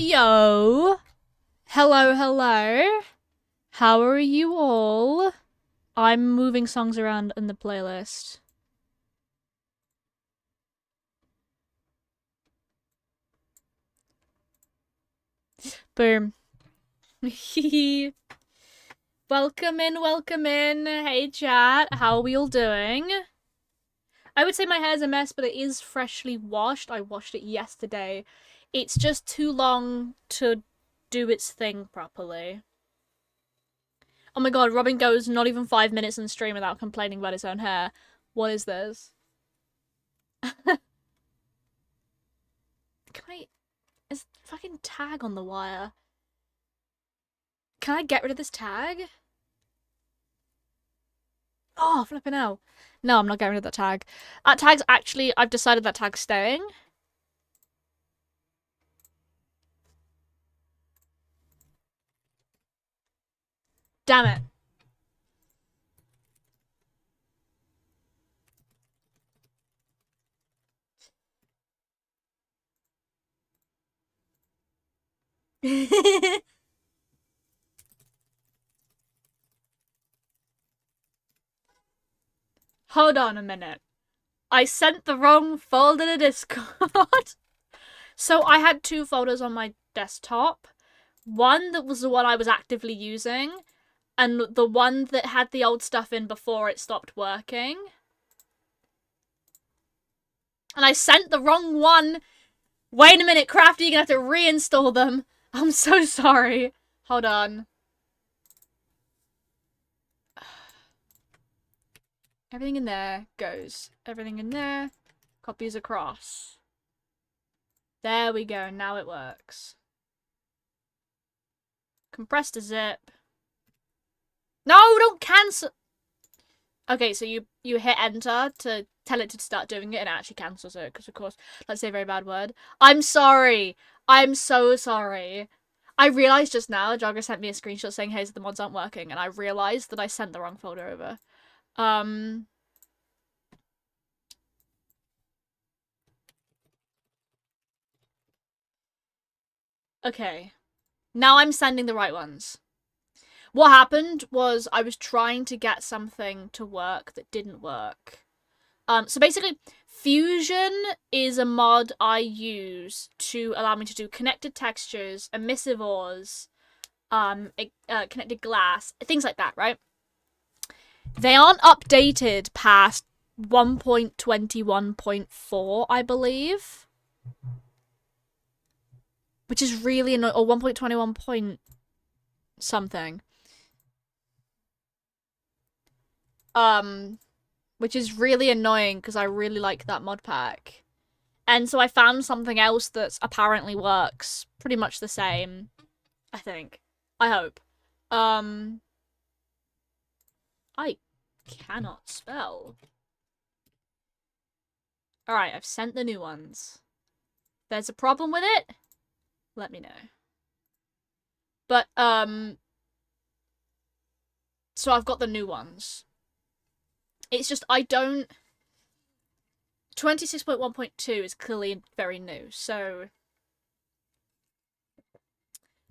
Yo! Hello, hello. How are you all? I'm moving songs around in the playlist. Boom. Welcome in, welcome in. Hey chat, how are we all doing? I would say my hair's a mess, but it is freshly washed. I washed it yesterday. It's just too long to do its thing properly. Oh my god, Robin goes not even 5 minutes in stream without complaining about his own hair. What is this? Can I... Is fucking tag on the wire? Can I get rid of this tag? Oh, flipping hell. No, I'm not getting rid of that tag. That tag's actually... I've decided that tag's staying. Damn it. Hold on a minute. I sent the wrong folder to Discord. So I had two folders on my desktop. One that was the one I was actively using, and the one that had the old stuff in before it stopped working. And I sent the wrong one. Wait a minute, Crafty, you're gonna have to reinstall them. I'm so sorry. Hold on. Everything in there goes. Everything in there copies across. There we go, now it works. Compress to zip. No, don't cancel! Okay, so you hit enter to tell it to start doing it and it actually cancels it, because of course, let's say a very bad word. I'm sorry! I'm so sorry. I realised just now, Jogger sent me a screenshot saying, hey, the mods aren't working, and I realised that I sent the wrong folder over. Okay. Now I'm sending the right ones. What happened was I was trying to get something to work that didn't work. So basically, Fusion is a mod I use to allow me to do connected textures, emissive ores, connected glass, things like that, right? They aren't updated past 1.21.4, I believe. Which is really annoying, or 1.21 point something. Which is really annoying because I really like that mod pack. And so I found something else that apparently works pretty much the same, I think. I hope. I cannot spell. Alright, I've sent the new ones. If there's a problem with it, let me know. But, so I've got the new ones. It's just, I don't... 26.1.2 is clearly very new, so...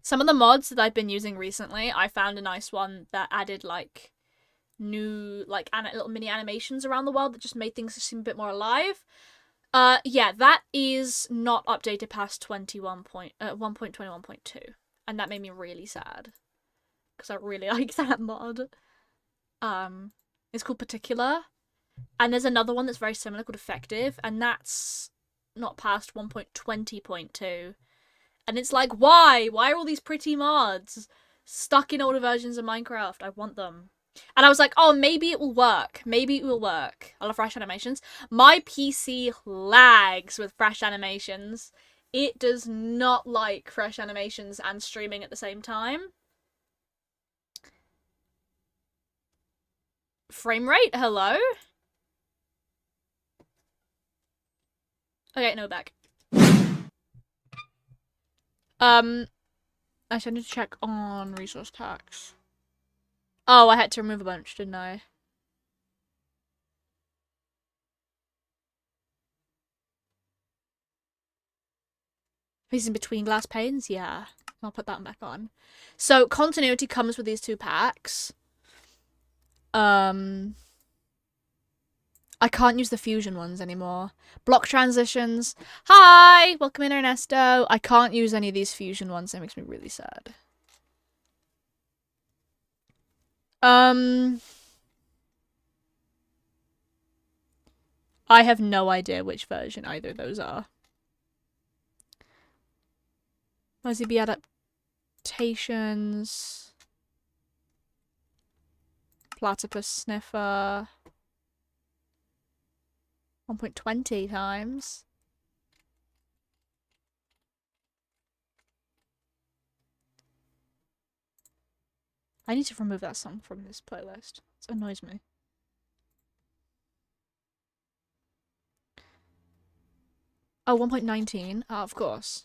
Some of the mods that I've been using recently, I found a nice one that added, like, new, like, little mini animations around the world that just made things seem a bit more alive. Yeah, that is not updated past 1.21.2, and that made me really sad. Because I really like that mod. It's called Particular. And there's another one that's very similar called Effective, and that's not past 1.20.2. And it's like, why? Why are all these pretty mods stuck in older versions of Minecraft? I want them. And I was like, oh, maybe it will work. Maybe it will work. I love fresh animations. My PC lags with fresh animations. It does not like fresh animations and streaming at the same time. Frame rate? Hello? Okay, no, back. I should need to check on resource tax. Oh, I had to remove a bunch, didn't I? He's in between glass panes? Yeah. I'll put that back on. So, continuity comes with these two packs. I can't use the fusion ones anymore. Block transitions. Hi! Welcome in, Ernesto. I can't use any of these fusion ones. That makes me really sad. I have no idea which version either of those are. Mozzie adaptations. Platypus sniffer. 1.20 times. I need to remove that song from this playlist. It annoys me. Oh, 1.19. Oh, of course.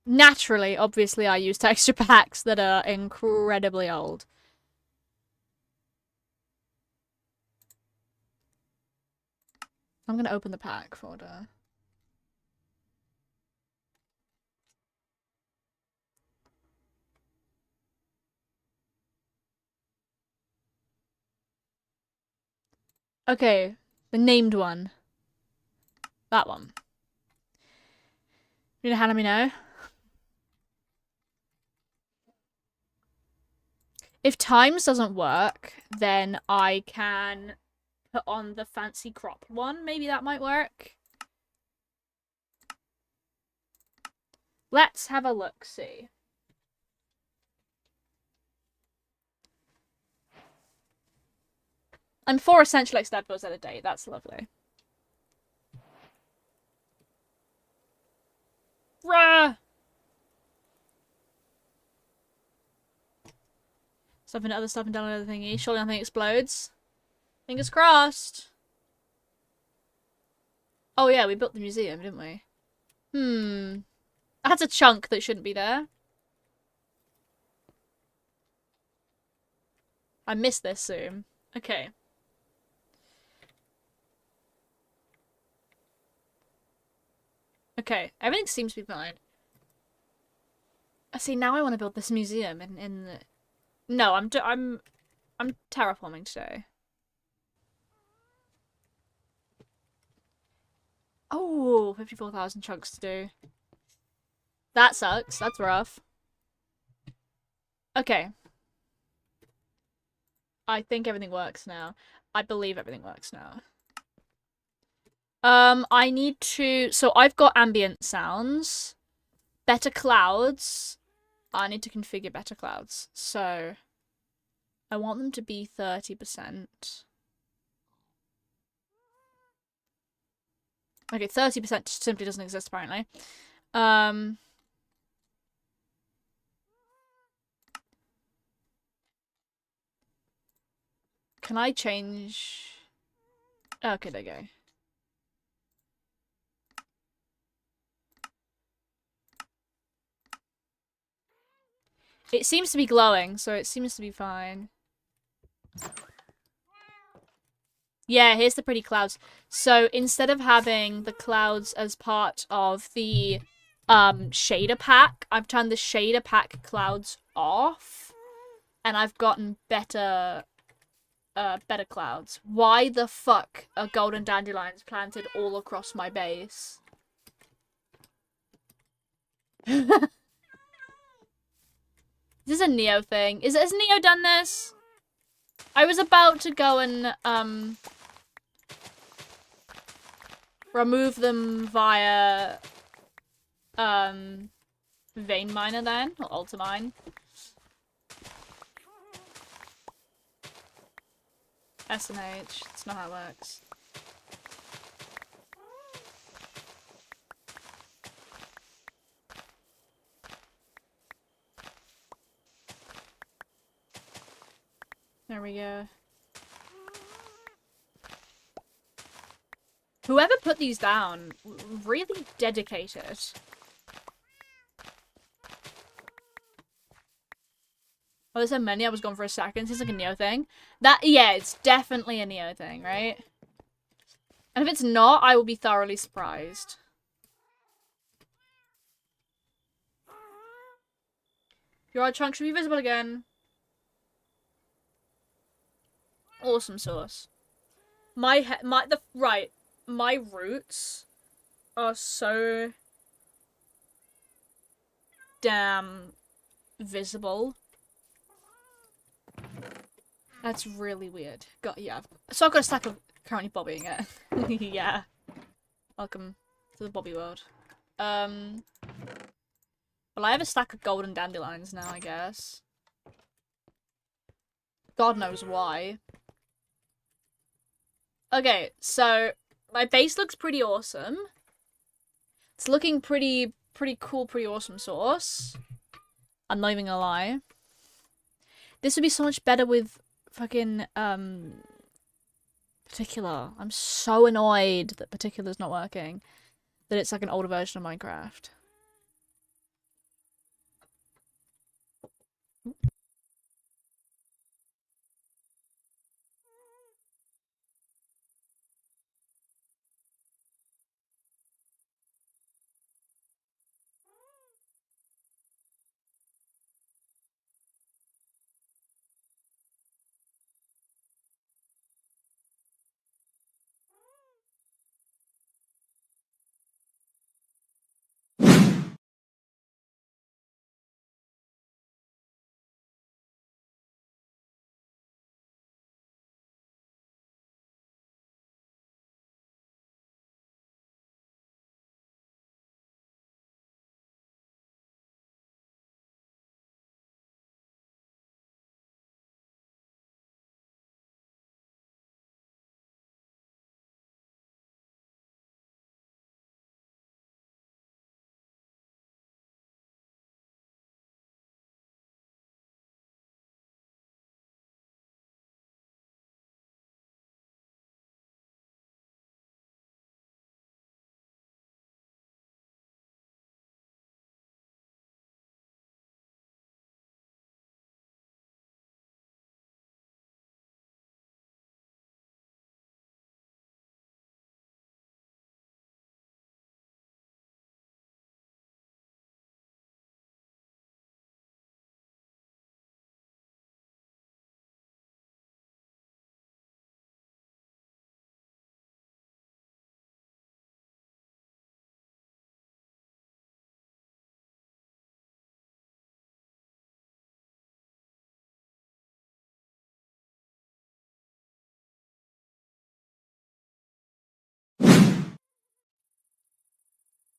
Naturally, obviously, I use texture packs that are incredibly old. I'm gonna open the pack folder. Okay, the named one. That one. You know how to let me know? If times doesn't work, then I can put on the fancy crop one. Maybe that might work. Let's have a look-see. I'm 4 Essential X Deadpots at a day. That's lovely. Rah! Stuff into other stuff and down another thingy. Surely nothing explodes. Fingers crossed. Oh yeah, we built the museum, didn't we? That's a chunk that shouldn't be there. I missed this soon. Okay. Okay, everything seems to be fine. I see. Now I want to build this museum in the... No, I'm terraforming today. Oh, 54,000 chunks to do. That sucks. That's rough. Okay. I think everything works now. I believe everything works now. I need to... So I've got ambient sounds. Better clouds. I need to configure better clouds. So I want them to be 30%. Okay, 30% simply doesn't exist apparently. Can I change... Okay, there you go. It seems to be glowing, so it seems to be fine. Yeah, here's the pretty clouds. So instead of having the clouds as part of the shader pack, I've turned the shader pack clouds off, and I've gotten better better clouds. Why the fuck are golden dandelions planted all across my base? Is this a Neo thing? Has Neo done this? I was about to go and remove them via vein miner then, or ultimine. SMH, that's not how it works. There we go. Whoever put these down, really dedicated. Oh, there's so many, I was gone for a second. Seems like a Neo thing. Yeah, it's definitely a Neo thing, right? And if it's not, I will be thoroughly surprised. Your odd chunk should be visible again. Awesome sauce. My roots are so damn visible. That's really weird. Yeah. So I've got a stack of currently bobbying it. Yeah. Welcome to the Bobby world. Well, I have a stack of golden dandelions now, I guess. God knows why. Okay, so my base looks pretty awesome. It's looking pretty cool, pretty awesome sauce. I'm not even gonna lie. This would be so much better with fucking particular. I'm so annoyed that particular's not working. That it's like an older version of Minecraft.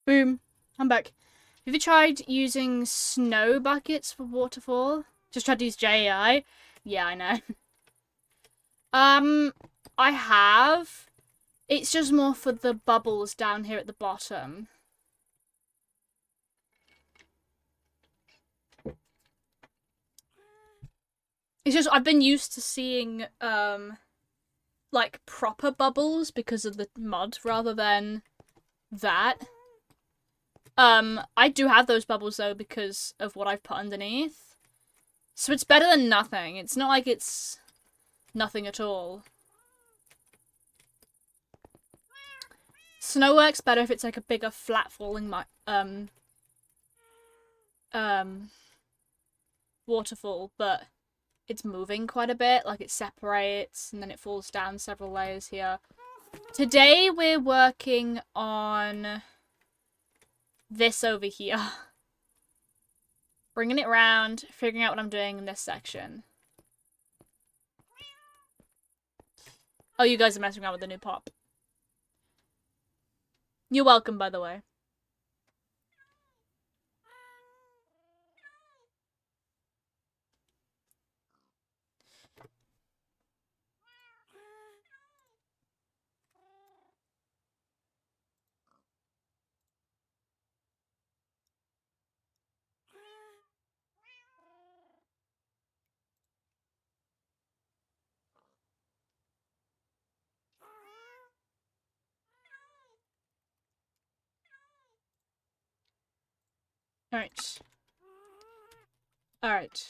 Boom. I'm back. Have you tried using snow buckets for waterfall? Just tried to use JAI. Yeah, I know. I have. It's just more for the bubbles down here at the bottom. It's just I've been used to seeing like proper bubbles because of the mud rather than that. I do have those bubbles though because of what I've put underneath. So it's better than nothing. It's not like it's nothing at all. Snow works better if it's like a bigger flat falling waterfall, but it's moving quite a bit, like it separates and then it falls down several layers here. Today we're working on this over here. Bringing it round, figuring out what I'm doing in this section. Oh, you guys are messing around with the new pop. You're welcome, by the way. Alright. Alright.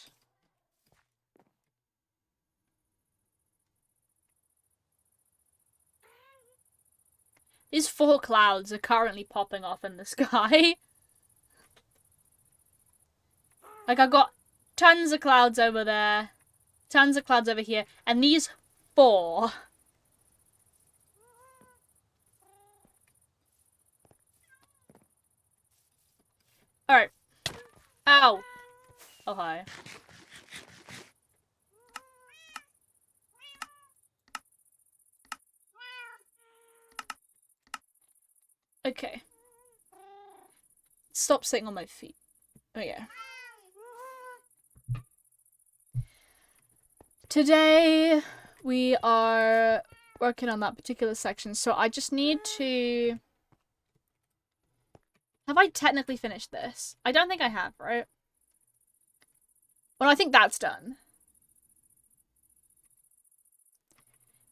These 4 clouds are currently popping off in the sky. Like, I've got tons of clouds over there, tons of clouds over here, and these 4. Alright. Ow. Oh, hi. Okay. Stop sitting on my feet. Oh, yeah. Today, we are working on that particular section, so I just need to... Have I technically finished this? I don't think I have, right? Well, I think that's done.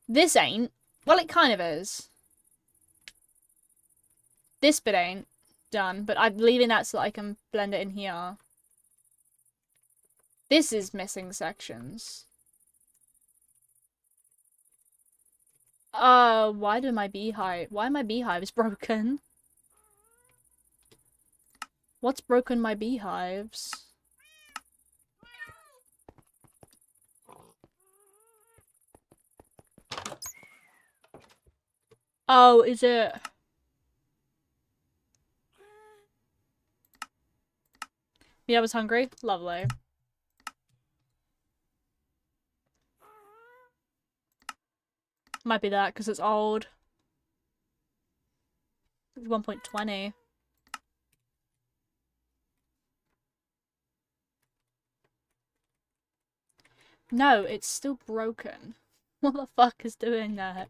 This ain't. Well, it kind of is. This bit ain't done, but I'm leaving that so that I can blend it in here. This is missing sections. Why are my beehives broken? What's broken my beehives? Oh, is it? Yeah, I was hungry. Lovely. Might be that, because it's old. It's 1.20. No, it's still broken. What the fuck is doing that?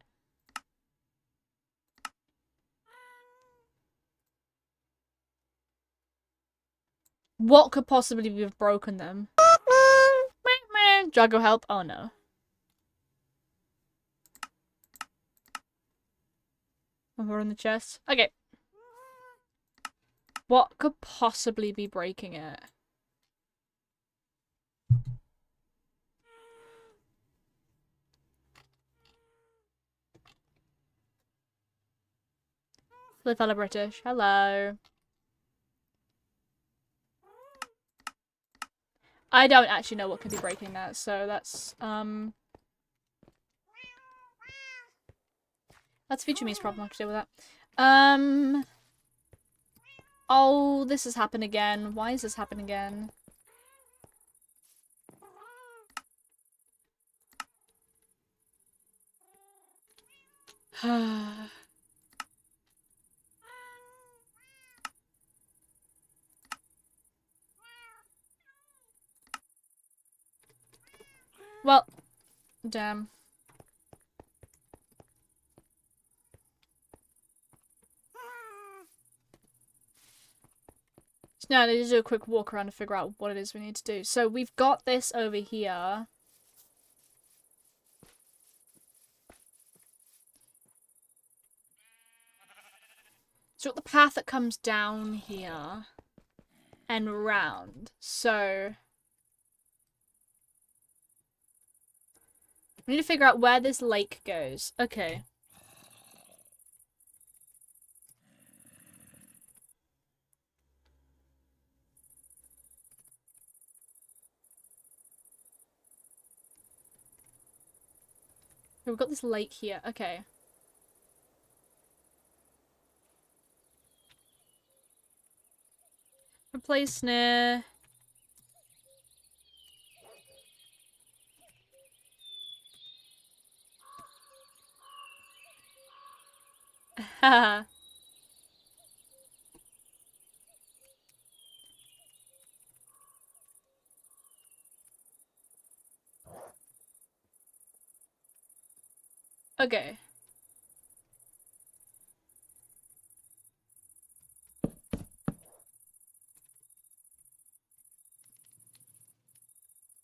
What could possibly have broken them? Juggo help? Oh no. Over in the chest. Okay. What could possibly be breaking it? Hello, fellow British. Hello. I don't actually know what could be breaking that, so that's future me's problem. I have to deal with that. Oh, this has happened again. Why is this happening again? Well, damn. So now I need to do a quick walk around to figure out what it is we need to do. So we've got this over here. So we've got the path that comes down here and round. So we need to figure out where this lake goes. Okay. We've got this lake here. Okay. Replace snare. Haha. Okay.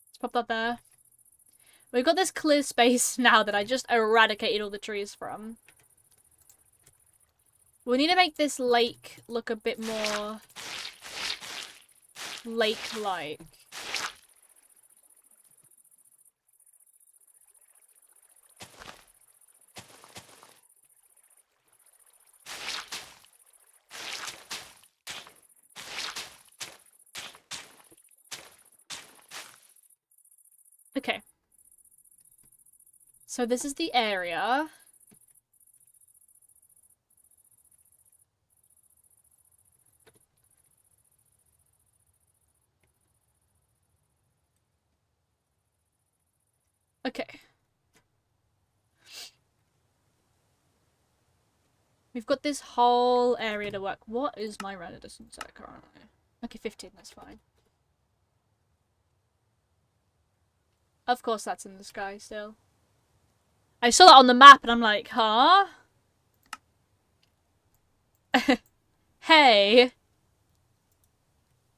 Let's pop that there. We've got this clear space now that I just eradicated all the trees from. We need to make this lake look a bit more lake-like. Okay. So this is the area. Okay. We've got this whole area to work. What is my render distance at currently? Okay, 15, that's fine. Of course that's in the sky still. I saw that on the map and I'm like, huh? Hey.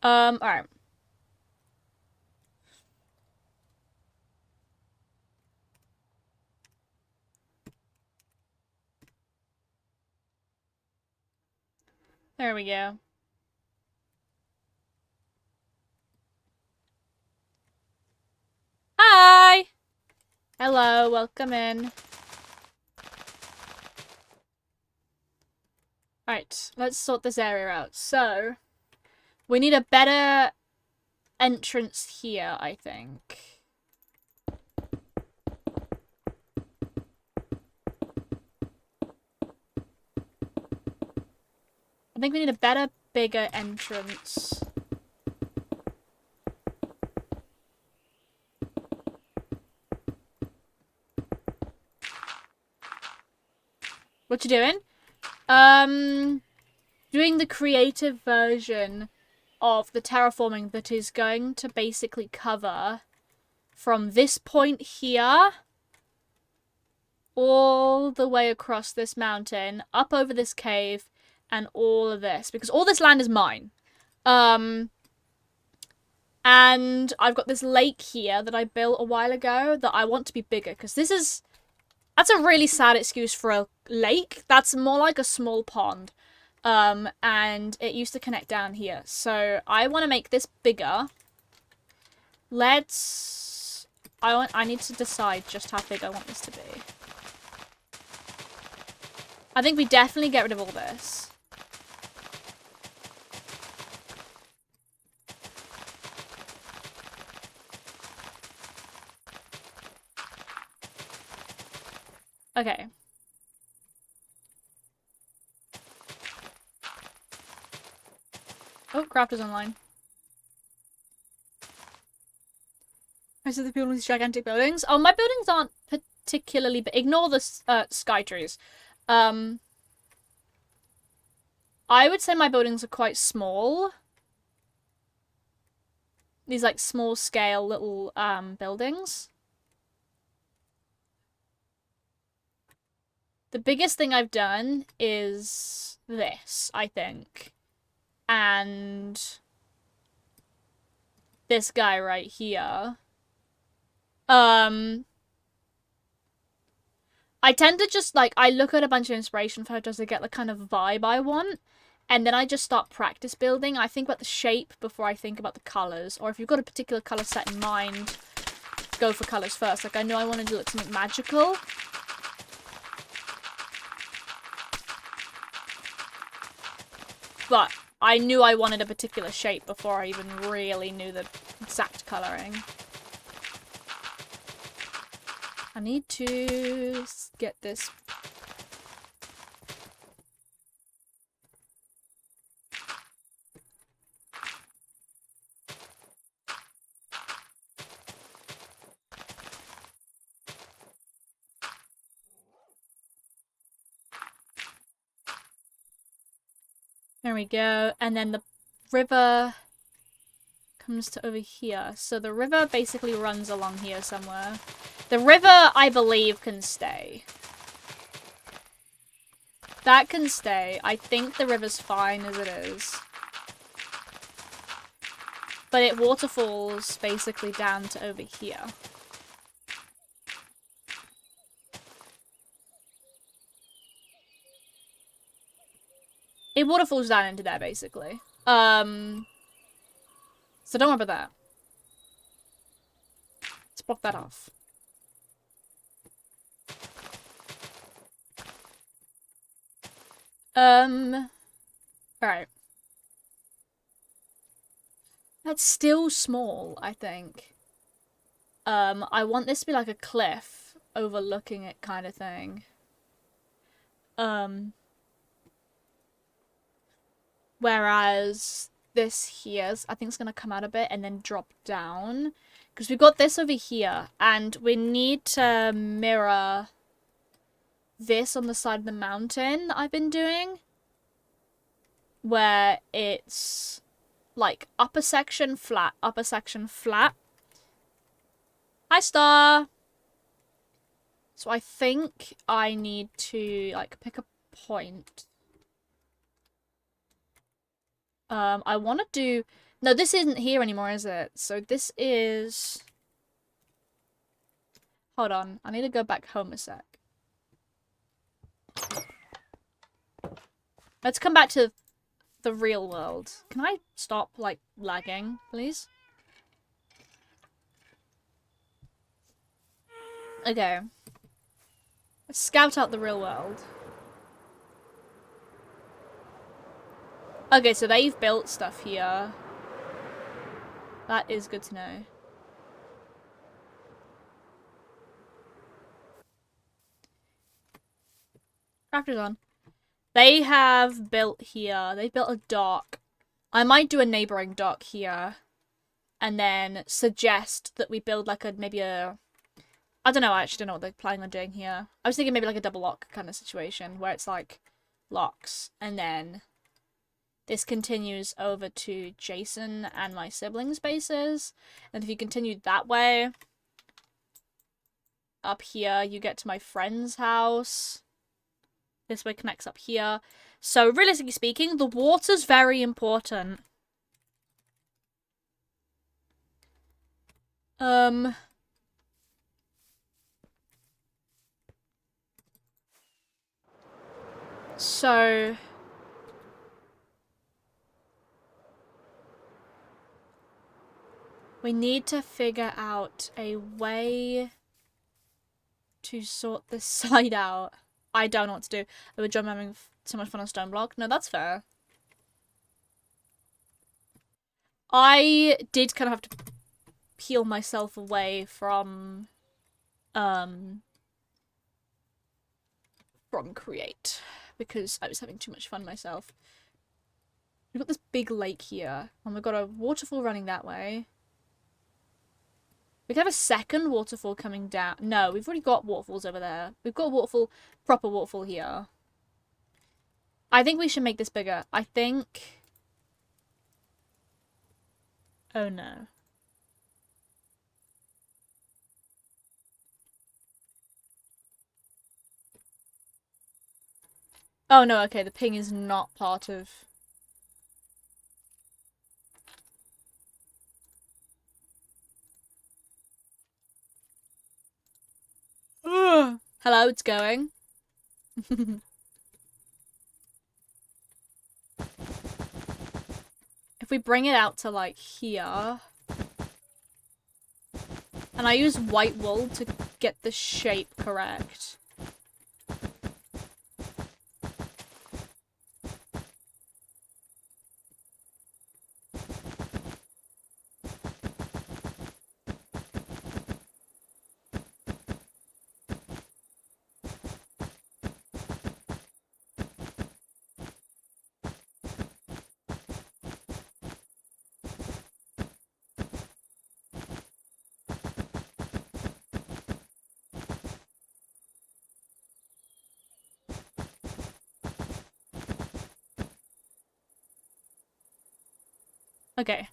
Alright. There we go. Hi! Hello, welcome in. Alright, let's sort this area out. So, we need a better entrance here, I think. I think we need a better, bigger entrance. What you doing? Doing the creative version of the terraforming that is going to basically cover from this point here all the way across this mountain, up over this cave, and all of this. Because all this land is mine. And I've got this lake here that I built a while ago that I want to be bigger. Because this is... That's a really sad excuse for a lake. That's more like a small pond. And it used to connect down here. So I want to make this bigger. Let's... I need to decide just how big I want this to be. I think we definitely get rid of all this. Okay. Oh, craft is online. I see the people with these gigantic buildings. Oh, my buildings aren't particularly big. Ignore the sky trees. I would say my buildings are quite small. These, like, small scale little, buildings. The biggest thing I've done is this, I think. And this guy right here. I tend to just, like, I look at a bunch of inspiration photos to get the kind of vibe I want, and then I just start practice building. I think about the shape before I think about the colours, or if you've got a particular colour set in mind, go for colours first. Like, I know I want to do, like, something magical. But I knew I wanted a particular shape before I even really knew the exact colouring. I need to get this. There we go. And then the river comes to over here. So the river basically runs along here somewhere. The river, I believe, can stay. That can stay. I think the river's fine as it is. But it waterfalls basically down to over here. It waterfalls down into there, basically. So don't worry about that. Let's block that off. Alright. That's still small, I think. I want this to be like a cliff overlooking it kind of thing. Whereas this here, I think it's going to come out a bit and then drop down. Because we've got this over here, and we need to mirror this on the side of the mountain I've been doing. Where it's like upper section flat, upper section flat. Hi, Star! So I think I need to like pick a point. I want to do... No, this isn't here anymore, is it? So this is... Hold on. I need to go back home a sec. Let's come back to the real world. Can I stop, like, lagging, please? Okay. Let's scout out the real world. Okay, so they've built stuff here. That is good to know. Raptors on. They have built here. They built a dock. I might do a neighboring dock here. And then suggest that we build like a, maybe a... I don't know, I actually don't know what they're planning on doing here. I was thinking maybe like a double lock kind of situation. Where it's like locks. And then this continues over to Jason and my siblings' bases. And if you continue that way, up here you get to my friend's house. This way connects up here. So realistically speaking, the water's very important. So we need to figure out a way to sort this side out. I don't know what to do. I would jump having so much fun on stone block. No, that's fair. I did kind of have to peel myself away from create because I was having too much fun myself. We've got this big lake here, and we've got a waterfall running that way. We could have a second waterfall coming down. No, we've already got waterfalls over there. We've got a waterfall, proper waterfall here. I think we should make this bigger. I think... Oh no. Oh no, okay, the ping is not part of... Hello, it's going. If we bring it out to like here, and I use white wool to get the shape correct. Okay.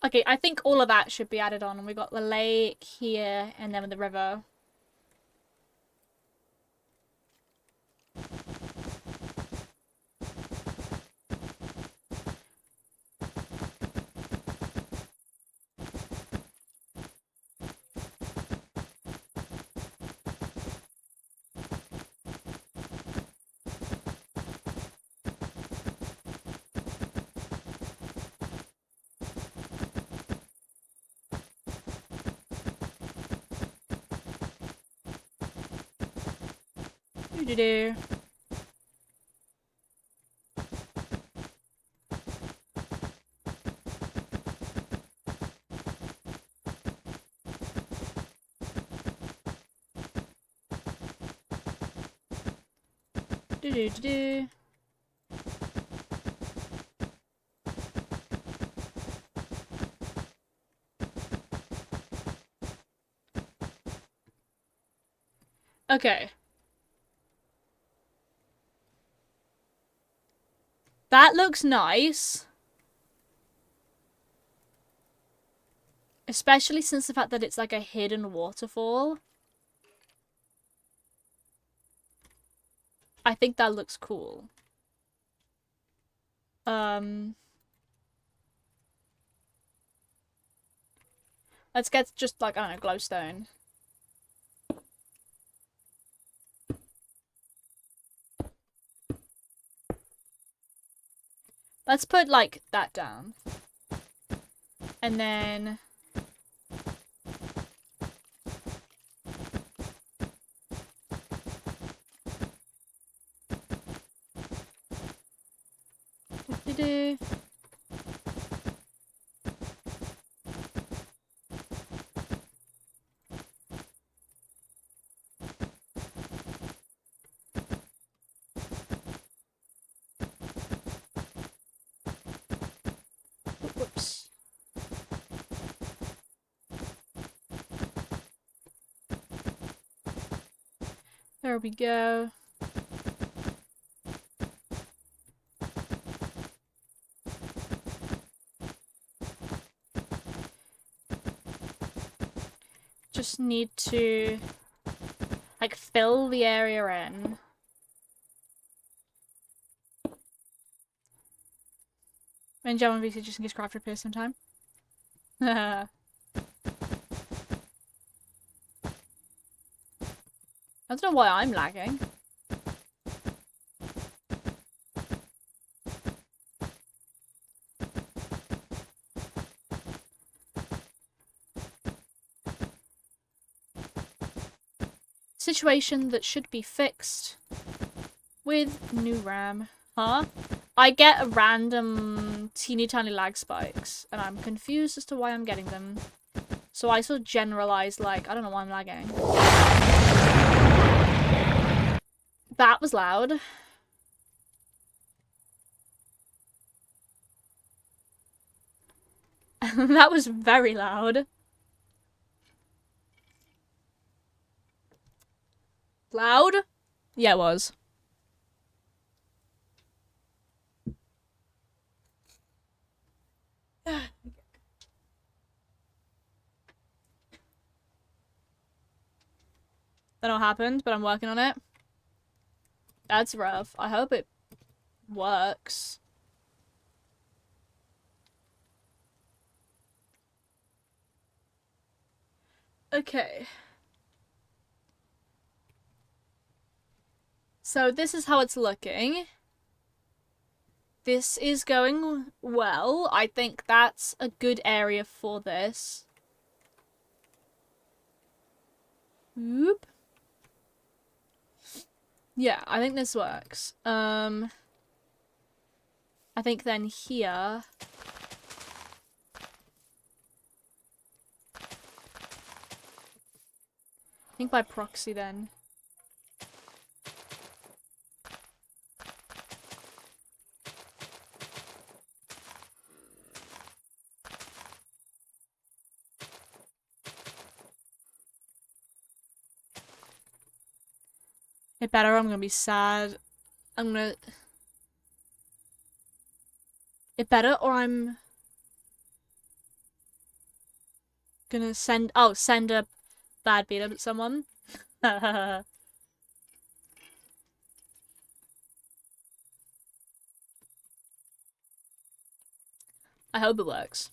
Okay, I think all of that should be added on. We got the lake here, and then the river. Doo-doo-doo. Do-do-do-do. Okay. That looks nice. Especially since the fact that it's like a hidden waterfall. I think that looks cool. Let's get just like, I don't know, glowstone. Let's put like that down. And then do-do-do. Whoops. There we go. Just need to like fill the area in. And German VC just in case craft appears sometime. I don't know why I'm lagging. Situation that should be fixed with new RAM. Huh? I get random teeny tiny lag spikes, and I'm confused as to why I'm getting them. So I sort of generalize, like, I don't know why I'm lagging. That was loud. That was very loud. Loud? Yeah, it was. That not happened, but I'm working on it. That's rough. I hope it works. Okay. So this is how it's looking. This is going well. I think that's a good area for this. Whoop. Yeah, I think this works. I think then here... I think by proxy then. It better, I'm gonna be sad. I'm gonna... It better, or I'm... gonna send... Oh, send a bad beat up at someone. I hope it works.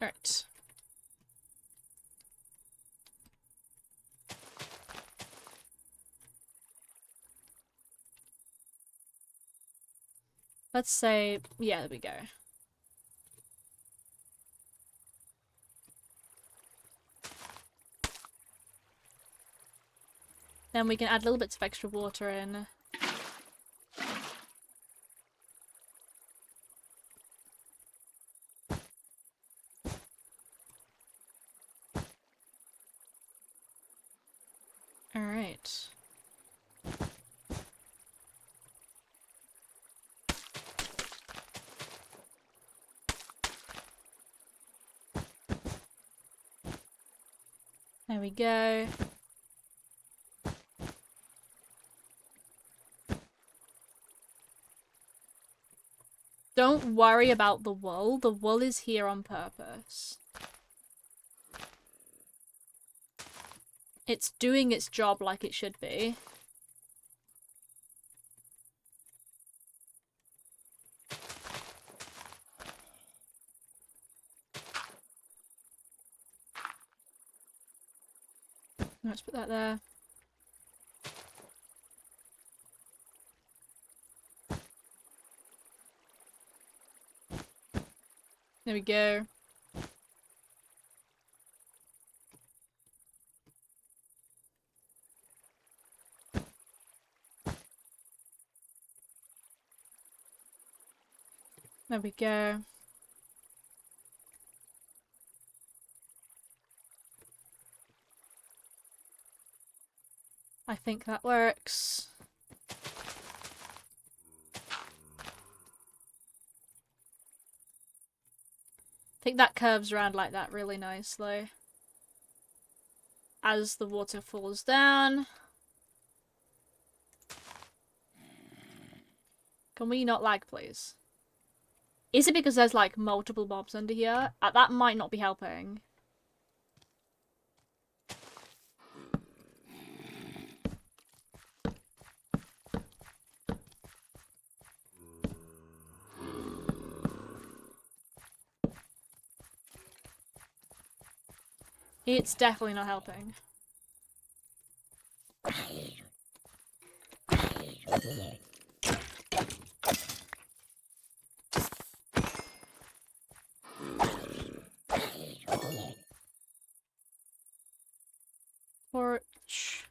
Alright. Let's say... Yeah, there we go. Then we can add little bits of extra water in. Alright. There we go. Don't worry about the wool. The wool is here on purpose. It's doing its job like it should be. Let's put that there. There we go. There we go. I think that works. I think that curves around like that really nicely. As the water falls down. Can we not lag, please? Is it because there's like multiple mobs under here? That might not be helping. It's definitely not helping. Torch.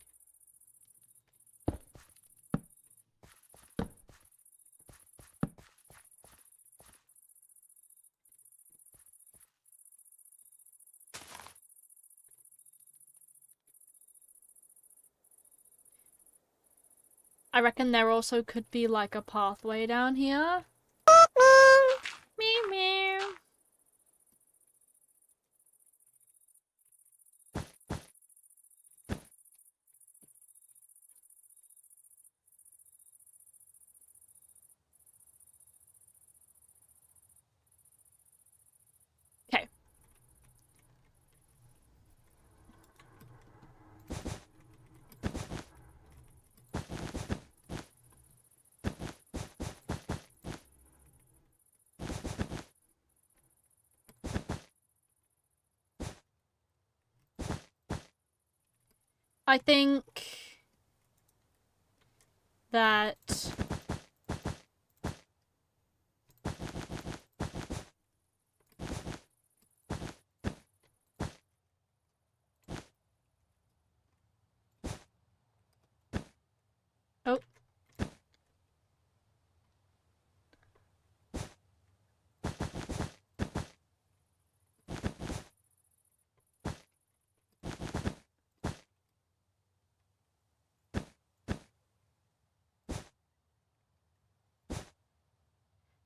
I reckon there also could be like a pathway down here. Meow meow. Okay. I think that oh.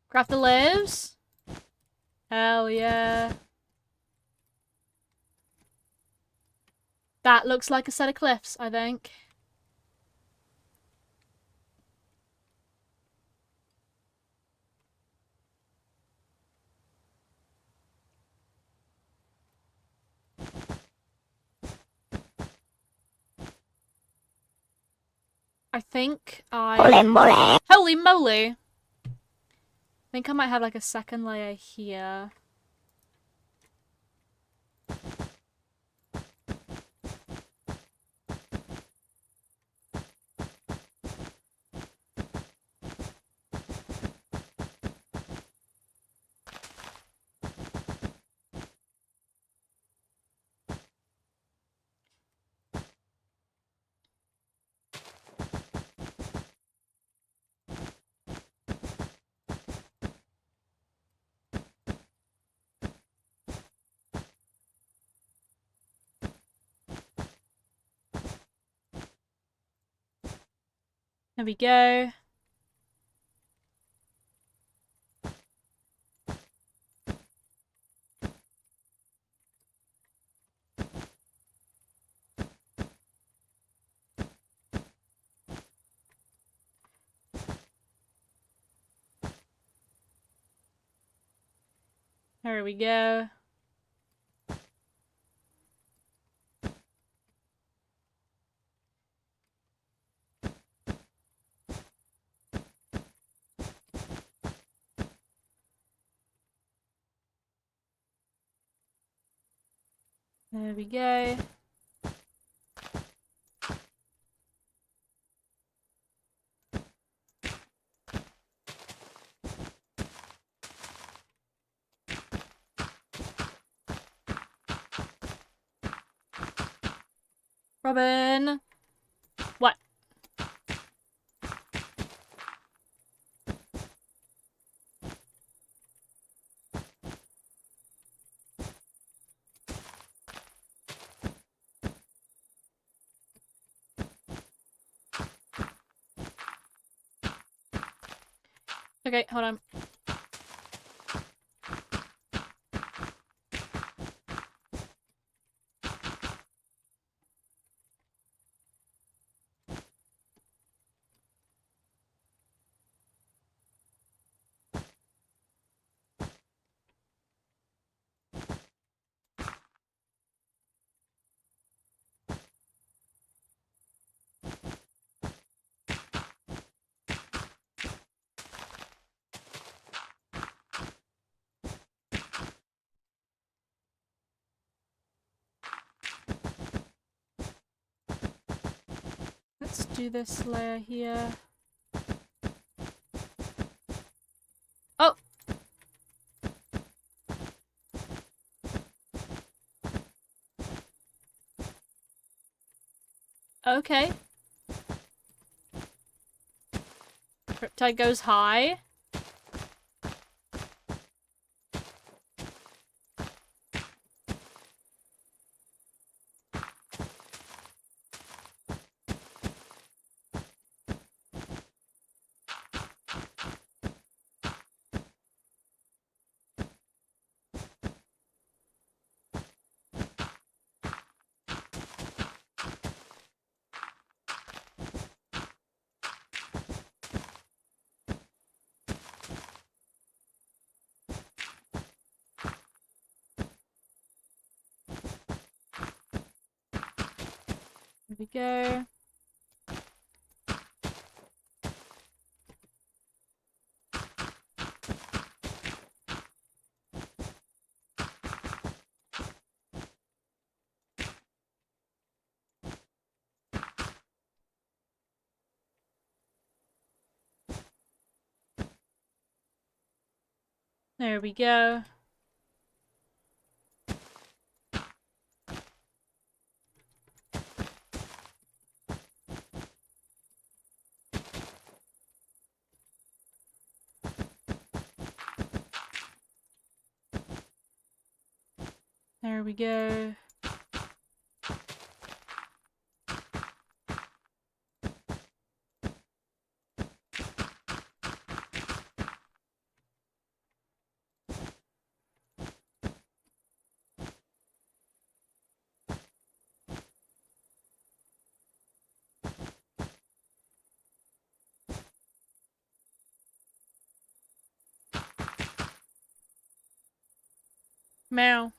Craft the lives? Hell yeah. That looks like a set of cliffs, I think. Holy moly! Holy moly! I think I might have like a second layer here. There we go. There we go. There we go. Robin! What? Okay, hold on. Let's do this layer here. Oh! Okay. Riptide goes high. There we go. There we go. There we go. Meow.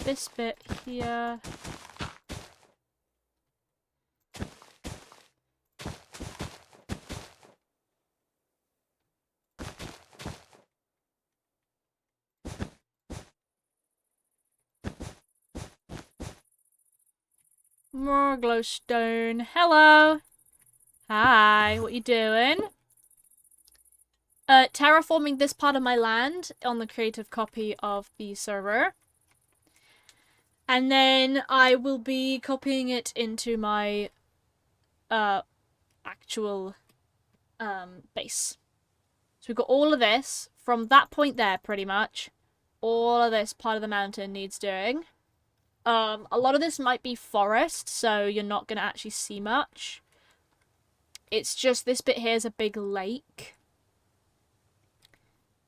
This bit here. More glowstone. Hello. Hi. What you doing? Terraforming this part of my land on the creative copy of the server. And then I will be copying it into my actual base. So we've got all of this from that point there, pretty much. All of this part of the mountain needs doing. A lot of this might be forest, so you're not gonna actually see much. It's just this bit here is a big lake.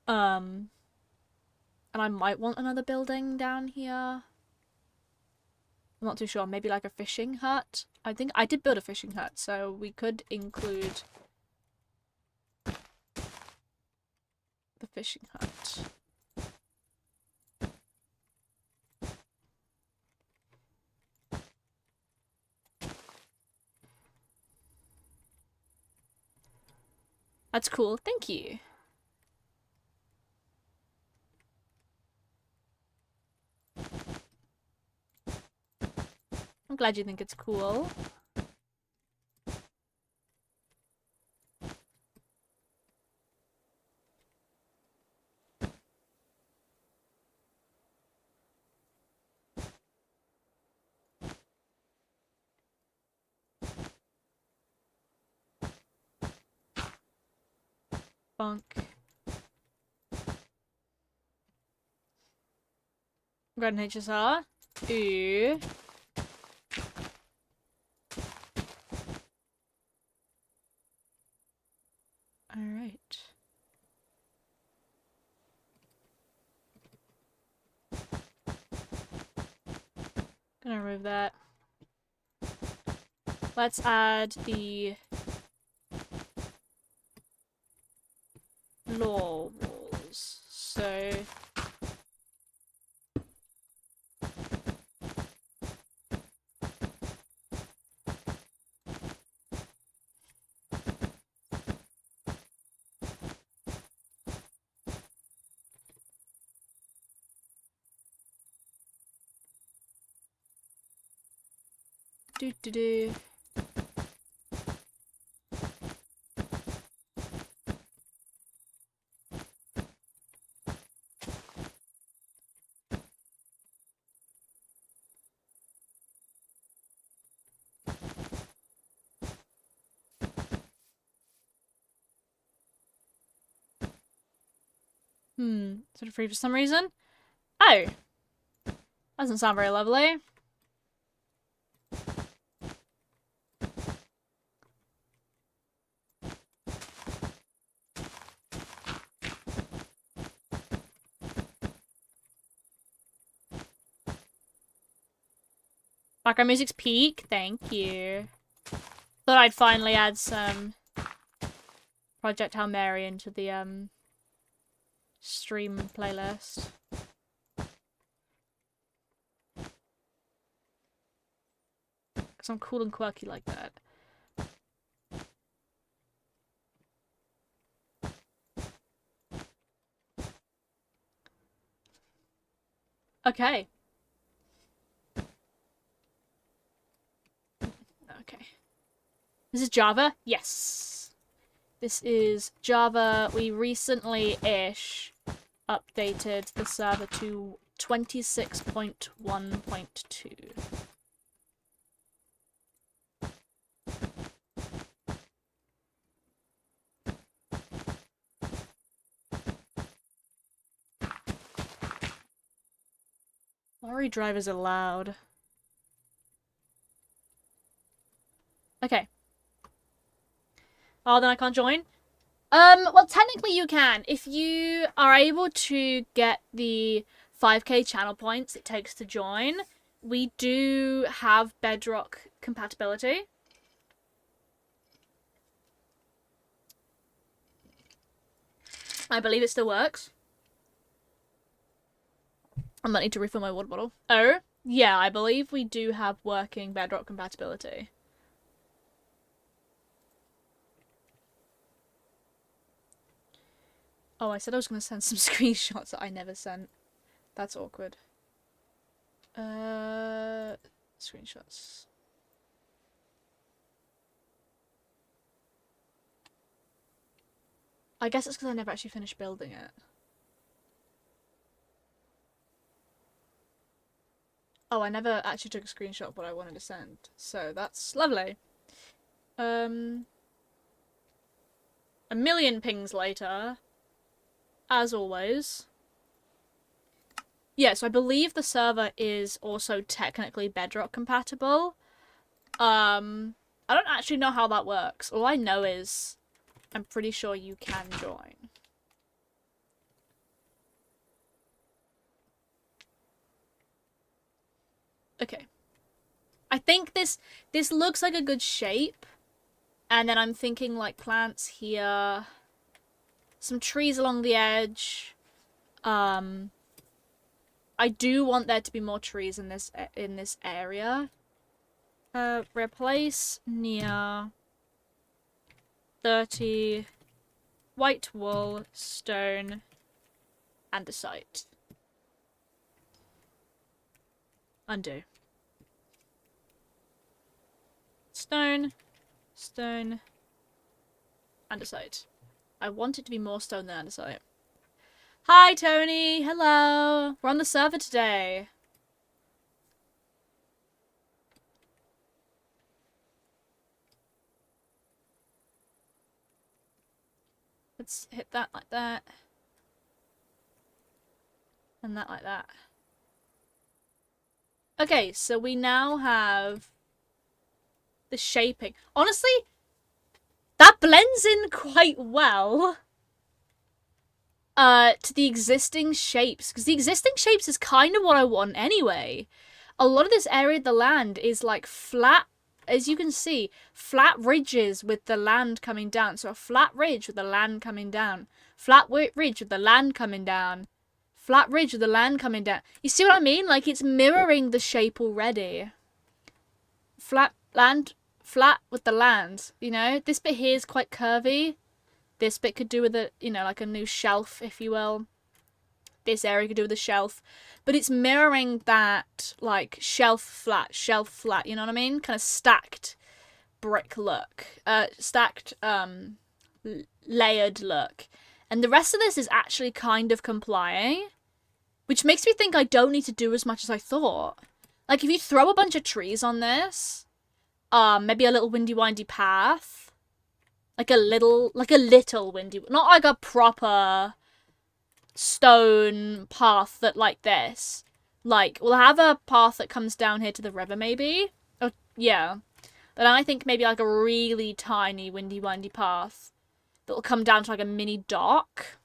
And I might want another building down here. I'm not too sure. Maybe like a fishing hut. I think I did build a fishing hut, so we could include the fishing hut. That's cool. Thank you. I'm glad you think it's cool. Bonk. Red HSR. Ooh. Alright. Gonna remove that. Let's add the law walls. So do. Sort of free for some reason. Oh! Doesn't sound very lovely. Background music's peak. Thank you. Thought I'd finally add some Project Hail Mary into the stream playlist. Because I'm cool and quirky like that. Okay. Okay. This is Java? Yes. This is Java. We recently-ish updated the server to 26.1.2. Lorry drivers are loud. Okay. Oh, then I can't join? Well, technically you can. If you are able to get the 5k channel points it takes to join, we do have Bedrock compatibility. I believe it still works. I might need to refill my water bottle. Oh, yeah, I believe we do have working Bedrock compatibility. Oh, I said I was going to send some screenshots that I never sent. That's awkward. Screenshots. I guess it's because I never actually finished building it. Oh, I never actually took a screenshot of what I wanted to send. So that's lovely. A million pings later, as always. Yeah, so I believe the server is also technically Bedrock compatible. I don't actually know how that works. All I know is I'm pretty sure you can join. Okay. I think this looks like a good shape. And then I'm thinking like plants here. Some trees along the edge. I do want there to be more trees in this area. Replace near 30 white wool, stone, andesite. Undo. Stone, stone, andesite. I want it to be more stone than andesite. Hi, Tony. Hello. We're on the server today. Let's hit that like that. And that like that. Okay, so we now have the shaping. Honestly, that blends in quite well to the existing shapes, because the existing shapes is kind of what I want anyway. A lot of this area of the land is like flat, as you can see, flat ridges with the land coming down. So a flat ridge with the land coming down. Flat ridge with the land coming down. Flat ridge with the land coming down. You see what I mean? Like, it's mirroring the shape already. Flat land, flat with the land, you know? This bit here is quite curvy. This bit could do with a, you know, like a new shelf, if you will. This area could do with a shelf. But it's mirroring that, like, shelf flat, you know what I mean? Kind of stacked brick look. Stacked, layered look. And the rest of this is actually kind of complying. Which makes me think I don't need to do as much as I thought. Like, if you throw a bunch of trees on this, maybe a little windy windy path. Like a little windy, not like a proper stone path that like this. Like, we'll have a path that comes down here to the river, maybe. Oh, yeah. But I think maybe like a really tiny windy windy path that'll come down to like a mini dock.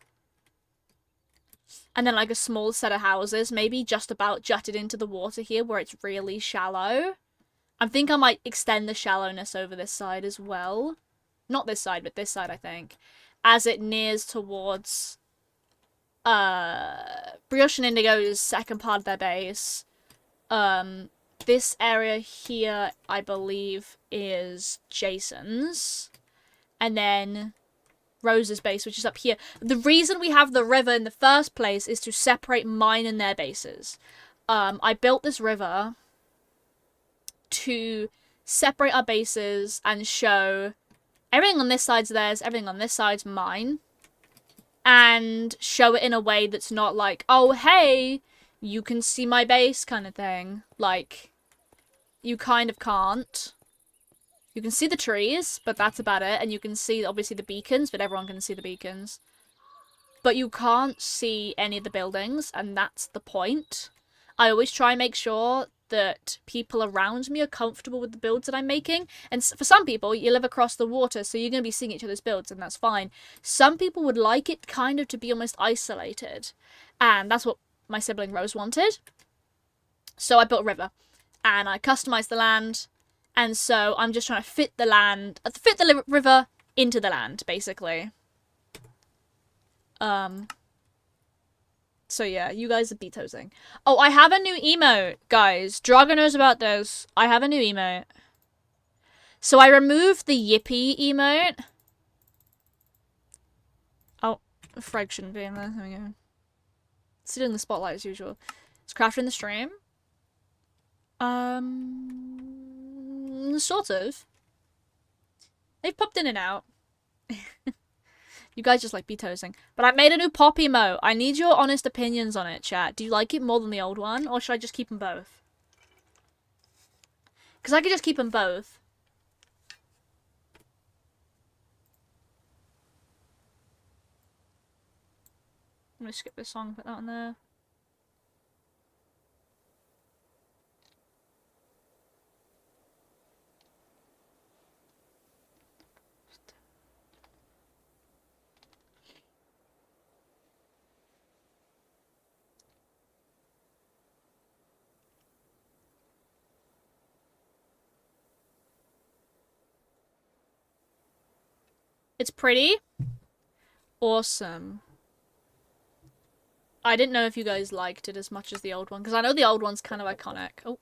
And then like a small set of houses, maybe just about jutted into the water here where it's really shallow. I think I might extend the shallowness over this side as well. Not this side, but this side, I think. As it nears towards Brioche and Indigo's second part of their base. This area here, I believe, is Jason's. And then Rose's base, which is up here. The reason we have the river in the first place is to separate mine and their bases. I built this river to separate our bases and show everything on this side's theirs, everything on this side's mine. And show it in a way that's not like, oh, hey, you can see my base kind of thing. Like, you kind of can't. You can see the trees, but that's about it. And you can see, obviously, the beacons, but everyone can see the beacons. But you can't see any of the buildings, and that's the point. I always try and make sure that people around me are comfortable with the builds that I'm making. And for some people, you live across the water, so you're going to be seeing each other's builds, and that's fine. Some people would like it kind of to be almost isolated. And that's what my sibling Rose wanted. So I built a river. And I customized the land. And so I'm just trying to fit the river into the land, basically. So yeah, you guys are betosing. Oh, I have a new emote, guys. Drago knows about this. I have a new emote. So I removed the yippee emote. Oh, Frag shouldn't be in there. There we go. Still in the spotlight as usual. It's crafted in the stream. Sort of. They've popped in and out. You guys just like betosing. But I made a new pop emote. I need your honest opinions on it, chat. Do you like it more than the old one? Or should I just keep them both? Because I could just keep them both. I'm going to skip this song, put that on there. It's pretty. Awesome. I didn't know if you guys liked it as much as the old one, because I know the old one's kind of iconic. Oh.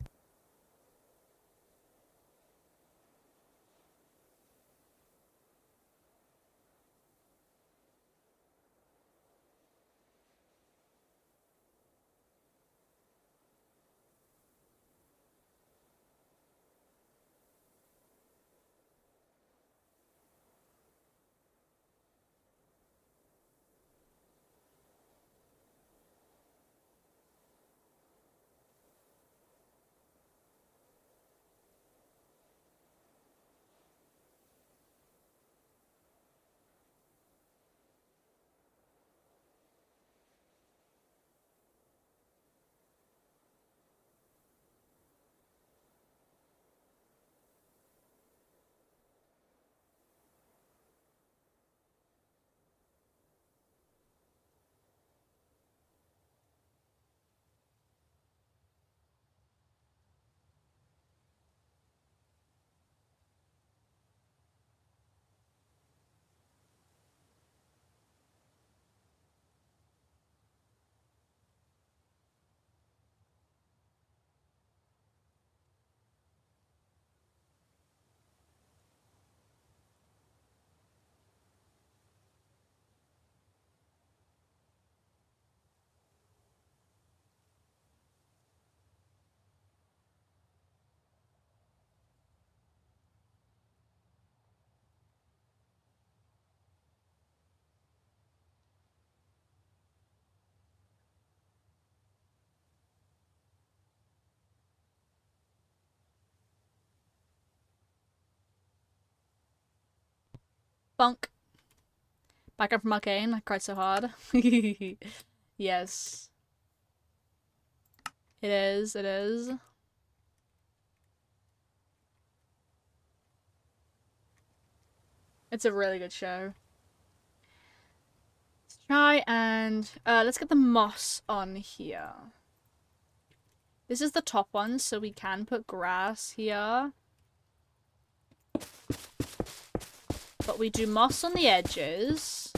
Bunk. Back up from Arcane. I cried so hard. Yes. It is. It is. It's a really good show. Let's try and... let's get the moss on here. This is the top one, so we can put grass here. But we do moss on the edges.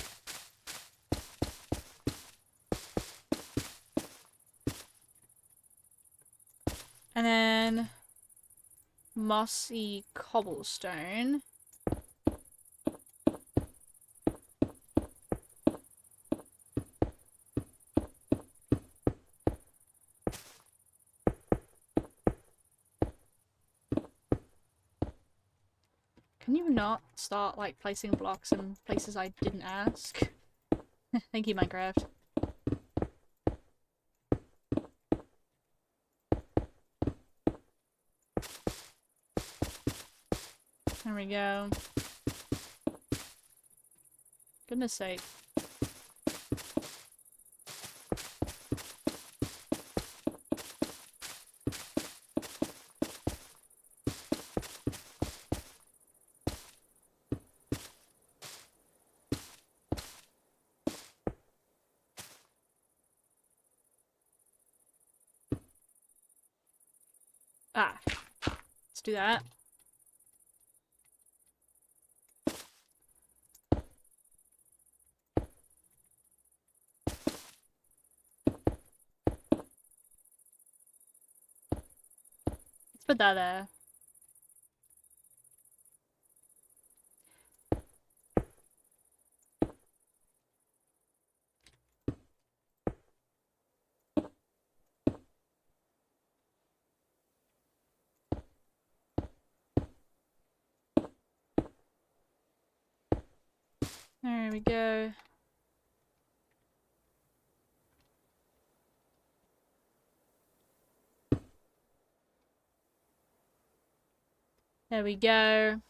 And then mossy cobblestone. Can you not start, like, placing blocks in places I didn't ask? Thank you, Minecraft. There we go. Goodness sake. Ah. Let's do that. Let's put that there. There we go. There we go.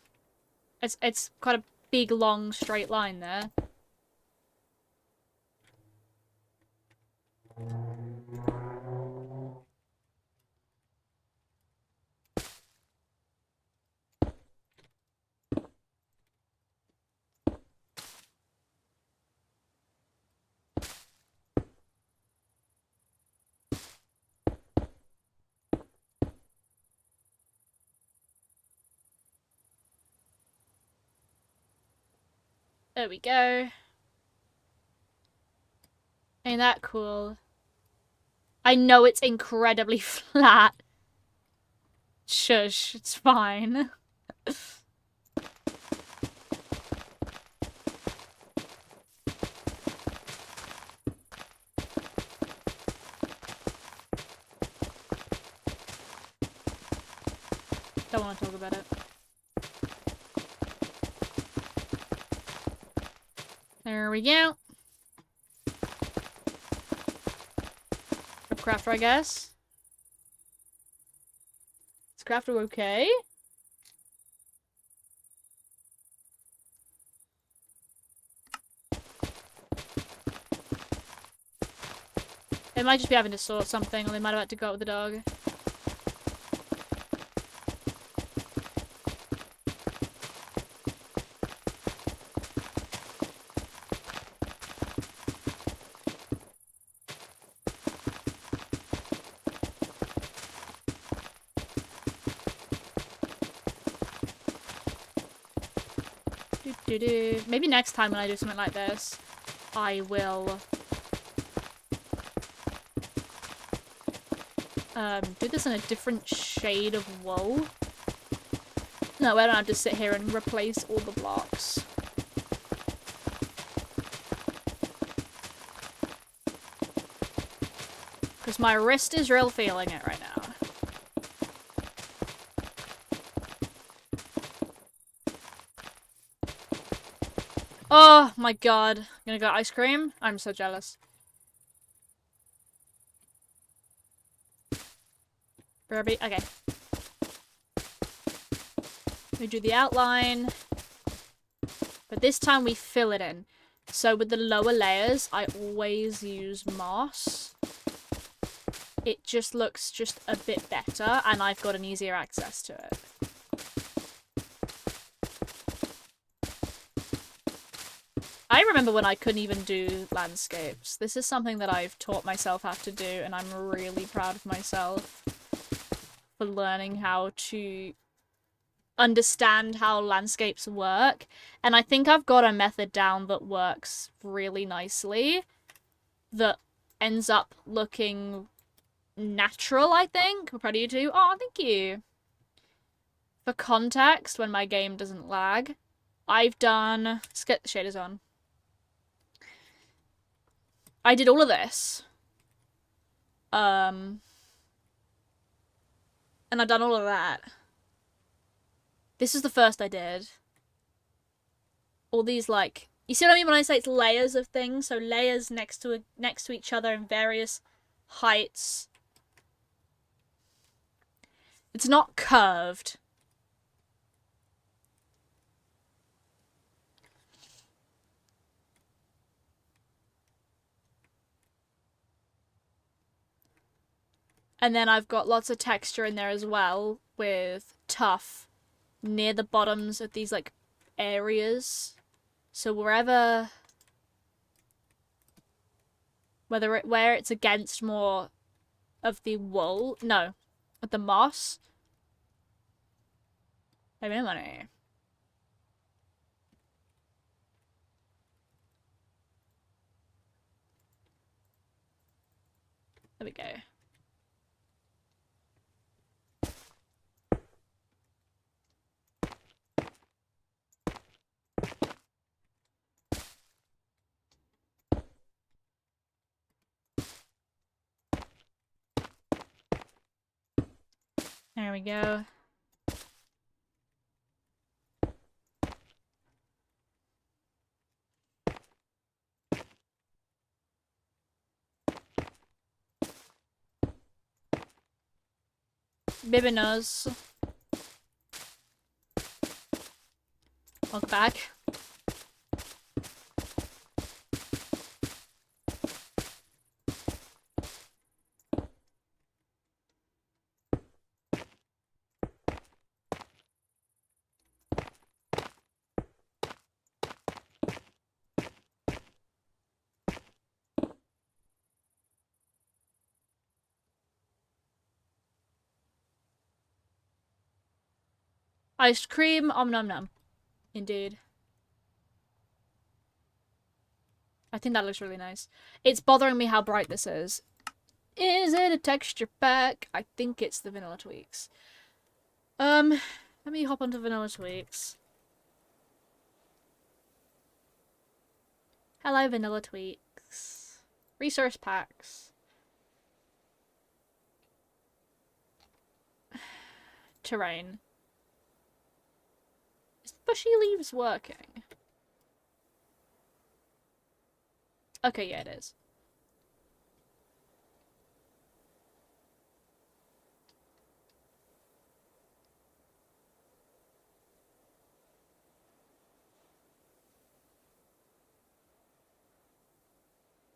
It's quite a big, long, straight line there. There we go. Ain't that cool? I know it's incredibly flat. Shush, it's fine. Don't want to talk about it. There we go. Crafter, I guess. Is Crafter okay? They might just be having to sort something, or they might have had to go out with the dog. Maybe next time when I do something like this, I will do this in a different shade of wool. No, I don't have to sit here and replace all the blocks. Because my wrist is real feeling it right now. Oh my god. I'm gonna go ice cream? I'm so jealous. Burby, okay. We do the outline. But this time we fill it in. So with the lower layers, I always use moss. It just looks just a bit better, and I've got an easier access to it. I remember when I couldn't even do landscapes. This is something that I've taught myself how to do, and I'm really proud of myself for learning how to understand how landscapes work. And I think I've got a method down that works really nicely, that ends up looking natural, I think. We're proud of you too. Oh, thank you. For context, when my game doesn't lag, I've done... Let's get the shaders on. I did all of this. And I've done all of that. This is the first I did. All these, like... You see what I mean when I say it's layers of things? So layers next to each other in various heights. It's not curved. And then I've got lots of texture in there as well with tuff near the bottoms of these, like, areas. So where it's against more of the wool, no, of the moss. I mean, money. There we go. There we go. Bibinos. Welcome back. Ice cream, om nom nom. Indeed. I think that looks really nice. It's bothering me how bright this is. Is it a texture pack? I think it's the vanilla tweaks. Let me hop onto vanilla tweaks. Hello, vanilla tweaks. Resource packs. Terrain. Is bushy leaves working? Okay, yeah, it is.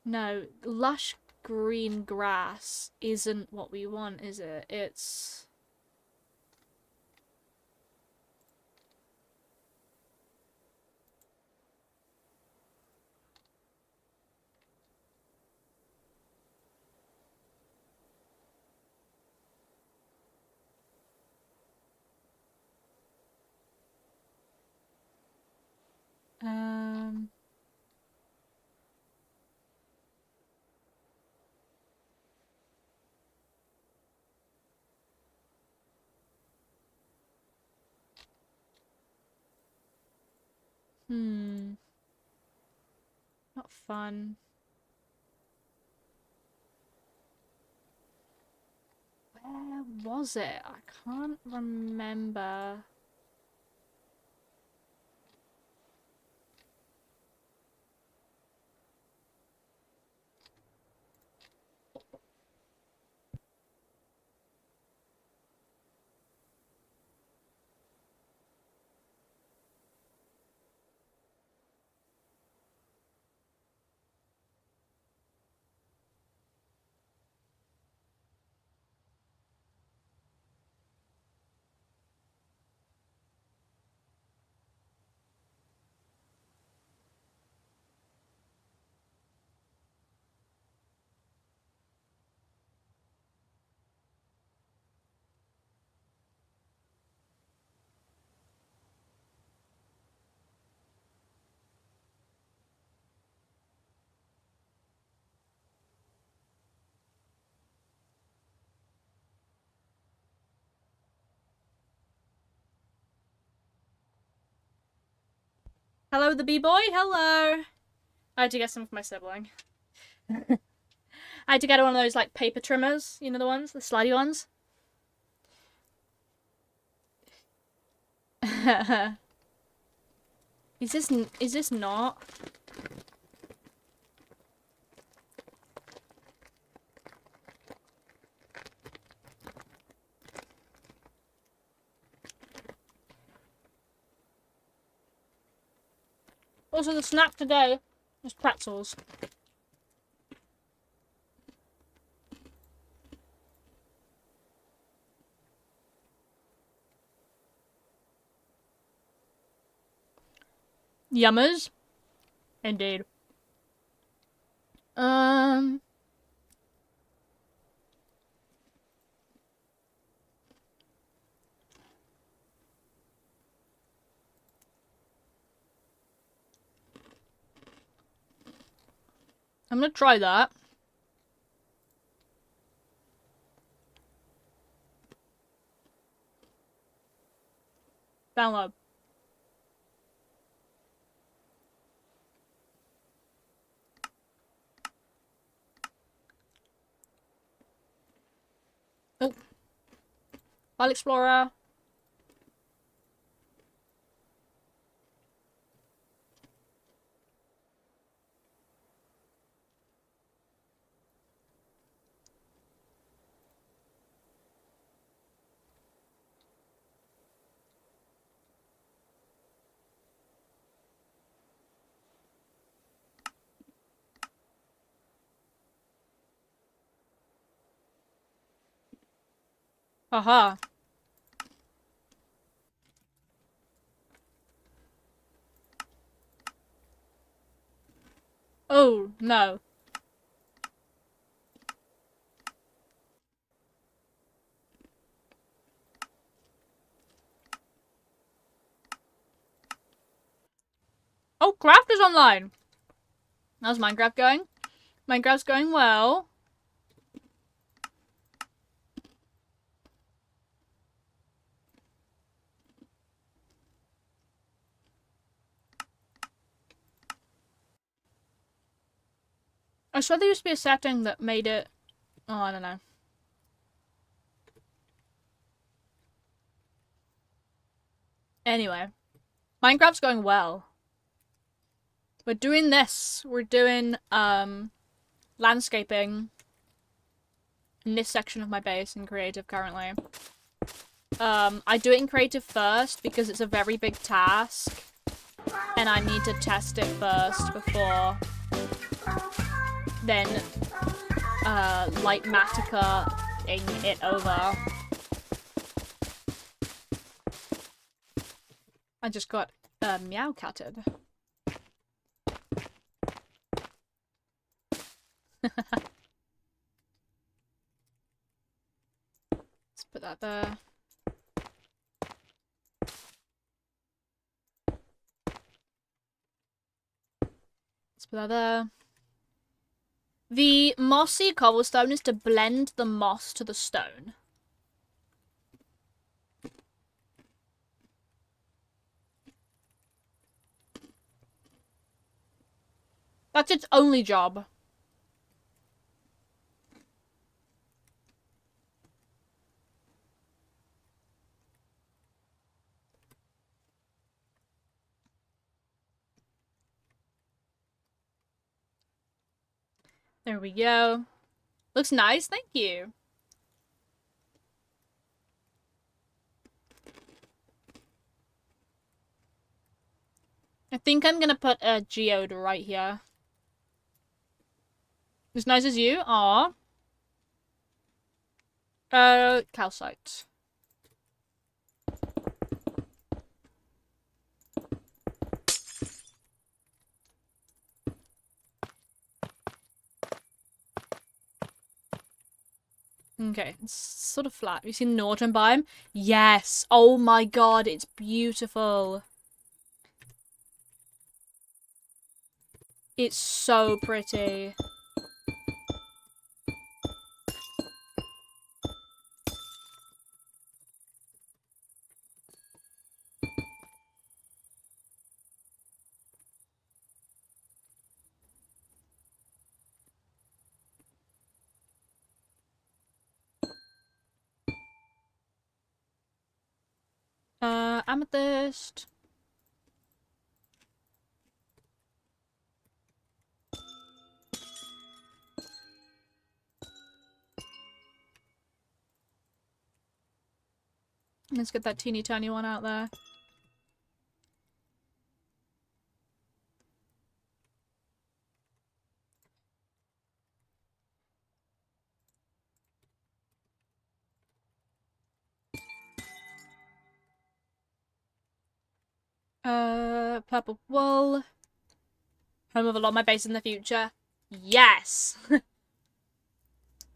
No, lush green grass isn't what we want, is it? It's... Not fun. Where was it? I can't remember. Hello, the B-boy. Hello. I had to get some for my sibling. I had to get one of those like paper trimmers. You know the ones, the slidey ones. Is this not? Also, the snack today is pretzels. Yummers. Indeed. I'm gonna try that. Download. Oh. File Explorer. Aha. Oh, no. Oh, Craft is online. How's Minecraft going? Minecraft's going well. I swear there used to be a setting that made it... Oh, I don't know. Anyway. Minecraft's going well. We're doing this. We're doing, landscaping in this section of my base in creative currently. I do it in creative first because it's a very big task. And I need to test it first before then, Lightmatica-ing it over. I just got, meow-catted. Let's put that there. Let's put that there. The mossy cobblestone is to blend the moss to the stone. That's its only job. There we go. Looks nice, thank you. I think I'm gonna put a geode right here. As nice as you? Aw. Calcite. Okay, it's sort of flat. Have you seen the northern biome? Yes! Oh my god, it's beautiful. It's so pretty. amethyst. Let's get that teeny tiny one out there. Purple wool. Home of a lot of my base in the future. Yes!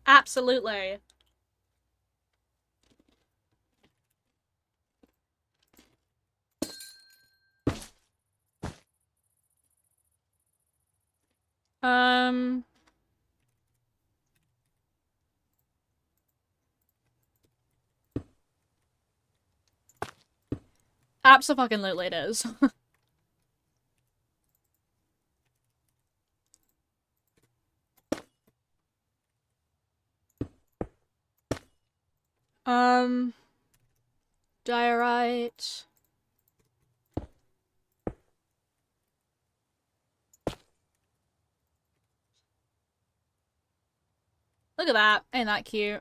Absolutely. Abso-fucking-lutely it is. Diorite. Look at that. Ain't that cute?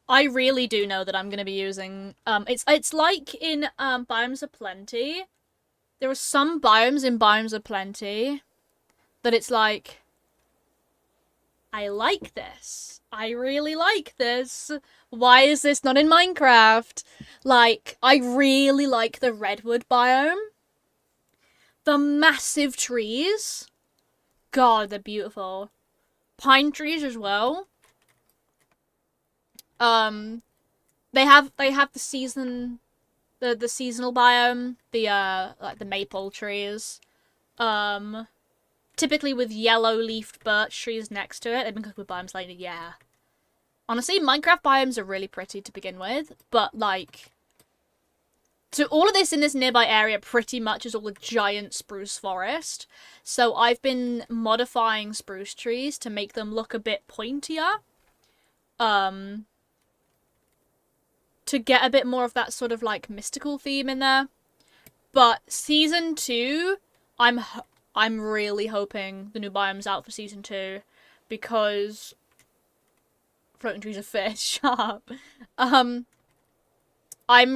I really do know that I'm gonna be using, it's like in, Biomes of Plenty. There are some biomes in Biomes of Plenty that it's like, I like this. I really like this. Why is this not in Minecraft? Like, I really like the redwood biome. The massive trees. God, they're beautiful. Pine trees as well. They have the seasonal biome, the like the maple trees. Typically with yellow-leafed birch trees next to it. They've been cooked with biomes lately, yeah. Honestly, Minecraft biomes are really pretty to begin with, but like, so all of this in this nearby area pretty much is all a giant spruce forest. So I've been modifying spruce trees to make them look a bit pointier. To get a bit more of that sort of like mystical theme in there. But season 2, I'm really hoping the new biome's out for season 2 because floating trees are fish. Shut up. I'm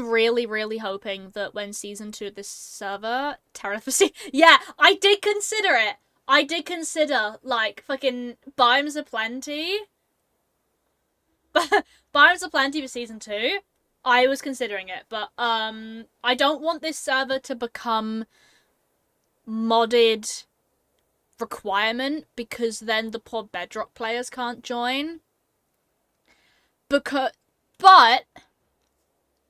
really, really hoping that when season 2 of this server, Terraforming, yeah, I did consider it. I did consider, like, fucking Biomes of Plenty. Biomes of Plenty for season 2. I was considering it, but, I don't want this server to become modded requirement because then the poor Bedrock players can't join. But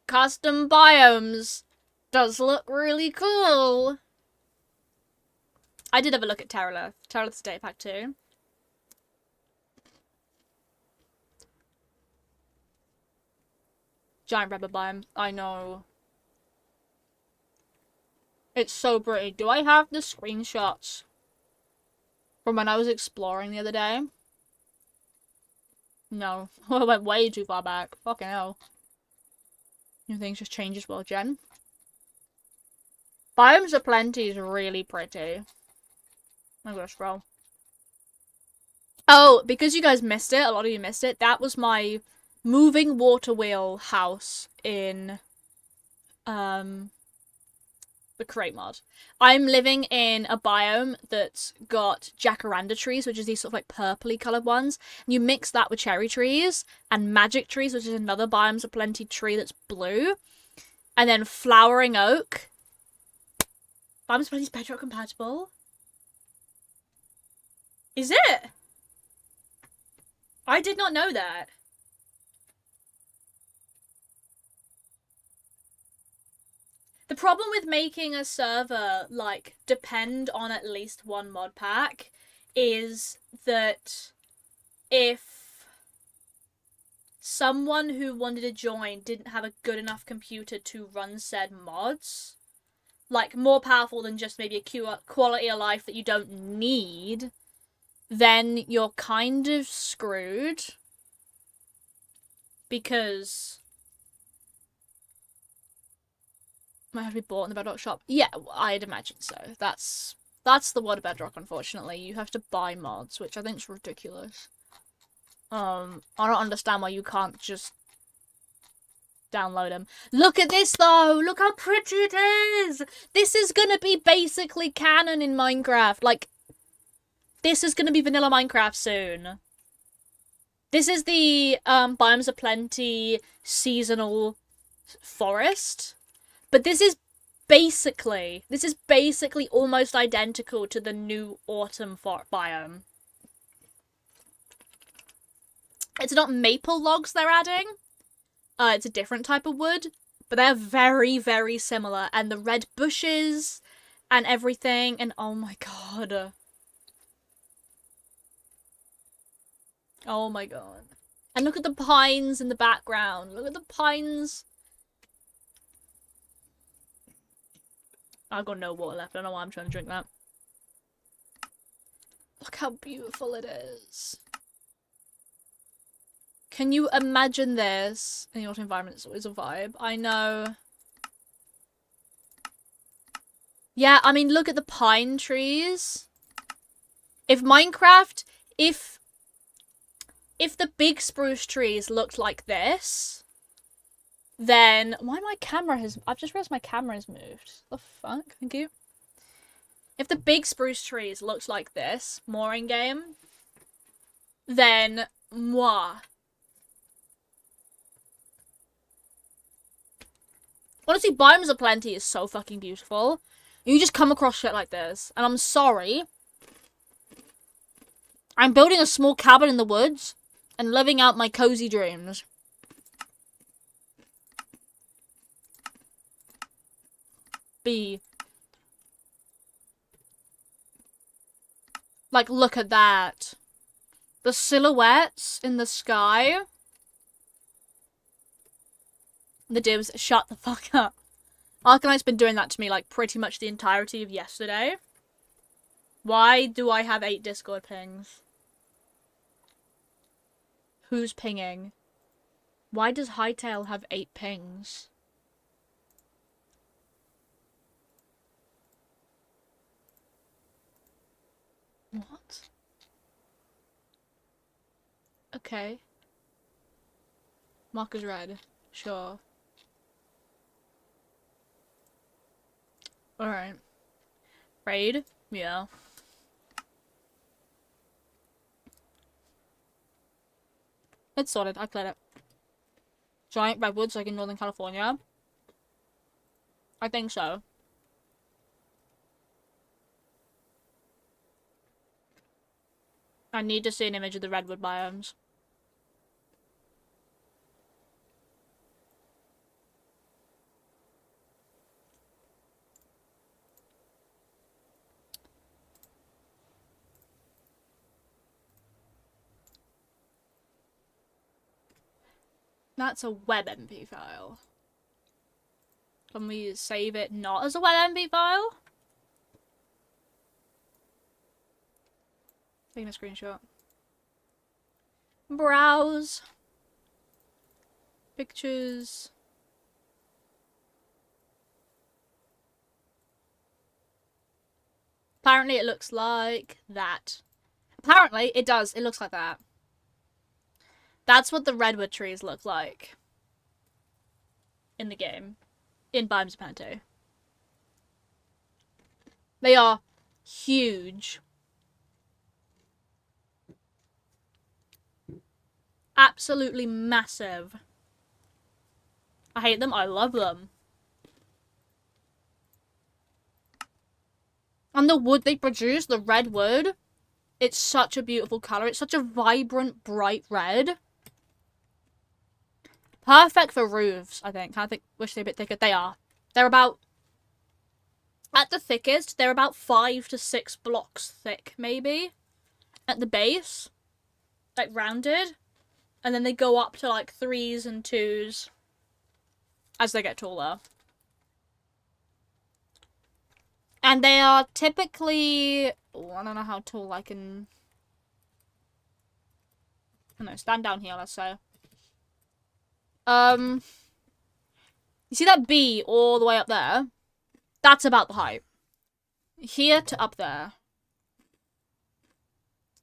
custom biomes does look really cool. I did have a look at Terralith. Terralith's Data Pack 2. Giant rubber biome. I know. It's so pretty. Do I have the screenshots from when I was exploring the other day? No. I went way too far back. Fucking hell. New things just change as well, Jen. Biomes of Plenty is really pretty. I'm gonna scroll. Oh, because you guys missed it, a lot of you missed it, that was my moving water wheel house in the crate mod. I'm living in a biome that's got jacaranda trees, which is these sort of like purpley coloured ones. And you mix that with cherry trees and magic trees, which is another Biomes of Plenty tree that's blue. And then flowering oak. Biomes of Plenty's bedrock compatible? Is it? I did not know that. The problem with making a server, like, depend on at least one mod pack is that if someone who wanted to join didn't have a good enough computer to run said mods, like, more powerful than just maybe a quality of life that you don't need, then you're kind of screwed. because might have to be bought in the Bedrock shop. Yeah, I'd imagine so. That's the WOD Bedrock, unfortunately. You have to buy mods, which I think is ridiculous. I don't understand why you can't just download them. Look at this, though! Look how pretty it is! This is gonna be basically canon in Minecraft. Like, this is gonna be vanilla Minecraft soon. This is the Biomes of Plenty seasonal forest. But this is basically almost identical to the new autumn biome. It's not maple logs they're adding. It's a different type of wood, but they're very, very similar. And the red bushes and everything, and oh my god. Oh my god. And look at the pines in the background. Look at the pines. I've got no water left. I don't know why I'm trying to drink that. Look how beautiful it is. Can you imagine this in the autumn environment? It's always a vibe. I know. Yeah, I mean, look at the pine trees. If Minecraft, if the big spruce trees looked like this, then why my camera has... I've just realized my camera has moved. The fuck? Thank you. If the big spruce trees looked like this, more in game, then moi. Honestly, Biomes of Plenty is so fucking beautiful. You just come across shit like this, and I'm sorry. I'm building a small cabin in the woods and living out my cozy dreams. Like, look at that. The silhouettes in the sky. The divs, shut the fuck up. Arcanite's been doing that to me, like, pretty much the entirety of yesterday. Why do I have 8 Discord pings? Who's pinging? Why does Hightail have 8 pings? What? Okay. Mark is red. Sure. Alright. Raid? Yeah. It's sorted. I cleared it. Giant redwoods like in Northern California? I think so. I need to see an image of the redwood biomes. That's a WebMP file. Can we save it not as a WebMP file? Taking a screenshot. Browse. Pictures. Apparently it looks like that. Apparently it does. It looks like that. That's what the redwood trees look like. In the game. In Biomes of Plenty. They are huge. Absolutely massive. I hate them. I love them. And the wood they produce, the red wood, it's such a beautiful colour. It's such a vibrant, bright red. Perfect for roofs, I think. I wish they're a bit thicker. They are. They're about... At the thickest, they're about 5 to 6 blocks thick, maybe. At the base. Like, rounded. And then they go up to, like, 3s and 2s. As they get taller. And they are typically... Oh, I don't know how tall I can... I don't know, stand down here, let's say. You see that B all the way up there? That's about the height. Here to up there.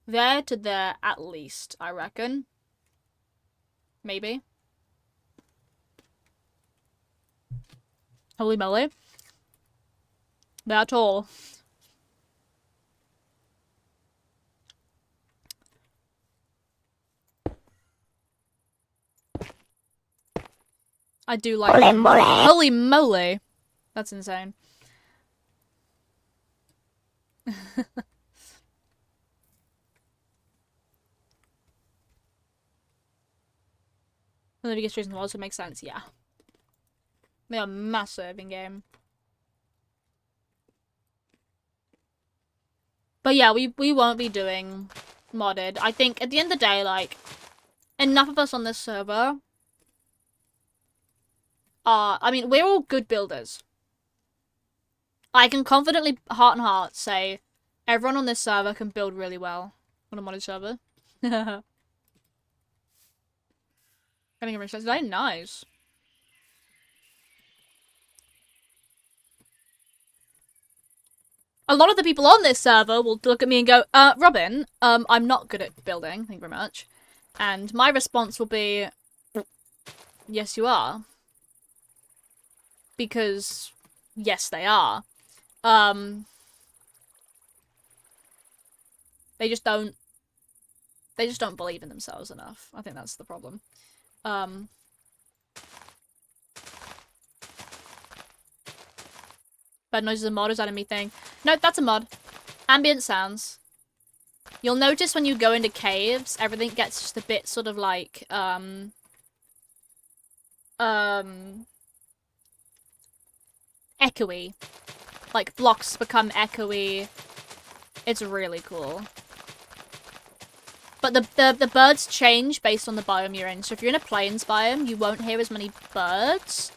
There to there at least, I reckon. Maybe. Holy moly. They're tall. I do like Holy moly. Holy moly. That's insane. One of the biggest reasons why also makes sense, yeah. They are massive in game. But yeah, we won't be doing modded. I think at the end of the day, like, enough of us on this server are, I mean, we're all good builders. I can confidently, heart and heart, say everyone on this server can build really well on a modded server. Getting a ring today, nice. A lot of the people on this server will look at me and go, Robin, I'm not good at building, thank you very much. And my response will be, yes, you are. Because, yes, they are. They just don't believe in themselves enough. I think that's the problem. Bad noises and mod, is that a me thing? No, that's a mod. Ambient sounds. You'll notice when you go into caves, everything gets just a bit sort of like, echoey. Like, blocks become echoey. It's really cool. But the birds change based on the biome you're in. So if you're in a plains biome, you won't hear as many birds.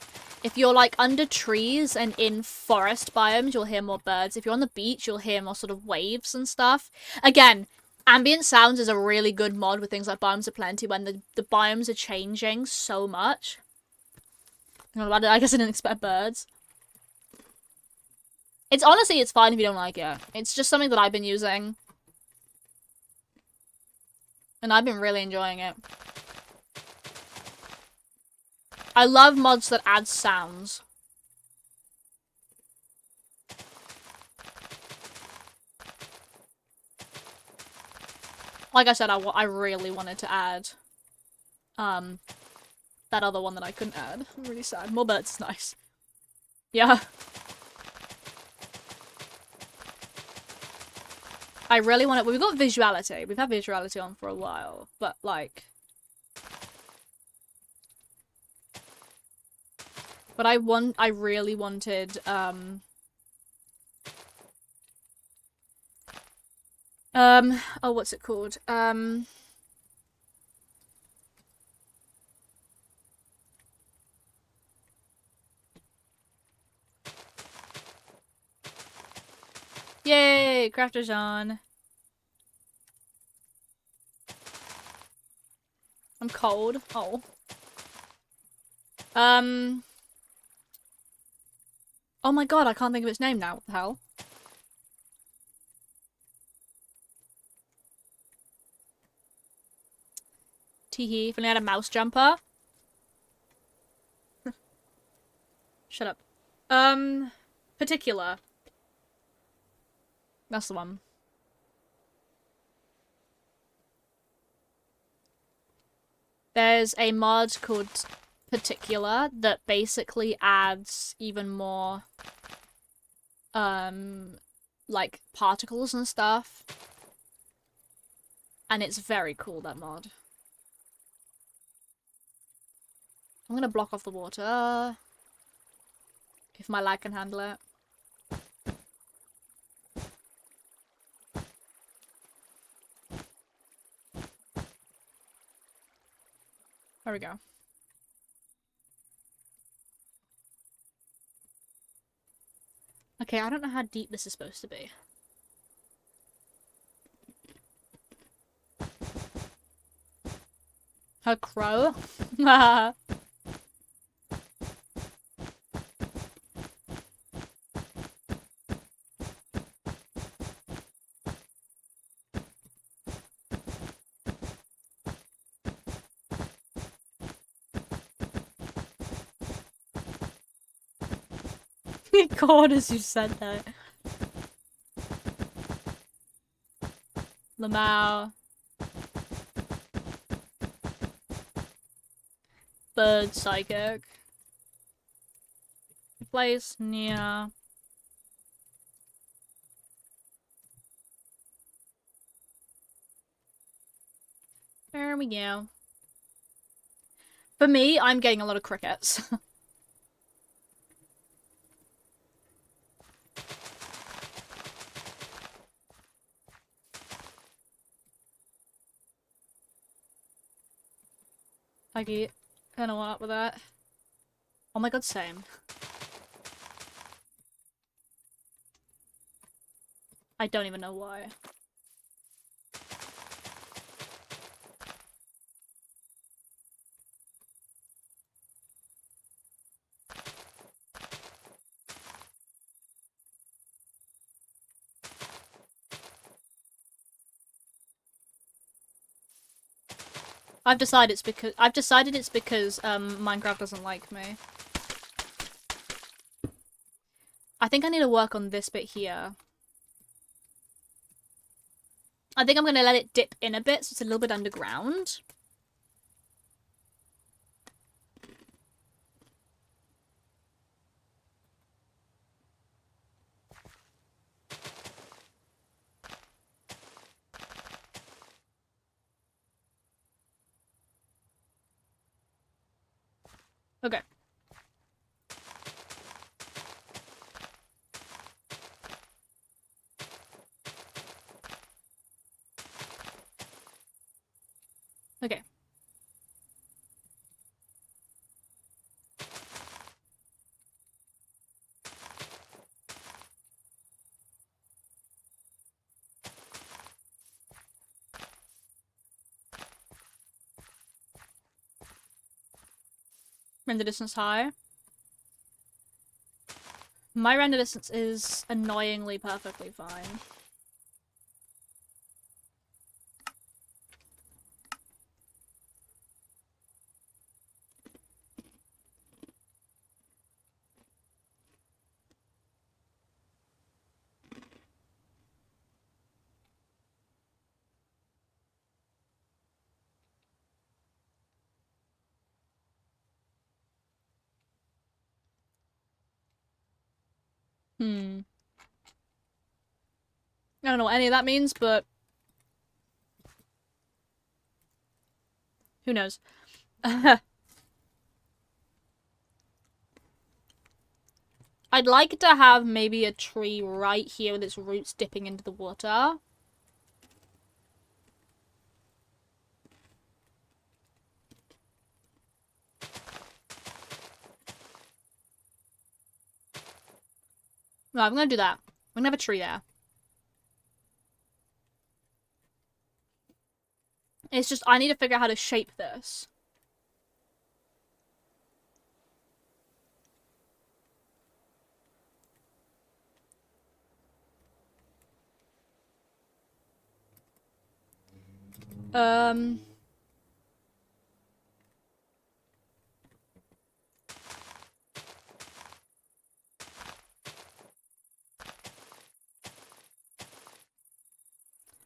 If you're, like, under trees and in forest biomes, you'll hear more birds. If you're on the beach, you'll hear more sort of waves and stuff. Again, ambient sounds is a really good mod with things like Biomes of Plenty when the biomes are changing so much. I guess I didn't expect birds. It's honestly, it's fine if you don't like it. It's just something that I've been using. And I've been really enjoying it. I love mods that add sounds. Like I said, I really wanted to add that other one that I couldn't add. I'm really sad. More birds is nice. Yeah. I really want to... We've got visuality. We've had visuality on for a while. But, like... But I really wanted, oh, what's it called? Yay! Crafter's on. I'm cold. Oh. Oh my god, I can't think of its name now. What the hell? Teehee. If only had a mouse jumper. Shut up. Particular. That's the one. There's a mod called Particular that basically adds even more, like, particles and stuff. And it's very cool, that mod. I'm gonna block off the water. If my lag can handle it. There we go. Okay, I don't know how deep this is supposed to be. Her crow? God, as you said that. Lamau. Bird psychic. Place near. There we go. For me, I'm getting a lot of crickets. I get kind of what up with that. Oh my god, same. I don't even know why. I've decided it's because Minecraft doesn't like me. I think I need to work on this bit here. I think I'm gonna let it dip in a bit so it's a little bit underground. Okay. Okay. Render distance high. My render distance is annoyingly perfectly fine. I don't know what any of that means, but who knows? I'd like to have maybe a tree right here with its roots dipping into the water. No, I'm gonna do that. I'm gonna have a tree there. It's just, I need to figure out how to shape this.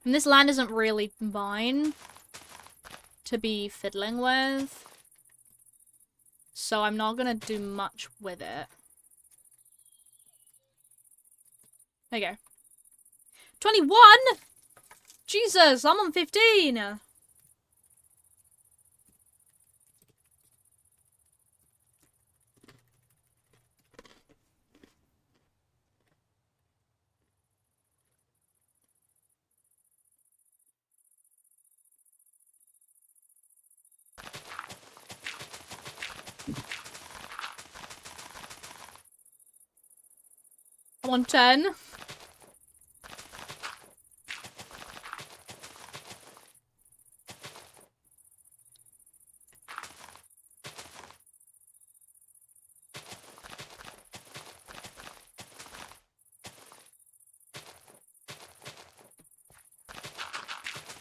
And this land isn't really mine to be fiddling with, so I'm not gonna do much with it. There you go. 21?! Jesus, I'm on 15! I'm on 10.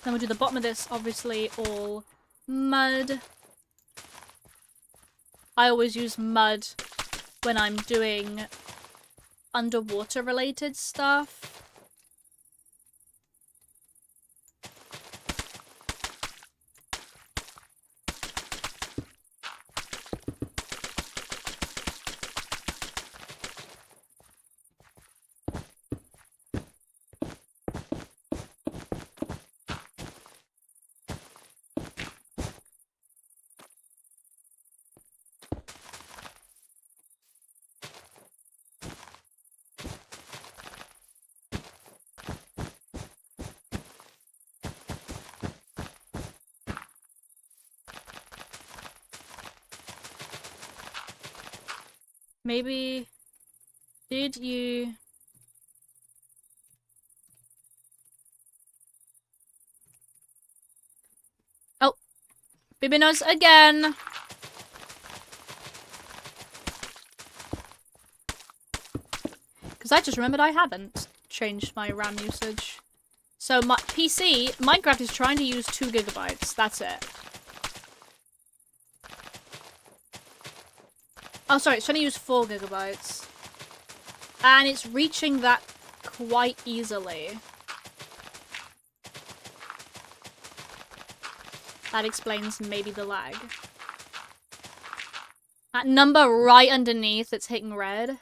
Then we'll do the bottom of this, obviously, all mud. I always use mud when I'm doing underwater related stuff. Maybe... Did you... Oh! Beeboi knows again! Because I just remembered I haven't changed my RAM usage. So my PC, Minecraft is trying to use 2 gigabytes. That's it. Oh, sorry, it's trying to use 4 gigabytes. And it's reaching that quite easily. That explains maybe the lag. That number right underneath that's hitting red.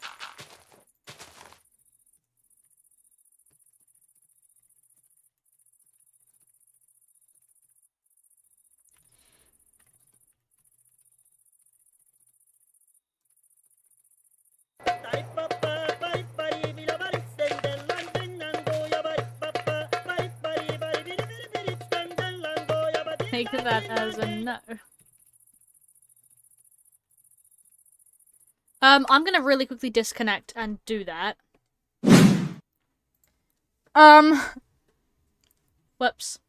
Take that as a no. I'm gonna really quickly disconnect and do that. Whoops.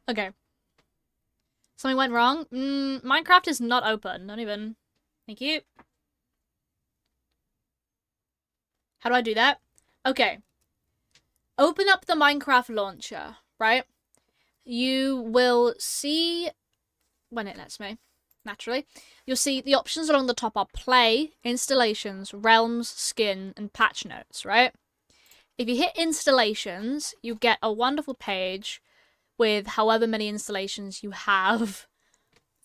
Okay. Something went wrong? Minecraft is not open. Don't even. Thank you. How do I do that? Okay. Open up the Minecraft launcher, right? You will see, when it lets me, naturally, you'll see the options along the top are Play, Installations, Realms, Skin, and Patch Notes, right? If you hit Installations, you get a wonderful page with however many installations you have.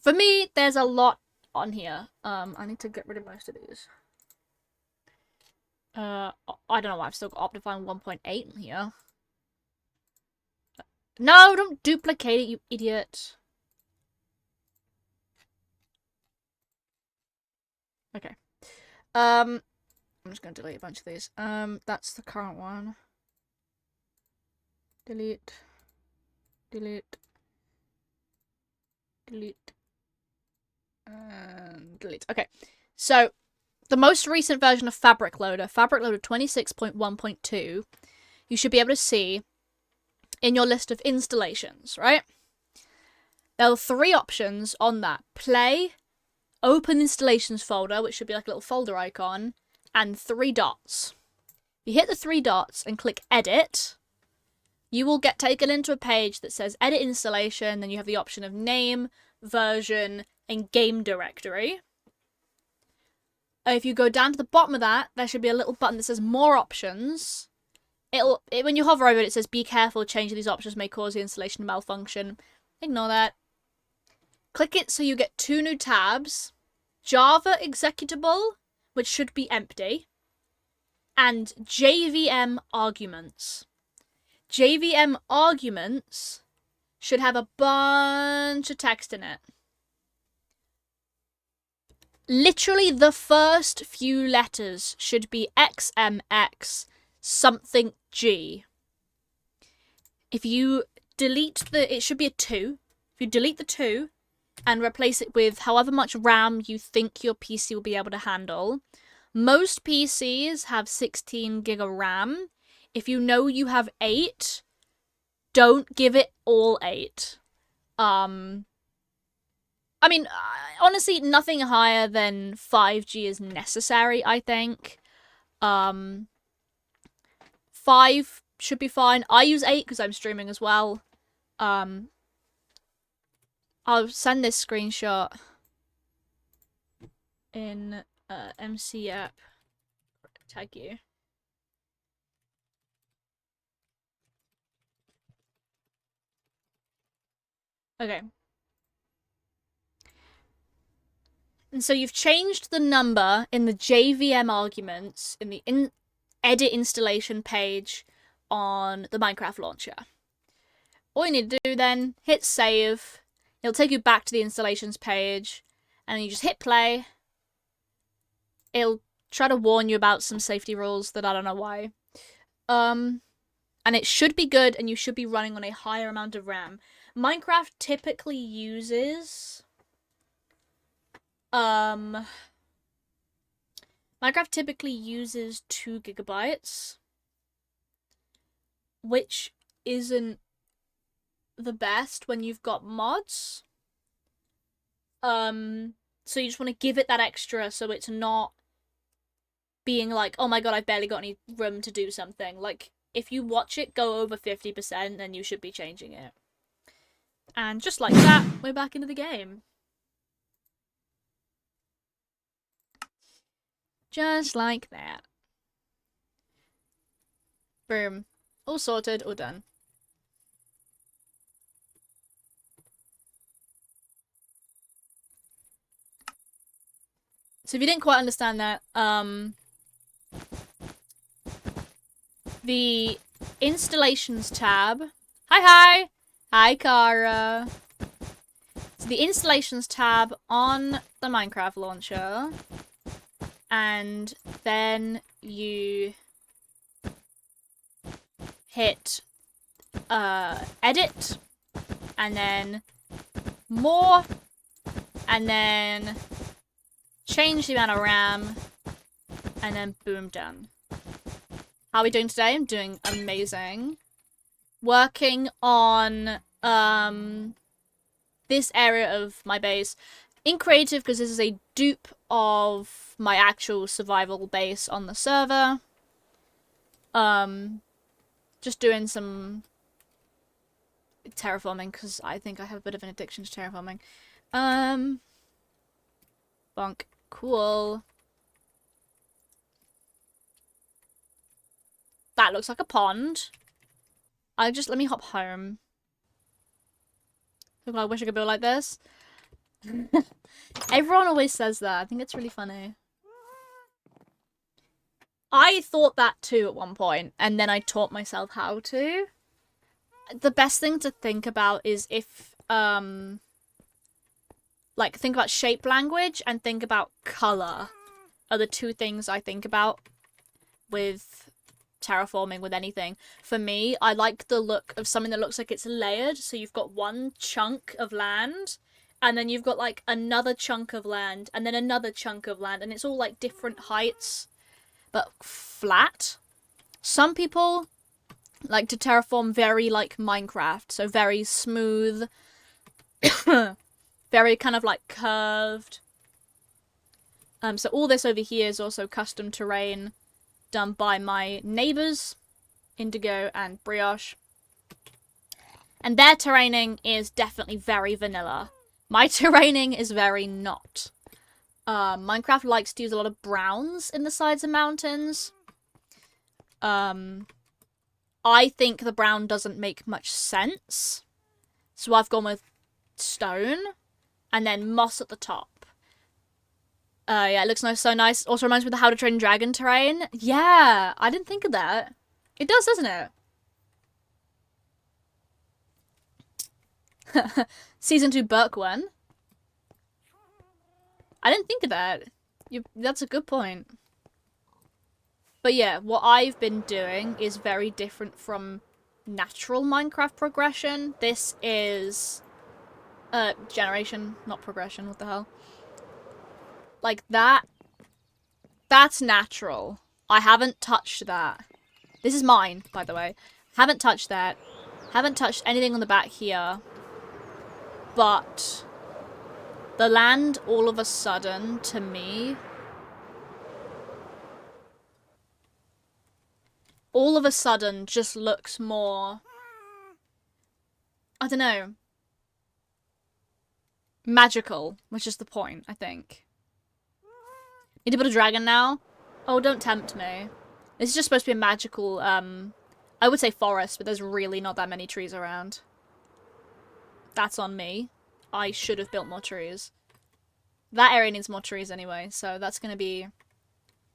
For me, there's a lot on here. I need to get rid of most of these. I don't know why I've still got Optifine 1.8 in here. No, don't duplicate it, you idiot. Okay. I'm just gonna delete a bunch of these. That's the current one. Delete. Delete. Delete. And delete. Okay. So, the most recent version of Fabric Loader 26.1.2, you should be able to see in your list of installations, right? There are 3 options on that. Play, Open Installations folder, which should be like a little folder icon, and 3 dots. You hit the 3 dots and click Edit. You will get taken into a page that says Edit Installation, then you have the option of Name, Version, and Game Directory. If you go down to the bottom of that, there should be a little button that says More Options. When you hover over it, it says be careful, changing these options may cause the installation to malfunction. Ignore that. Click it so you get 2 new tabs. Java Executable, which should be empty, and JVM Arguments. JVM Arguments should have a bunch of text in it. Literally the first few letters should be XMX something G. If you delete it should be a 2. If you delete the 2 and replace it with however much RAM you think your PC will be able to handle. Most PCs have 16 gig of RAM. If you know you have 8, don't give it all 8. I mean, honestly, nothing higher than 5G is necessary, I think. 5 should be fine. I use 8 because I'm streaming as well. I'll send this screenshot. in MC app. Tag you. Okay. And so you've changed the number in the JVM arguments in the edit installation page on the Minecraft launcher. All you need to do then, hit save. It'll take you back to the installations page, and then you just hit play. It'll try to warn you about some safety rules that I don't know why. And it should be good, and you should be running on a higher amount of RAM. Minecraft typically uses Minecraft typically uses 2 gigabytes, which isn't the best when you've got mods. So you just want to give it that extra so it's not being like, oh my god, I've barely got any room to do something. Like, if you watch it go over 50%, then you should be changing it. And just like that, we're back into the game. Just like that. Boom. All sorted, all done. So if you didn't quite understand that, the installations tab. Hi! Hi, Kara. So the installations tab on the Minecraft launcher, and then you hit edit, and then more, and then change the amount of RAM, and then boom, done. How are we doing today? I'm doing amazing. Working on this area of my base in creative, because this is a dupe of my actual survival base on the server. Just doing some terraforming, because I think I have a bit of an addiction to terraforming. Bonk. Cool. That looks like a pond. Let me hop home. I wish I could build like this. Everyone always says that. I think it's really funny. I thought that too at one point, and then I taught myself how to. The best thing to think about is if, like, think about shape language and think about color are the two things I think about with terraforming, with anything. For me, I like the look of something that looks like it's layered. So you've got one chunk of land, and then you've got like another chunk of land, and then another chunk of land, and it's all like different heights, but flat. Some people like to terraform very like Minecraft, so very smooth, very kind of like curved. So all this over here is also custom terrain done by my neighbours, Indigo and Brioche. And their terraining is definitely very vanilla. My terraining is very not. Minecraft likes to use a lot of browns in the sides of mountains. I think the brown doesn't make much sense. So I've gone with stone and then moss at the top. Yeah, it looks nice, so nice. Also reminds me of the How to Train Dragon terrain. Yeah, I didn't think of that. It does, doesn't it? Season 2 Burke one. I didn't think of that. That's a good point. But yeah, what I've been doing is very different from natural Minecraft progression. This is generation, not progression. What the hell? Like that. That's natural. I haven't touched that. This is mine, by the way. Haven't touched that. Haven't touched anything on the back here. But the land all of a sudden, to me, all of a sudden just looks more, I don't know, magical, which is the point, I think. Need to build a dragon now? Oh, don't tempt me. This is just supposed to be a magical, I would say forest, but there's really not that many trees around. That's on me. I should have built more trees. That area needs more trees anyway, so that's gonna be...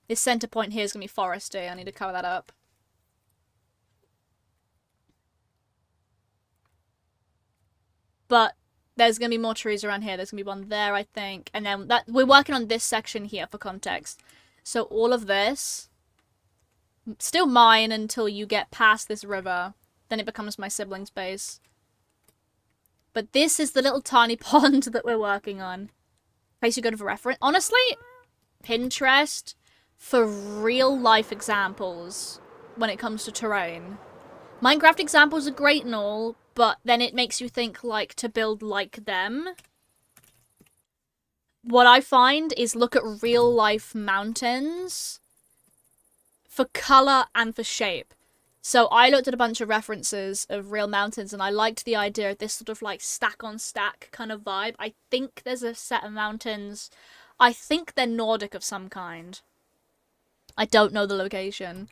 This center point here is gonna be foresty. I need to cover that up. But there's gonna be more trees around here. There's gonna be one there, I think. And then that we're working on this section here for context. So all of this... Still mine until you get past this river. Then it becomes my sibling's base. But this is the little tiny pond that we're working on. Place you go to reference. Honestly, Pinterest for real life examples when it comes to terrain. Minecraft examples are great and all, but then it makes you think like to build like them. What I find is look at real life mountains for color and for shape. So I looked at a bunch of references of real mountains and I liked the idea of this sort of like stack on stack kind of vibe. I think there's a set of mountains. I think they're Nordic of some kind. I don't know the location.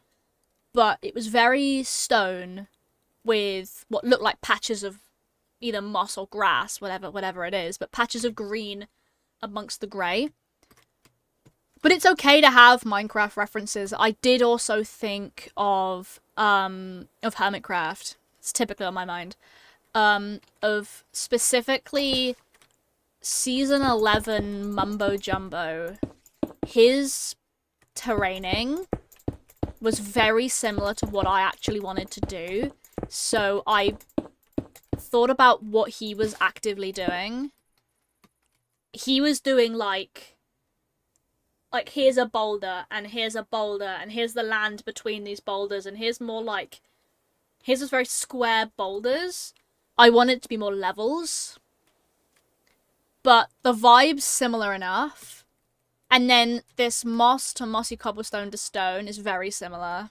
But it was very stone with what looked like patches of either moss or grass, whatever it is, but patches of green amongst the grey. But it's okay to have Minecraft references. I did also think of Hermitcraft. It's typically on my mind. Of specifically Season 11 Mumbo Jumbo. His terraining was very similar to what I actually wanted to do. So I thought about what he was actively doing. He was doing like here's a boulder, and here's a boulder, and here's the land between these boulders, and here's more like... Here's those very square boulders. I want it to be more levels. But the vibe's similar enough. And then this moss to mossy cobblestone to stone is very similar.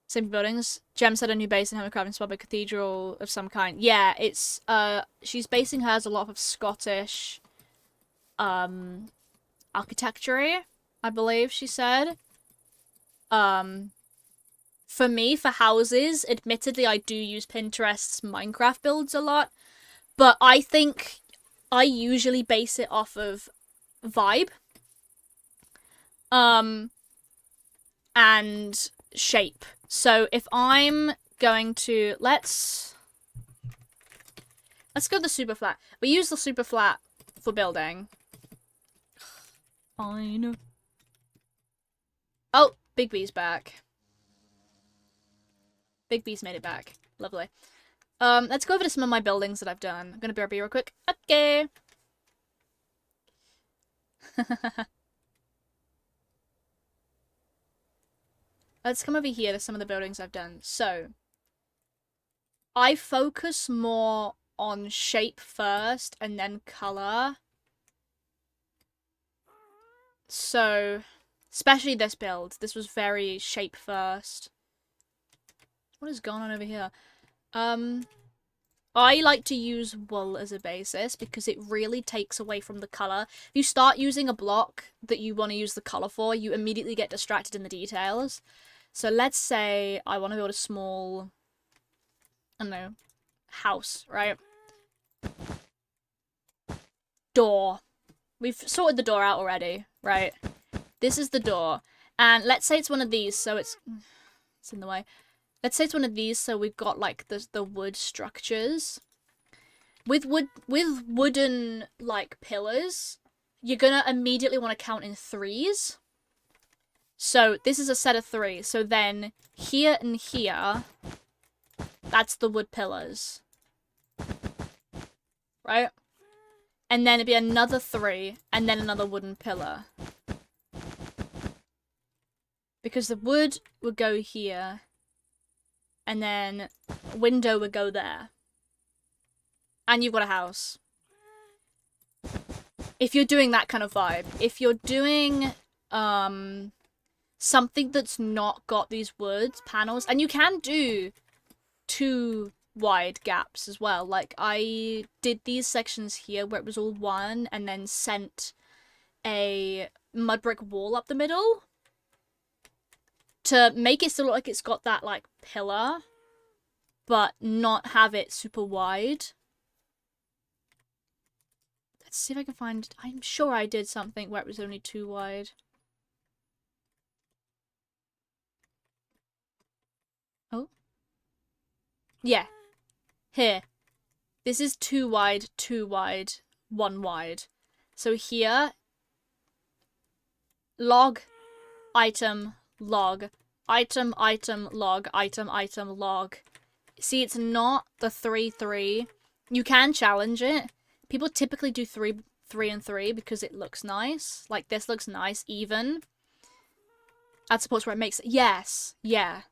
Same buildings. Gem said a new base in Hermitcraft inspired by a cathedral of some kind. Yeah, it's, she's basing hers a lot of Scottish, architecture, I believe she said. For me, for houses, admittedly, I do use Pinterest's Minecraft builds a lot, but I think I usually base it off of vibe, and shape. So if I'm going to, let's go the super flat. We use the super flat for building. Fine. Oh, Big B's back. Big B's made it back. Lovely. Let's go over to some of my buildings that I've done. I'm gonna BRB real quick. Okay. Let's come over here to some of the buildings I've done. So, I focus more on shape first and then color. So, especially this build. This was very shape first. What is going on over here? I like to use wool as a basis because it really takes away from the color. If you start using a block that you want to use the color for, you immediately get distracted in the details. So let's say I want to build a small, I don't know, house, right? Door. We've sorted the door out already, right? This is the door. And let's say it's one of these, so it's in the way. Let's say it's one of these, so we've got like the wood structures. With wooden like pillars, you're gonna immediately want to count in threes. So this is a set of 3. So then here and here, that's the wood pillars. Right? And then it'd be another 3, and then another wooden pillar. Because the wood would go here, and then a window would go there. And you've got a house. If you're doing that kind of vibe. If you're doing something that's not got these wood panels, and you can do 2 wide gaps as well. Like, I did these sections here where it was all 1, and then sent a mud brick wall up the middle to make it still look like it's got that, like, pillar, but not have it super wide. Let's see if I can find... I'm sure I did something where it was only too wide. Oh. Yeah. Here. This is too wide, one wide. So here... log, item, log, item, item, log, item, item, log. See, it's not the 3, 3. You can challenge it. People typically do 3, 3, and 3 because it looks nice. Like, this looks nice, even. Add supports where it makes it. Yes, yeah.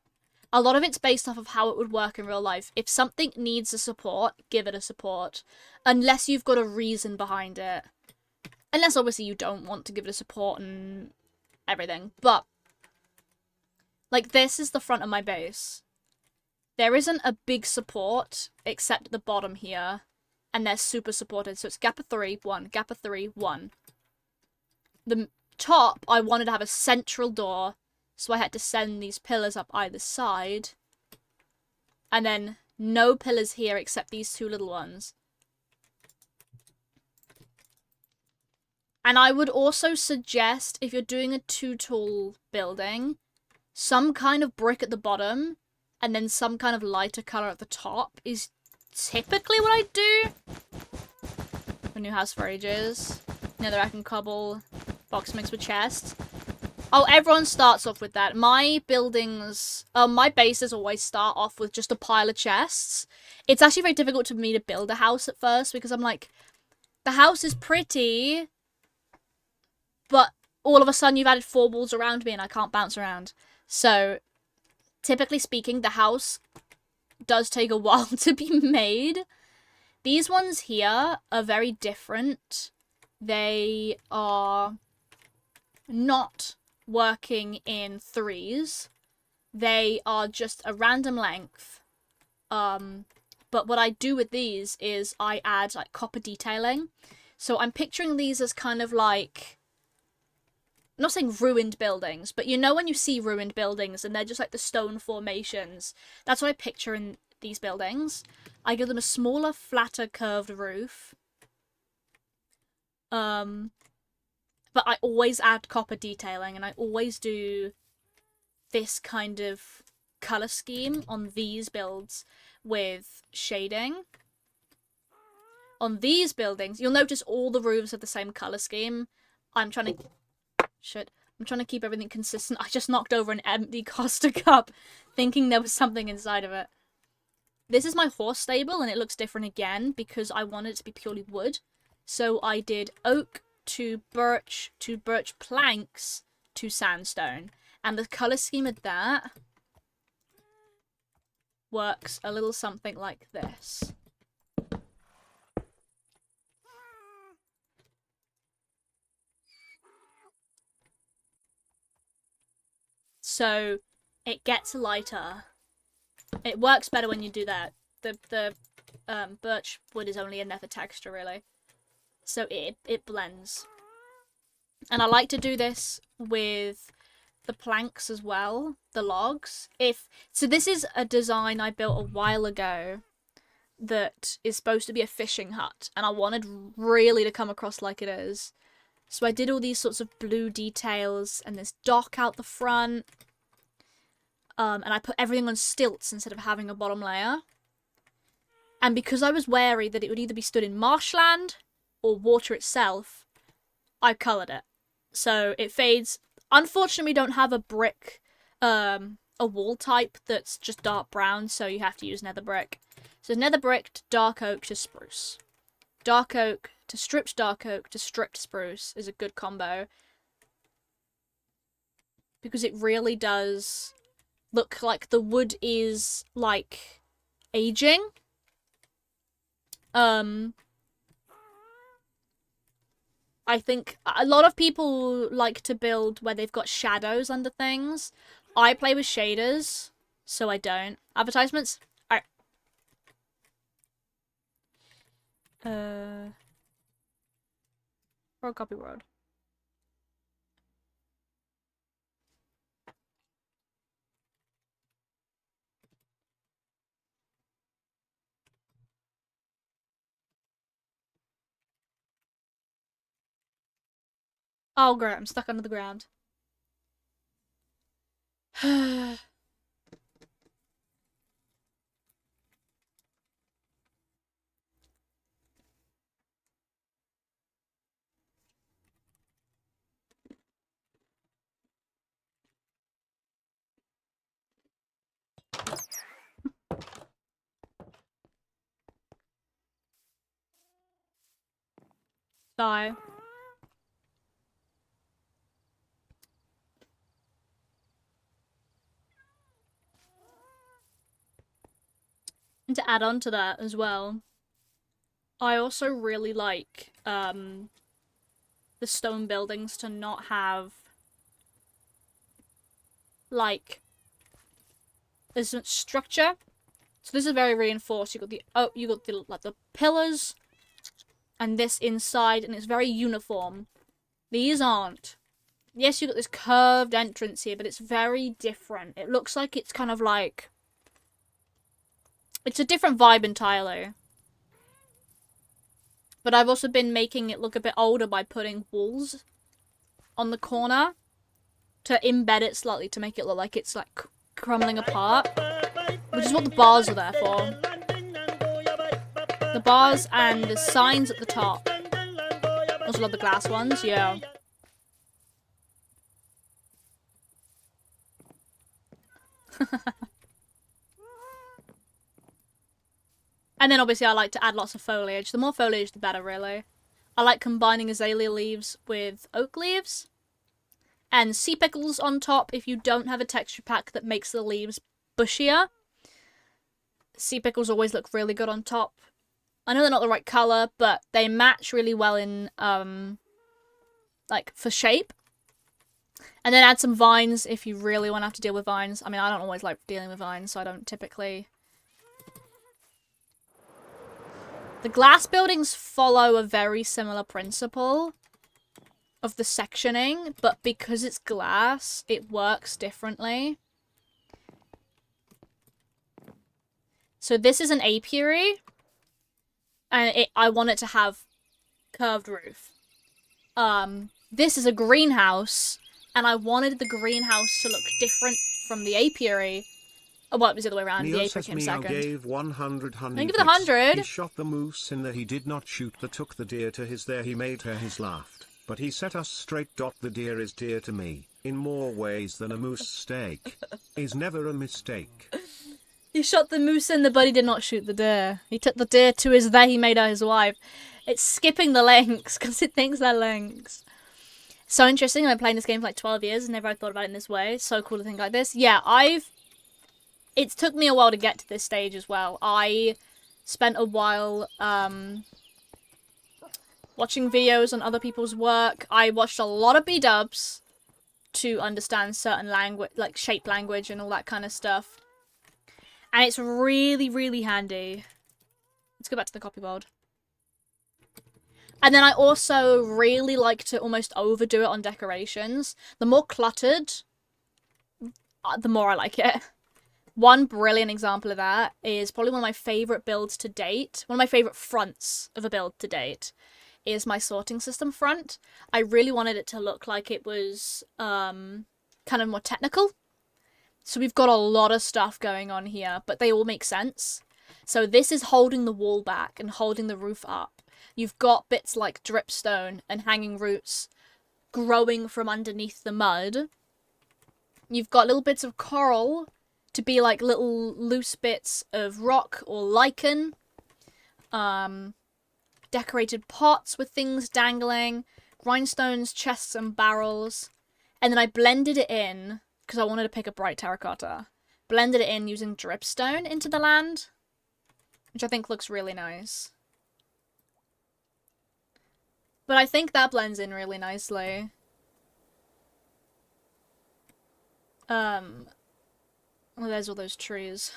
A lot of it's based off of how it would work in real life. If something needs a support, give it a support. Unless you've got a reason behind it. Unless, obviously, you don't want to give it a support and everything. But, like, this is the front of my base. There isn't a big support, except at the bottom here. And they're super supported. So it's gap of 3, 1. Gap of 3, 1. The top, I wanted to have a central door. So I had to send these pillars up either side. And then no pillars here except these 2 little ones. And I would also suggest, if you're doing a 2-tall building, some kind of brick at the bottom, and then some kind of lighter colour at the top is typically what I do. A new house for ages. Netherrack and cobble. Box mixed with chests. Oh, everyone starts off with that. My buildings... my bases always start off with just a pile of chests. It's actually very difficult for me to build a house at first, because I'm like, the house is pretty, but all of a sudden you've added 4 walls around me and I can't bounce around. So, typically speaking, the house does take a while to be made. These ones here are very different. They are not working in 3s. They are just a random length. But what I do with these is I add, like, copper detailing. So I'm picturing these as kind of like... I'm not saying ruined buildings, but you know when you see ruined buildings and they're just like the stone formations? That's what I picture in these buildings. I give them a smaller, flatter, curved roof. But I always add copper detailing, and I always do this kind of colour scheme on these builds with shading. On these buildings, you'll notice all the roofs have the same colour scheme. I'm trying to keep everything consistent. I just knocked over an empty Costa cup, thinking there was something inside of it. This is my horse stable, and it looks different again, because I wanted it to be purely wood. So I did oak to birch planks to sandstone. And the colour scheme of that works a little something like this. So it gets lighter. It works better when you do that. The birch wood is only in there for texture, really. So it blends. And I like to do this with the planks as well, the logs. So this is a design I built a while ago that is supposed to be a fishing hut, and I wanted really to come across like it is. So I did all these sorts of blue details and this dock out the front. And I put everything on stilts instead of having a bottom layer. And because I was wary that it would either be stood in marshland or water itself, I coloured it. So it fades. Unfortunately, we don't have a brick, a wall type that's just dark brown, so you have to use nether brick. So nether brick to dark oak to spruce. Dark oak to stripped dark oak to stripped spruce is a good combo. Because it really does look like the wood is, like, aging. I think a lot of people like to build where they've got shadows under things. I play with shaders, so I don't. Advertisements? Alright. Or copy world. Oh, great. I'm stuck under the ground. Die. And to add on to that as well, I also really like the stone buildings to not have like there's a structure. So this is very reinforced. You got the like the pillars and this inside, and it's very uniform. These aren't. Yes, you got this curved entrance here, but it's very different. It looks like it's kind of like it's a different vibe entirely. But I've also been making it look a bit older by putting walls on the corner to embed it slightly to make it look like it's like crumbling apart, which is what the bars are there for. The bars and the signs at the top. Also love the glass ones, yeah. And then obviously I like to add lots of foliage. The more foliage, the better, really. I like combining azalea leaves with oak leaves. And sea pickles on top if you don't have a texture pack that makes the leaves bushier. Sea pickles always look really good on top. I know they're not the right colour, but they match really well in, like, for shape. And then add some vines if you really want to have to deal with vines. I mean, I don't always like dealing with vines, so I don't typically... The glass buildings follow a very similar principle of the sectioning, but because it's glass, it works differently. So this is an apiary, and I want it to have curved roof. This is a greenhouse, and I wanted the greenhouse to look different from the apiary. Oh, well, it was the other way around. The apiary came second. Gave 100 Thank you for the 100. He shot the moose in there, he did not shoot the took the deer to his there, he made her his laughed. But he set us straight. The deer is dear to me, in more ways than a moose steak. Is never a mistake. He shot the moose in there, but he did not shoot the deer. He took the deer to his there, he made her his wife. It's skipping the links, because it thinks they're links. So interesting, I've been playing this game for like 12 years and never thought about it in this way. It's so cool to think like this. Yeah, It took me a while to get to this stage as well. I spent a while, watching videos on other people's work. I watched a lot of B-dubs to understand certain language, like shape language and all that kind of stuff. And it's really, really handy. Let's go back to the copy board. And then I also really like to almost overdo it on decorations. The more cluttered, the more I like it. One brilliant example of that is probably one of my favourite builds to date. One of my favourite fronts of a build to date is my sorting system front. I really wanted it to look like it was kind of more technical. So we've got a lot of stuff going on here, but they all make sense. So this is holding the wall back and holding the roof up. You've got bits like dripstone and hanging roots growing from underneath the mud. You've got little bits of coral to be like little loose bits of rock or lichen. Decorated pots with things dangling. Grindstones, chests and barrels. And then I blended it in, because I wanted to pick a bright terracotta. Blended it in using dripstone into the land, which I think looks really nice. But I think that blends in really nicely. Oh, there's all those trees.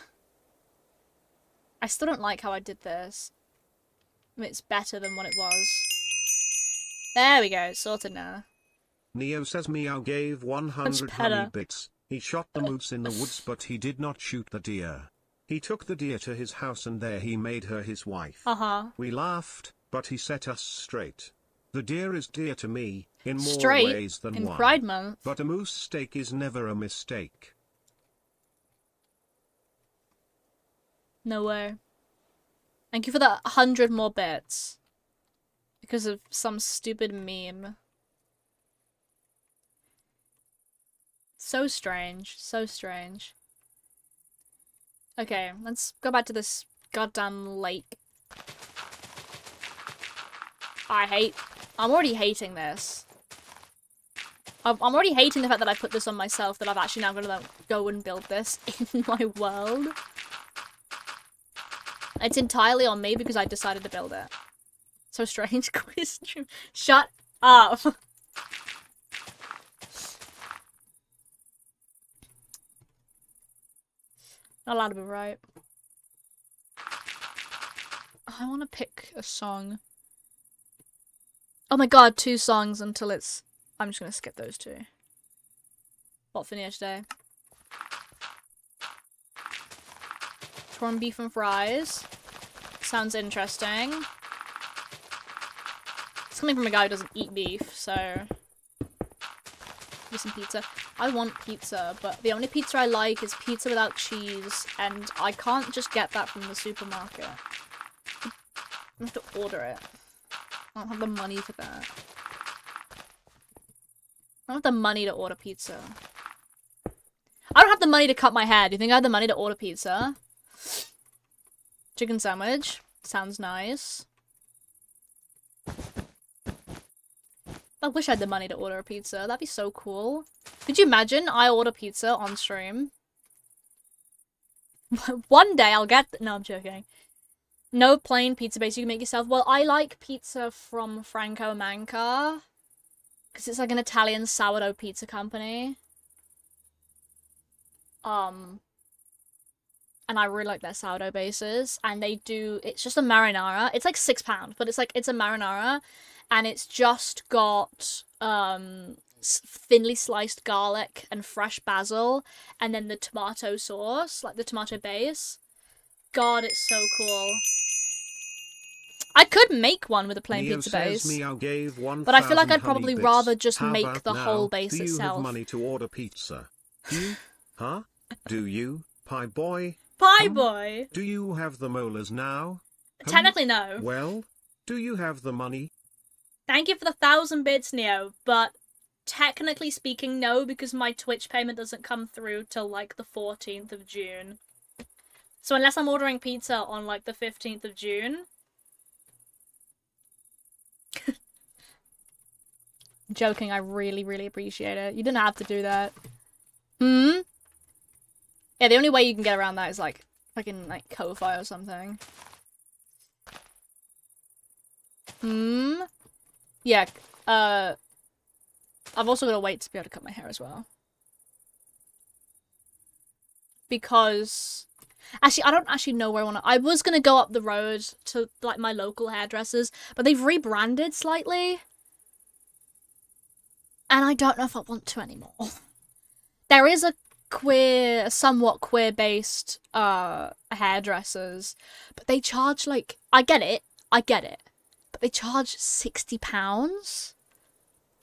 I still don't like how I did this. I mean, it's better than what it was. There we go, it's sorted now. Neo says Meow gave 100 honey bits. He shot the moose in the woods, but he did not shoot the deer. He took the deer to his house and there he made her his wife. Uh-huh. We laughed, but he set us straight. The deer is dear to me, In more straight ways than in one. Pride Month. But a moose steak is never a mistake. No way. Thank you for the 100 more bits. Because of some stupid meme. So strange. So strange. Okay, let's go back to this goddamn lake. I'm already hating this. I'm already hating the fact that I put this on myself, that I've actually now gonna go and build this in my world. It's entirely on me because I decided to build it. So strange. Quiz stream. Shut up. Not allowed to be right. I want to pick a song. Oh my god, 2 songs until it's... I'm just gonna skip those 2. What for New Day? Corned beef and fries. Sounds interesting. It's coming from a guy who doesn't eat beef, so... With some pizza. I want pizza, but the only pizza I like is pizza without cheese, and I can't just get that from the supermarket. I have to order it. I don't have the money for that. I don't have the money to order pizza. I don't have the money to cut my hair. Do you think I have the money to order pizza? Chicken sandwich. Sounds nice. I wish I had the money to order a pizza. That'd be so cool. Could you imagine I order pizza on stream? One day I'll get... No, I'm joking. No plain pizza base you can make yourself. Well, I like pizza from Franco Manca. Because it's like an Italian sourdough pizza company. And I really like their sourdough bases. And they do... It's just a marinara. It's like £6, but it's like... It's a marinara. And it's just got thinly sliced garlic and fresh basil, and then the tomato sauce, like the tomato base. God, it's so cool. I could make one with a plain Neo pizza says base, Meow gave but I feel like I'd 1,000 probably honey rather bits. just How make about the now? whole base Do you itself. have money to order pizza? Do you? Huh? Do you, pie boy? Pie boy! Do you have the molars now? Technically no. Well, do you have the money? Thank you for the 1,000 bits, Neo, but technically speaking, no, because my Twitch payment doesn't come through till like the 14th of June. So unless I'm ordering pizza on like the 15th of June... Joking, I really, really appreciate it. You didn't have to do that. Hmm? Yeah, the only way you can get around that is like fucking like Ko-Fi or something. Hmm? Yeah, I've also got to wait to be able to cut my hair as well. Because... Actually, I don't actually know where I want to... I was going to go up the road to, like, my local hairdressers, but they've rebranded slightly. And I don't know if I want to anymore. There is a somewhat queer-based, hairdressers, but they charge, like... I get it. But they charge £60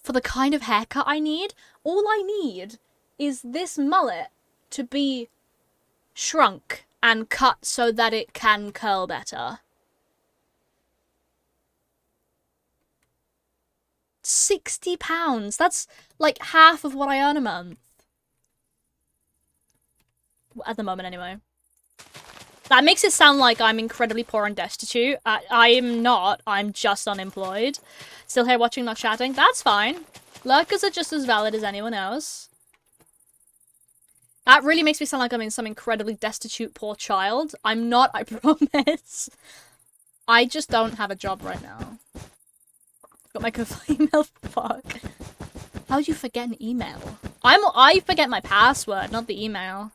for the kind of haircut I need. All I need is this mullet to be shrunk and cut so that it can curl better. £60. That's like half of what I earn a month. At the moment, anyway. That makes it sound like I'm incredibly poor and destitute. I am not. I'm just unemployed. Still here watching, not chatting. That's fine. Lurkers are just as valid as anyone else. That really makes me sound like I'm in some incredibly destitute poor child. I'm not, I promise. I just don't have a job right now. Got my email. Fuck. How would you forget an email? I forget my password, not the email.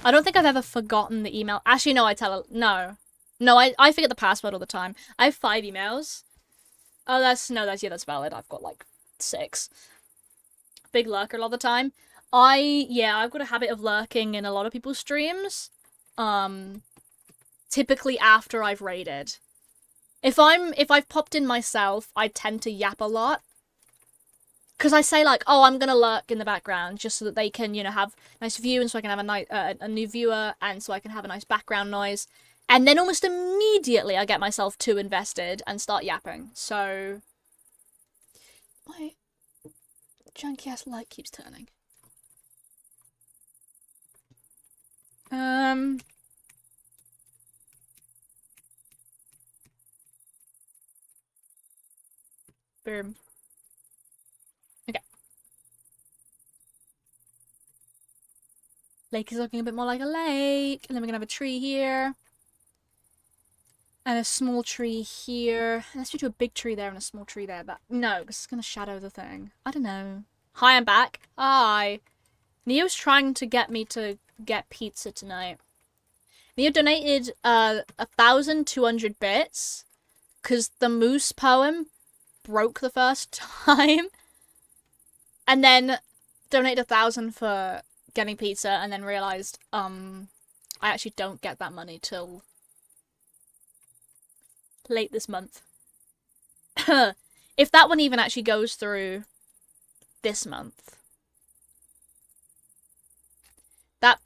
I don't think I've ever forgotten the email. Actually, no, no. No, I forget the password all the time. I have 5 emails. Oh, that's valid. I've got like 6. Big lurker all the time. I've got a habit of lurking in a lot of people's streams. Typically after I've raided. If I've popped in myself, I tend to yap a lot. because I say like, oh, I'm gonna lurk in the background just so that they can, you know, have nice view, and so I can have a new viewer, and so I can have a nice background noise. And then almost immediately I get myself too invested and start yapping. So my janky ass light keeps turning. Boom. Okay. Lake is looking a bit more like a lake. And then we're gonna have a tree here. And a small tree here. Unless we do a big tree there and a small tree there. But no, because it's gonna shadow the thing. I don't know. Hi, I'm back. Hi. Neo's trying to get me to get pizza tonight. Neo donated 1,200 bits because the Moose poem broke the first time. And then donated 1,000 for getting pizza, and then realized I actually don't get that money till late this month. If that one even actually goes through this month. That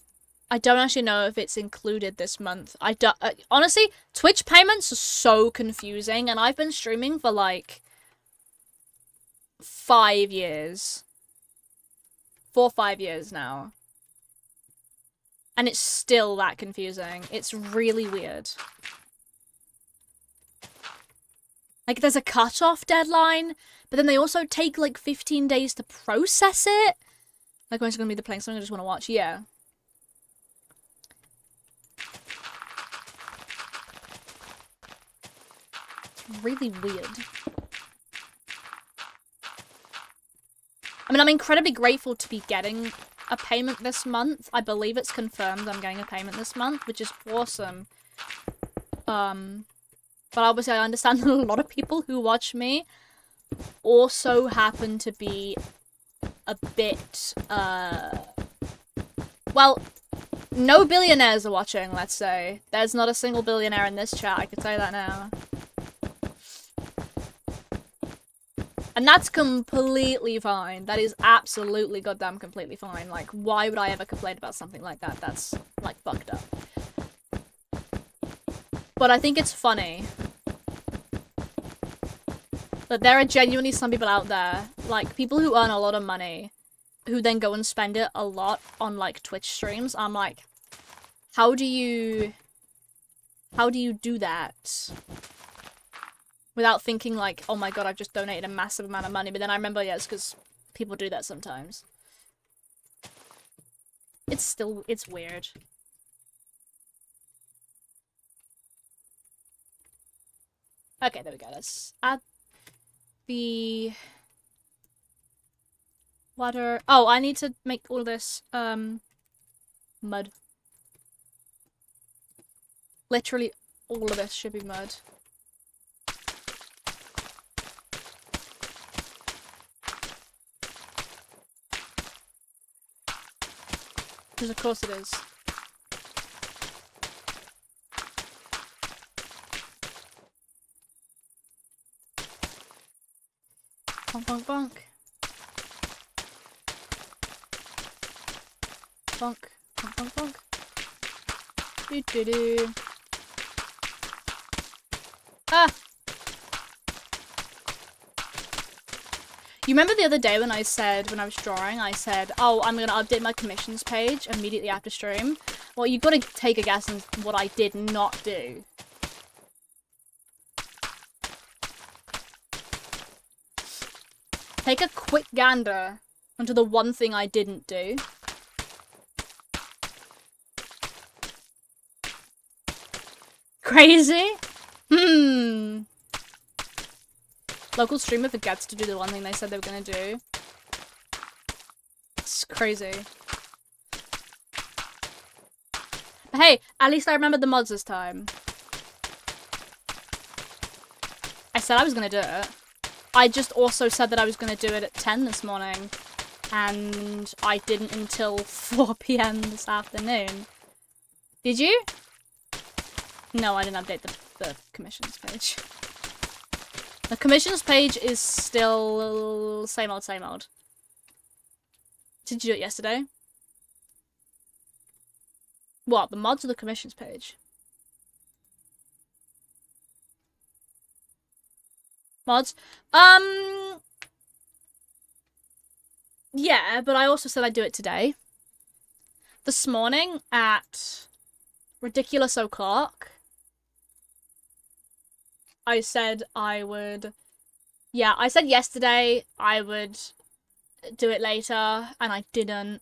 I don't actually know if it's included this month. I don't honestly, Twitch payments are so confusing, and I've been streaming for like 5 years. 4 or 5 years now. And it's still that confusing. It's really weird. Like, there's a cutoff deadline, but then they also take like 15 days to process it. Like, when it's gonna be the playing something I just want to watch. Yeah. It's really weird. I mean, I'm incredibly grateful to be getting a payment this month. I believe it's confirmed I'm getting a payment this month, which is awesome. But obviously I understand that a lot of people who watch me also happen to be a bit, well, no billionaires are watching, let's say. There's not a single billionaire in this chat, I can say that now. And that's completely fine. That is absolutely goddamn completely fine. Like, why would I ever complain about something like that? That's, like, fucked up. But I think it's funny that there are genuinely some people out there, like, people who earn a lot of money, who then go and spend it a lot on, like, Twitch streams. I'm like, how do you do that? Without thinking like, oh my god, I've just donated a massive amount of money. But then I remember, yeah, it's because people do that sometimes. It's weird. Okay, there we go. Let's add the water. Oh, I need to make all this, mud. Literally all of this should be mud. Because of course it is. Bonk, bonk, bonk. Bonk, bonk, bonk, bonk. Do. Ah! You remember the other day when I said, when I was drawing, I said, oh, I'm gonna update my commissions page immediately after stream? Well, you've got to take a guess on what I did not do. Take a quick gander onto the one thing I didn't do. Crazy? Local streamer forgets to do the one thing they said they were gonna do. It's crazy. But hey, at least I remembered the mods this time. I said I was gonna do it. I just also said that I was gonna do it at 10 this morning. And I didn't until 4 PM this afternoon. Did you? No, I didn't update the commissions page. The commissions page is still same old, same old. Did you do it yesterday? What, the mods or the commissions page? Mods? Yeah, but I also said I'd do it today. This morning at ridiculous o'clock, I said I would... Yeah, I said yesterday I would do it later, and I didn't.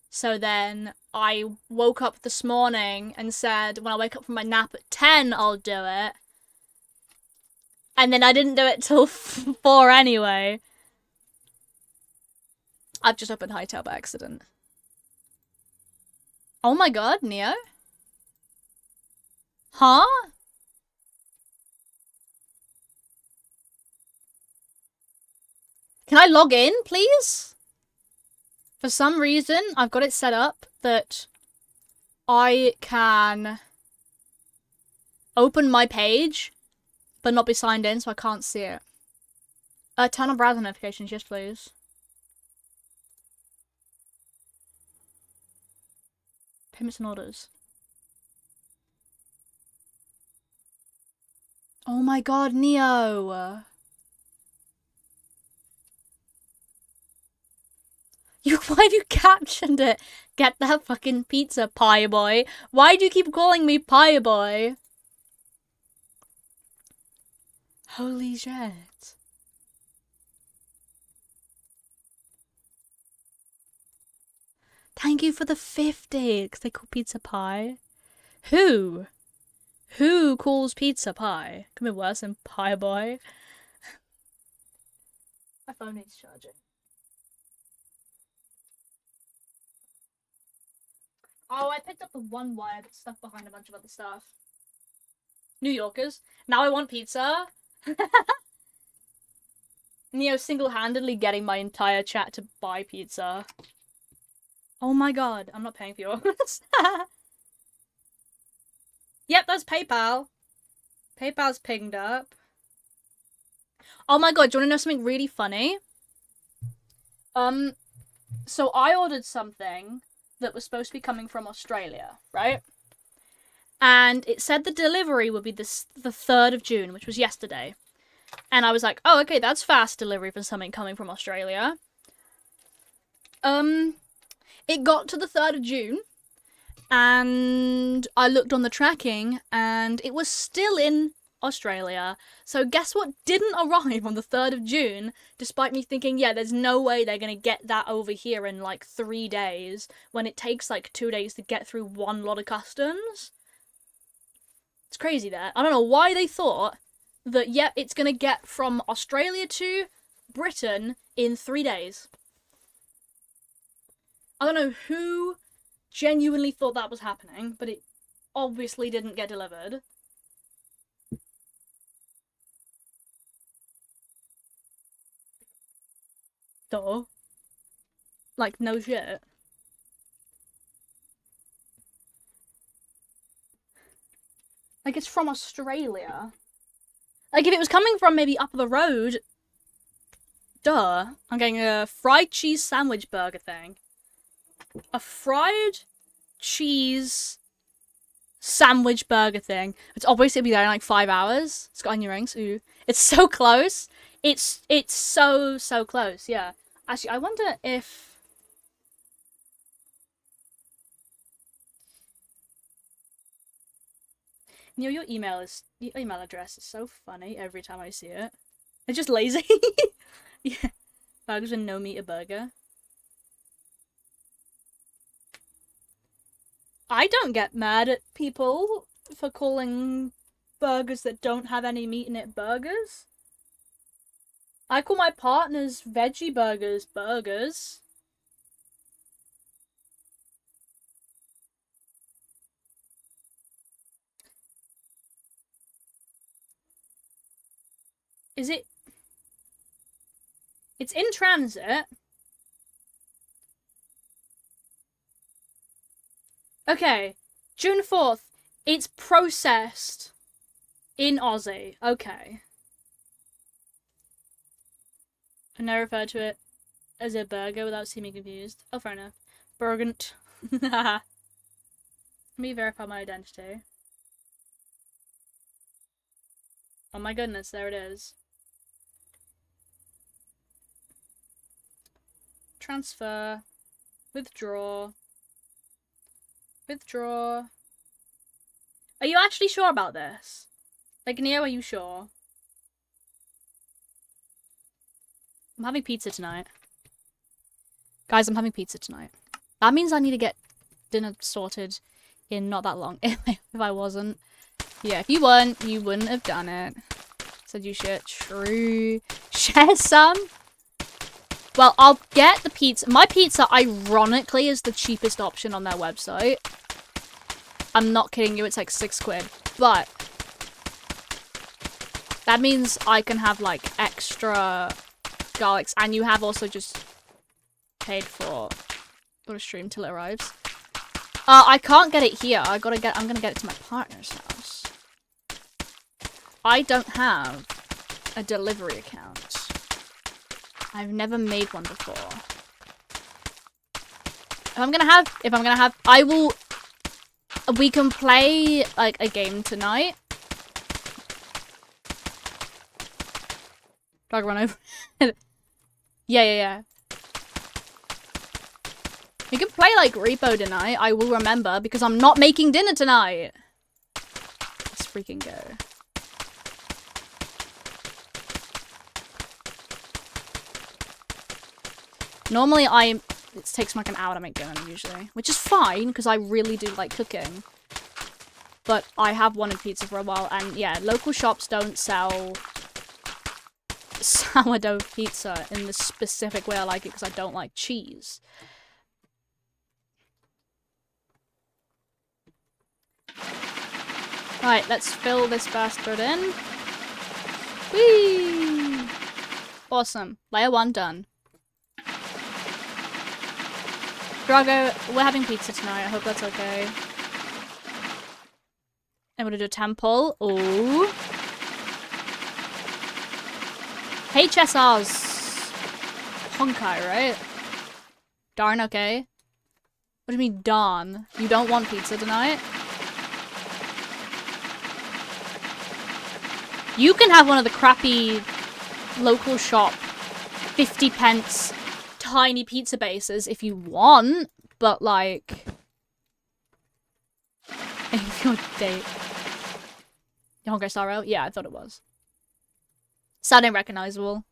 So then I woke up this morning and said when I wake up from my nap at 10, I'll do it. And then I didn't do it till 4 anyway. I've just opened Hightail by accident. Oh my god, Neo? Huh? Can I log in, please? For some reason, I've got it set up that I can open my page but not be signed in, so I can't see it. Turn on browser notifications, yes please. Payments and orders. Oh my god, Neo! Why have you captioned it? Get that fucking pizza, pie boy. Why do you keep calling me pie boy? Holy shit. Thank you for the 50, because they call pizza pie. Who? Who calls pizza pie? Could be worse than pie boy. My phone needs charging. Oh, I picked up the one wire that's stuck behind a bunch of other stuff. New Yorkers. Now I want pizza. Neo single-handedly getting my entire chat to buy pizza. Oh my god, I'm not paying for yours. Yep, that's PayPal. PayPal's pinged up. Oh my god, do you want to know something really funny? So I ordered something that was supposed to be coming from Australia, right? And it said the delivery would be the 3rd of June, which was yesterday. And I was like, oh, okay, that's fast delivery for something coming from Australia. It got to the 3rd of June, and I looked on the tracking, and it was still in Australia. So guess what didn't arrive on the 3rd of June, despite me thinking, yeah, there's no way they're gonna get that over here in like 3 days, when it takes like 2 days to get through one lot of customs? It's crazy that. I don't know why they thought that, yep, it's gonna get from Australia to Britain in 3 days. I don't know who genuinely thought that was happening, but it obviously didn't get delivered. Duh. Like, no shit. Like, it's from Australia. Like, if it was coming from maybe up the road, duh. I'm getting a fried cheese sandwich burger thing. A fried cheese sandwich burger thing. It's obviously be there in like 5 hours. It's got onion rings. Ooh. It's so close. It's so close, yeah. Actually, I wonder if... You know, your email address is so funny every time I see it. It's just lazy. Yeah. Burgers and no meat a burger. I don't get mad at people for calling burgers that don't have any meat in it burgers. I call my partner's veggie burgers burgers. Is it? It's in transit. Okay, June 4th. It's processed in Aussie. Okay. I never referred to it as a burger without seeming confused. Oh, fair enough. Burgant. Let me verify my identity. Oh my goodness, there it is. Transfer. Withdraw. Withdraw. Are you actually sure about this? Like, Neo, are you sure? I'm having pizza tonight. Guys, I'm having pizza tonight. That means I need to get dinner sorted in not that long. If I wasn't. Yeah, if you weren't, you wouldn't have done it. Said you should. True. Share some? Well, I'll get the pizza. My pizza, ironically, is the cheapest option on their website. I'm not kidding you, it's like £6. But that means I can have, like, extra garlics. And you have also just paid for the stream till it arrives. I can't get it here. I'm gonna get it to my partner's house. I don't have a delivery account. I've never made one before. If I'm gonna have, I will. We can play like a game tonight. Dog run over. Yeah. We can play like Repo tonight. I will remember because I'm not making dinner tonight. Let's freaking go. Normally it takes like an hour to make dinner usually, which is fine because I really do like cooking. But I have wanted pizza for a while, and yeah, local shops don't sell sourdough pizza in the specific way I like it because I don't like cheese. Right, let's fill this bastard in. Whee! Awesome. Layer 1 done. Drago, we're having pizza tonight. I hope that's okay. I'm gonna do a temple. Ooh. HSR's Honkai, right? Darn, okay. What do you mean, darn? You don't want pizza tonight? You can have one of the crappy local shop 50 pence tiny pizza bases if you want, but like your date. Honkai Star Rail? Yeah, I thought it was. Sounding recognizable.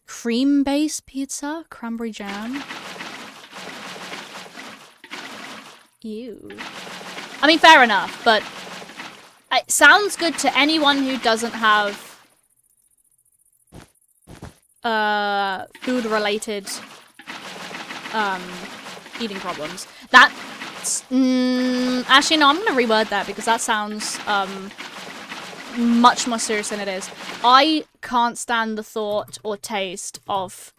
Cream base pizza? Cranberry jam? Ew. I mean, fair enough, but it sounds good to anyone who doesn't have food-related eating problems. That's actually no, I'm gonna reword that because that sounds much more serious than it is. I can't stand the thought or taste of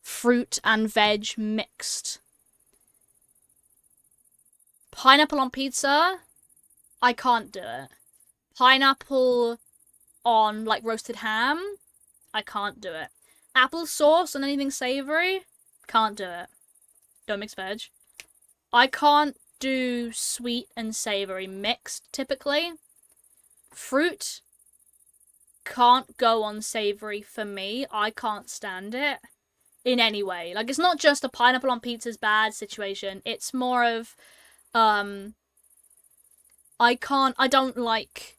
fruit and veg mixed. Pineapple on pizza? I can't do it. Pineapple on, like, roasted ham? I can't do it. Applesauce on anything savory? Can't do it. Don't mix veg. I can't do sweet and savory mixed, typically. Fruit can't go on savory for me. I can't stand it in any way. Like, it's not just a pineapple on pizza's bad situation. It's more of, I don't like...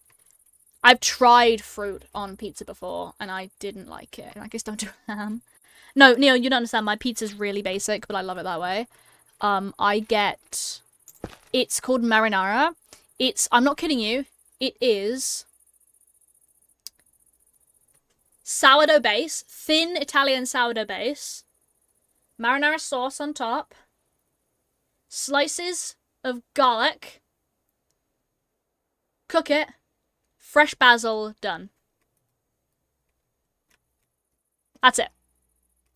I've tried fruit on pizza before, and I didn't like it. I just don't do ham. No, Neo, you don't understand. My pizza's really basic, but I love it that way. I get... It's called marinara. I'm not kidding you. It is sourdough base, thin Italian sourdough base, marinara sauce on top, slices of garlic, cook it, fresh basil, done. That's it.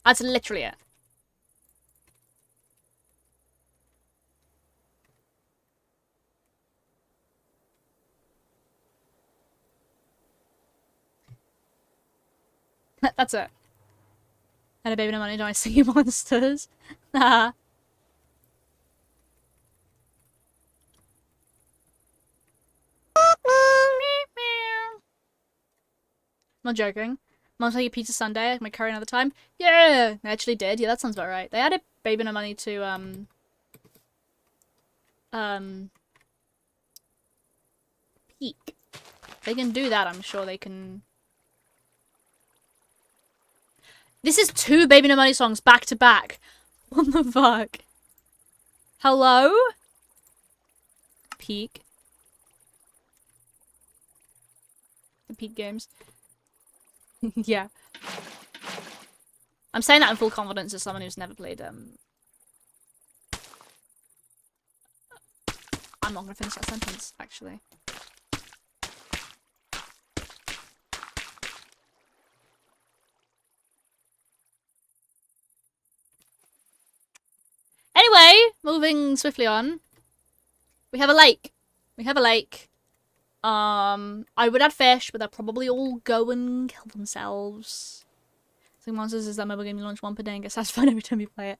That's literally it. That's it. And a baby no money to my singing monsters. Nah. Not joking. Mom take a pizza Sunday, my curry another time. Yeah, they actually did. Yeah, that sounds about right. They added baby no money to Peak. They can do that. I'm sure they can. This is 2 baby no money songs back to back. What the fuck? Hello? Peak. The Peak games. Yeah. I'm saying that in full confidence as someone who's never played I'm not gonna finish that sentence, actually. Anyway, moving swiftly on. We have a lake. We have a lake. I would add fish, but they'll probably all go and kill themselves. Singing Monsters is that mobile game you launch one per day and get satisfied every time you play it.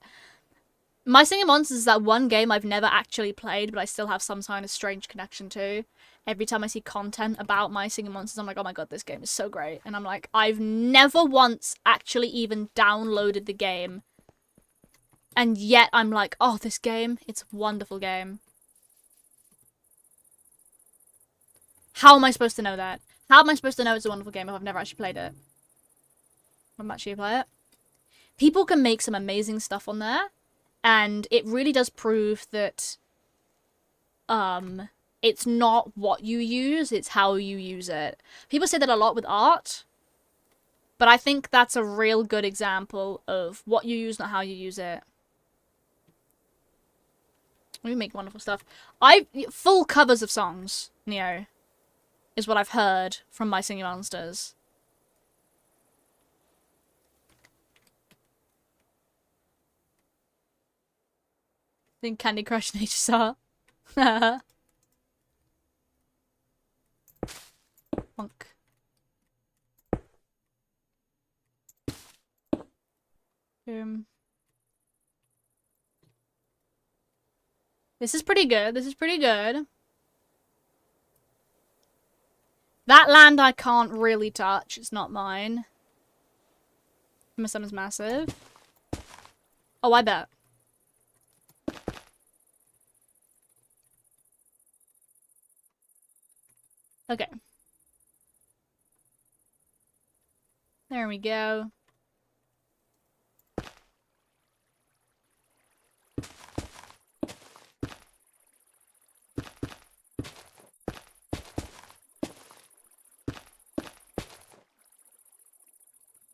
My Singing Monsters is that one game I've never actually played, but I still have some kind of strange connection to. Every time I see content about My Singing Monsters, I'm like, oh my god, this game is so great. And I'm like, I've never once actually even downloaded the game. And yet I'm like, oh, this game, it's a wonderful game. How am I supposed to know that? How am I supposed to know it's a wonderful game if I've never actually played it? I'm actually play it. People can make some amazing stuff on there, and it really does prove that it's not what you use, it's how you use it. People say that a lot with art, but I think that's a real good example of what you use, not how you use it. We make wonderful stuff. Full covers of songs, Neo, is what I've heard from My Singing Monsters. I think Candy Crush Nature Star. Bonk. This is pretty good. This is pretty good. That land I can't really touch. It's not mine. My son is massive. Oh, I bet. Okay. There we go.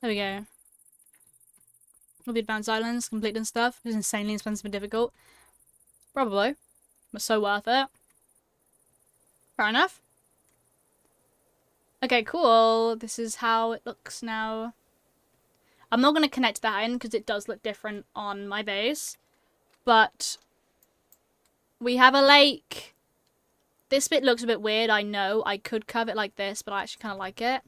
There we go. All the advanced islands complete and stuff. It's insanely expensive and difficult. Probably. But so worth it. Fair enough. Okay, cool. This is how it looks now. I'm not going to connect that in because it does look different on my base. But we have a lake. This bit looks a bit weird, I know. I could curve it like this, but I actually kind of like it.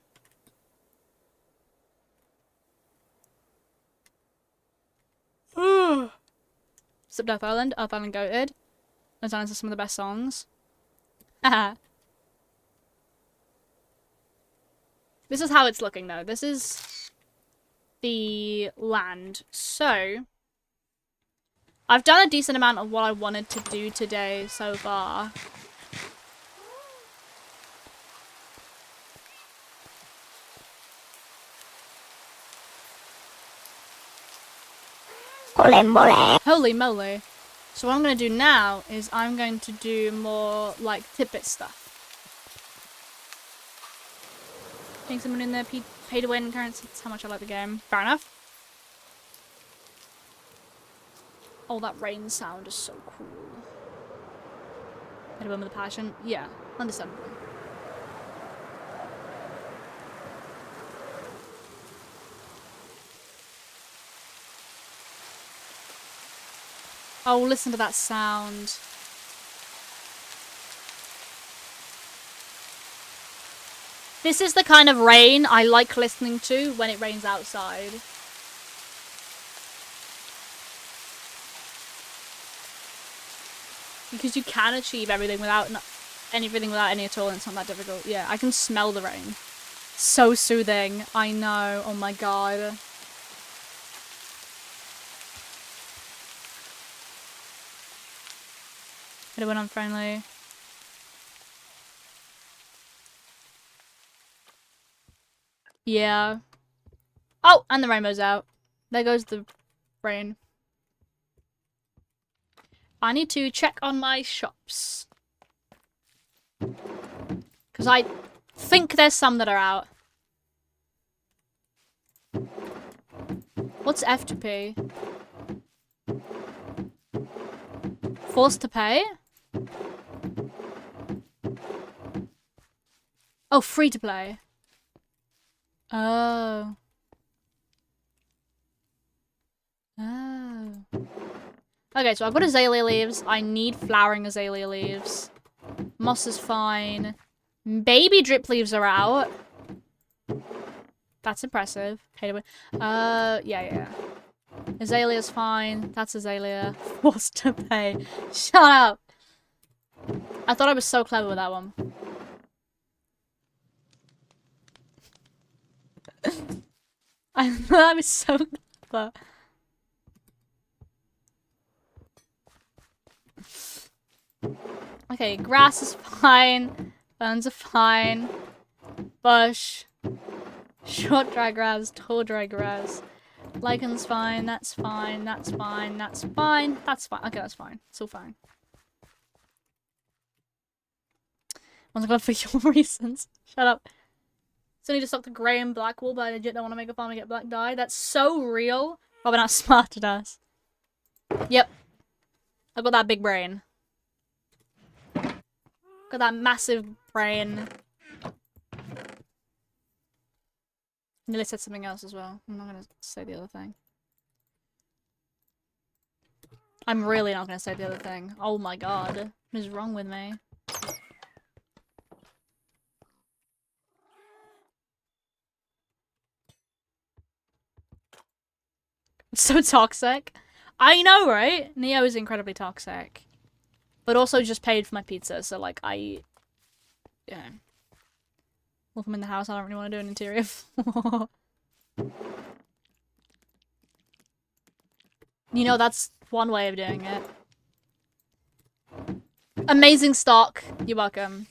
Sup, Earth Island. Earth Island goated. Those islands are some of the best songs. Haha. This is how it's looking, though. This is the land. So, I've done a decent amount of what I wanted to do today so far. Holy moly. So what I'm going to do now is I'm going to do more, like, tidbit stuff. Getting someone in there, pay to win currency. That's how much I like the game. Fair enough. Oh, that rain sound is so cool. Pay to win with a passion. Yeah, understandable. Oh, listen to that sound. This is the kind of rain I like listening to when it rains outside. Because you can achieve everything without anything without any at all, and it's not that difficult. Yeah, I can smell the rain. So soothing. I know. Oh my god. Anyone unfriendly? Yeah. Oh, and the rainbow's out. There goes the rain. I need to check on my shops. Because I think there's some that are out. What's F to P? Forced to pay? Oh, free to play. Oh. Oh. Okay, so I've got azalea leaves. I need flowering azalea leaves. Moss is fine. Baby drip leaves are out. That's impressive. Yeah. Azalea's fine. That's azalea. Forced to pay. Shut up. I thought I was so clever with that one. I thought I was so clever. Okay, grass is fine. Ferns are fine. Bush. Short dry grass, tall dry grass. Lichen's fine, that's fine, that's fine, that's fine, that's fine. Okay, that's fine. It's all fine. I'm glad for your reasons. Shut up. Still need to stock the grey and black wool, but I legit don't want to make a farm and get black dye. That's so real. Probably not smart at us. Yep. I've got that big brain. Got that massive brain. Nearly said something else as well. I'm not gonna say the other thing. I'm really not gonna say the other thing. Oh my god. What is wrong with me? It's so toxic. I know, right? Neo is incredibly toxic. But also just paid for my pizza, so like yeah. Welcome in the house, I don't really want to do an interior floor. You know, that's one way of doing it. Amazing stock. You're welcome.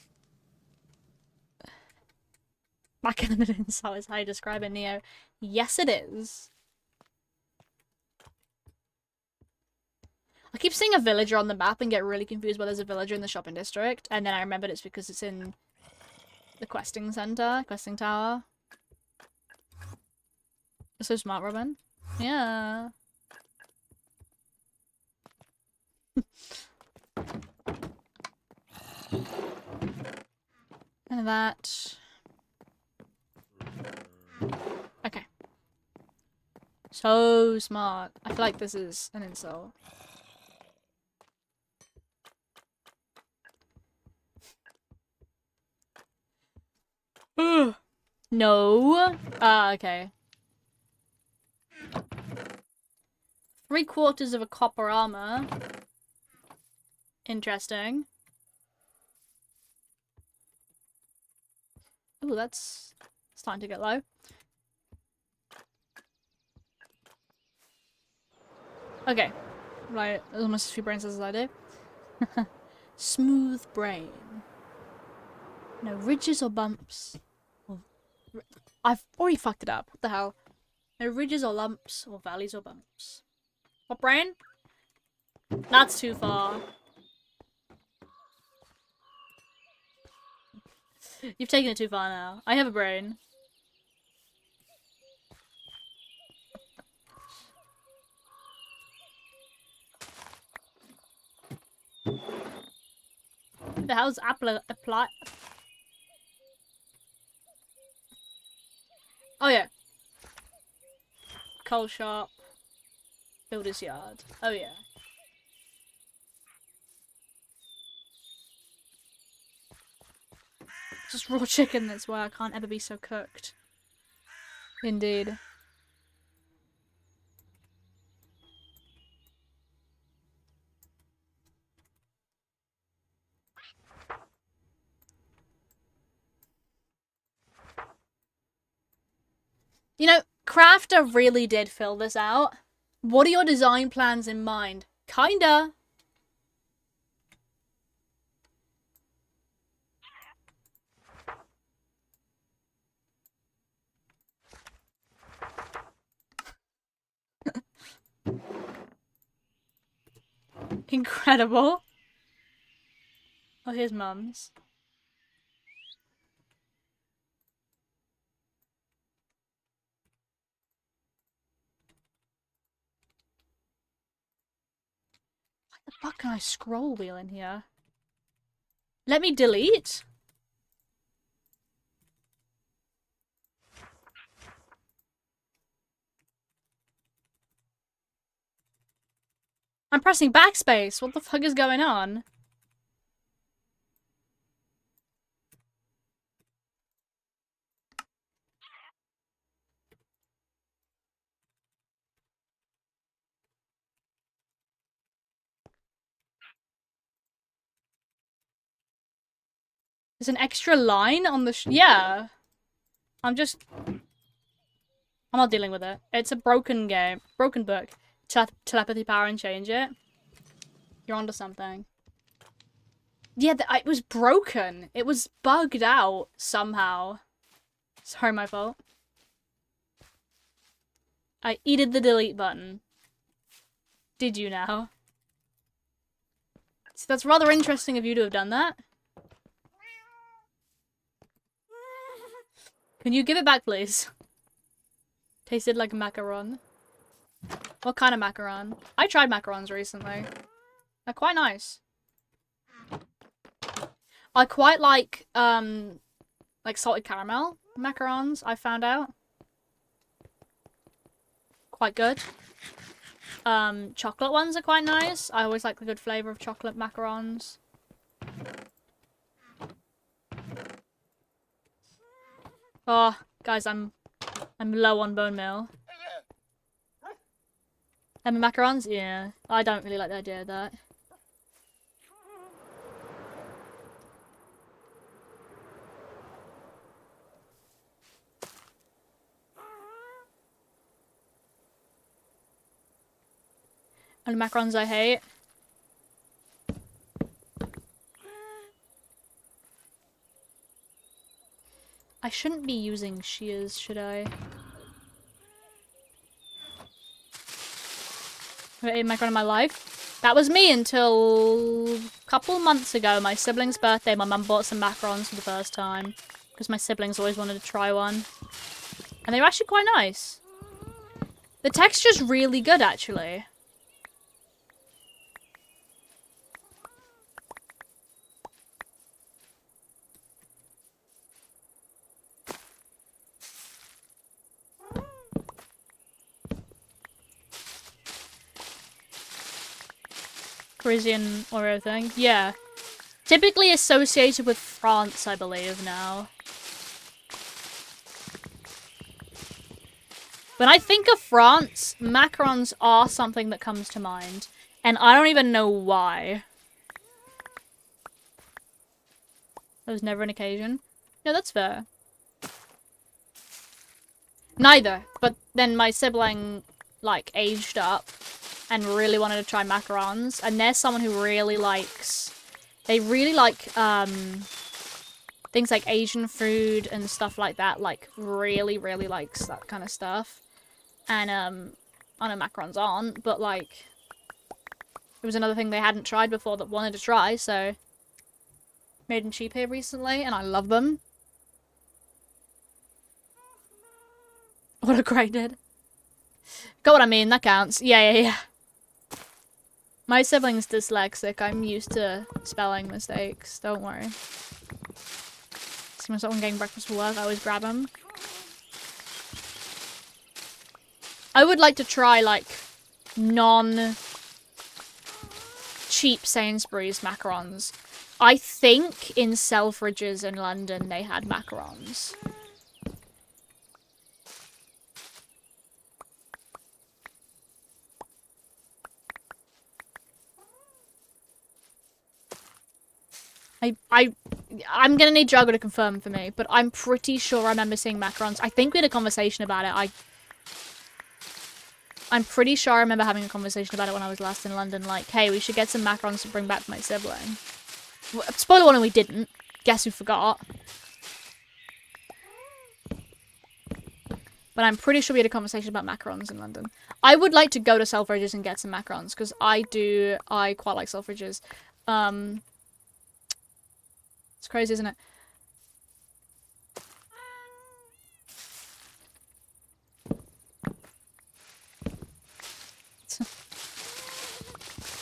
Backhanded insult is how you describe it, Neo. Yes, it is. I keep seeing a villager on the map and get really confused why there's a villager in the shopping district, and then I remembered it's because it's in the questing center, questing tower. You're so smart, Robin. Yeah. And that. Okay. So smart. I feel like this is an insult. No. Okay. 3/4 of a copper armor. Interesting. Ooh, that's starting to get low. Okay. Right, there's almost as few brain cells as I do. Smooth brain. No ridges or bumps. I've already fucked it up. What the hell? No ridges or lumps or valleys or bumps. What brain? That's too far. You've taken it too far now. I have a brain. The hell's apply? Oh yeah. Coal shop. Builder's yard. Oh yeah. Just raw chicken, that's why I can't ever be so cooked. Indeed. You know, Crafter really did fill this out. What are your design plans in mind? Kinda. Incredible. Oh, here's Mum's. Why the fuck can I scroll wheel in here? Let me delete? I'm pressing backspace. What the fuck is going on? There's an extra line on the yeah. I'm not dealing with it. It's a broken game. Broken book. Telepathy power and change it. You're onto something. Yeah, it was broken. It was bugged out somehow. Sorry, my fault. I eated the delete button. Did you now? So that's rather interesting of you to have done that. Can you give it back, please? Tasted like a macaron. What kind of macaron? I tried macarons recently. They're quite nice. I quite like salted caramel macarons, I found out. Quite good. Chocolate ones are quite nice. I always like the good flavour of chocolate macarons. Oh, guys, I'm low on bone meal. Lemon macarons? Yeah. I don't really like the idea of that. And macarons I hate. I shouldn't be using shears, should I? Have I ate macaron in my life? That was me until a couple months ago. My sibling's birthday, my mum bought some macarons for the first time. Because my siblings always wanted to try one. And they were actually quite nice. The texture's really good, actually. Parisian Oreo thing. Yeah. Typically associated with France, I believe, now. When I think of France, macarons are something that comes to mind. And I don't even know why. There was never an occasion. No, that's fair. Neither. But then my sibling, like, aged up and really wanted to try macarons. And they're someone who really likes... They really like, things like Asian food and stuff like that. Like, really, really likes that kind of stuff. And, I know macarons aren't, but, like... It was another thing they hadn't tried before that wanted to try, so... Made them cheap here recently, and I love them. What a great did. Got what I mean, that counts. Yeah. My sibling's dyslexic. I'm used to spelling mistakes. Don't worry. So when someone getting breakfast for work, I always grab them. I would like to try, like, non-cheap Sainsbury's macarons. I think in Selfridges in London they had macarons. I I'm gonna need Jago to confirm for me, but I'm pretty sure I remember seeing macarons. I think we had a conversation about it. I'm pretty sure I remember having a conversation about it when I was last in London, like, hey, we should get some macarons to bring back for my sibling. Spoiler warning, we didn't. Guess who forgot? But I'm pretty sure we had a conversation about macarons in London. I would like to go to Selfridges and get some macarons, because I quite like Selfridges. It's crazy, isn't it?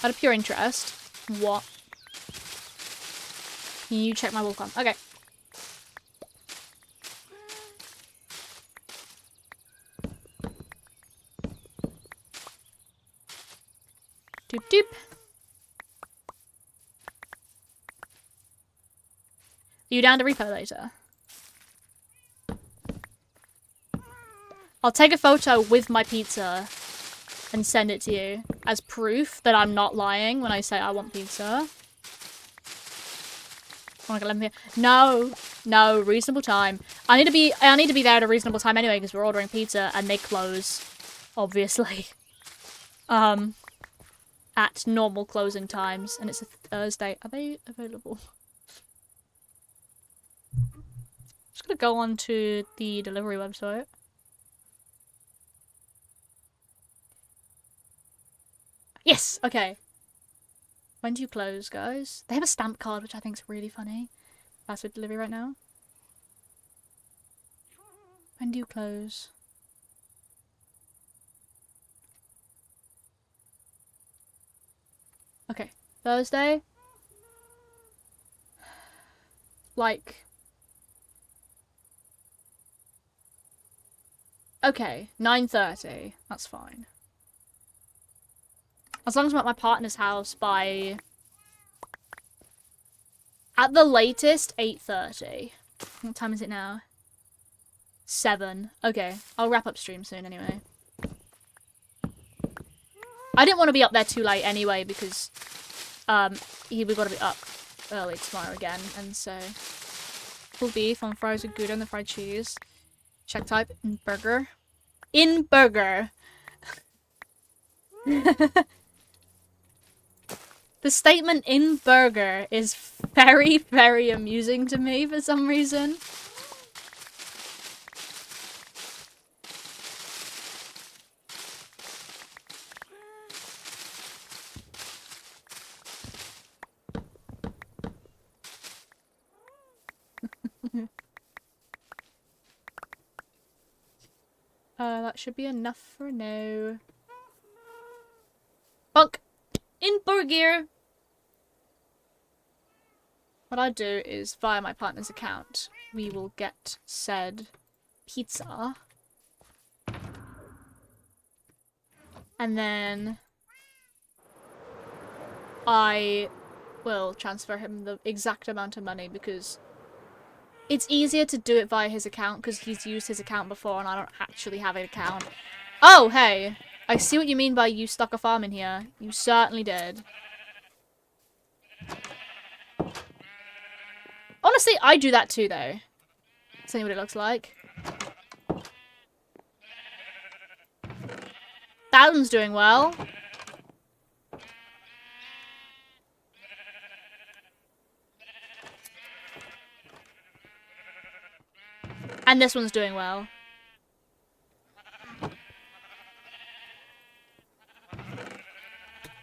Out of pure interest, what? Can you check my wall climb? Okay. Doop doop. Are you down to repo later? I'll take a photo with my pizza and send it to you as proof that I'm not lying when I say I want pizza. Oh, let me. No, reasonable time. I need to be there at a reasonable time anyway because we're ordering pizza and they close, obviously. At normal closing times, and it's a Thursday. Are they available? Just gonna go on to the delivery website. Yes. Okay. When do you close, guys? They have a stamp card, which I think is really funny. Fast food delivery right now. When do you close? Okay. Thursday? Like... Okay. 9:30. That's fine. As long as I'm at my partner's house by... At the latest, 8:30. What time is it now? 7. Okay. I'll wrap up stream soon anyway. I didn't want to be up there too late anyway because we've got to be up early tomorrow again, and so full beef on fries with Gouda and the fried cheese. Check type in burger. In burger. The statement in burger is very, very amusing to me for some reason. That should be enough for now. Bunk! In burger! What I do is, via my partner's account, we will get said pizza. And then I will transfer him the exact amount of money because it's easier to do it via his account because he's used his account before and I don't actually have an account. Oh, hey! I see what you mean by you stuck a farm in here. You certainly did. Honestly, I do that too, though. See what it looks like. That one's doing well. And this one's doing well.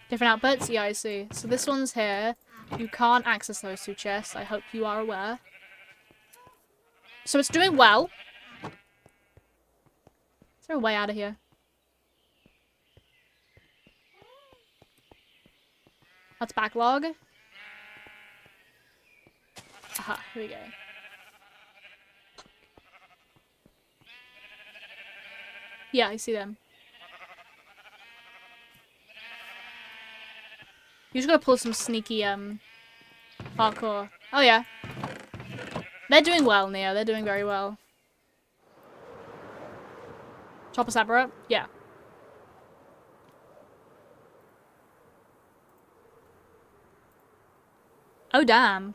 Different outputs? Yeah, I see. So this one's here. You can't access those two chests. I hope you are aware. So it's doing well. Is there a way out of here? That's backlog. Aha, here we go. Yeah, I see them. You just gotta pull some sneaky, parkour. Oh, yeah. They're doing well, Neo. They're doing very well. Chopper separate? Yeah. Oh, damn.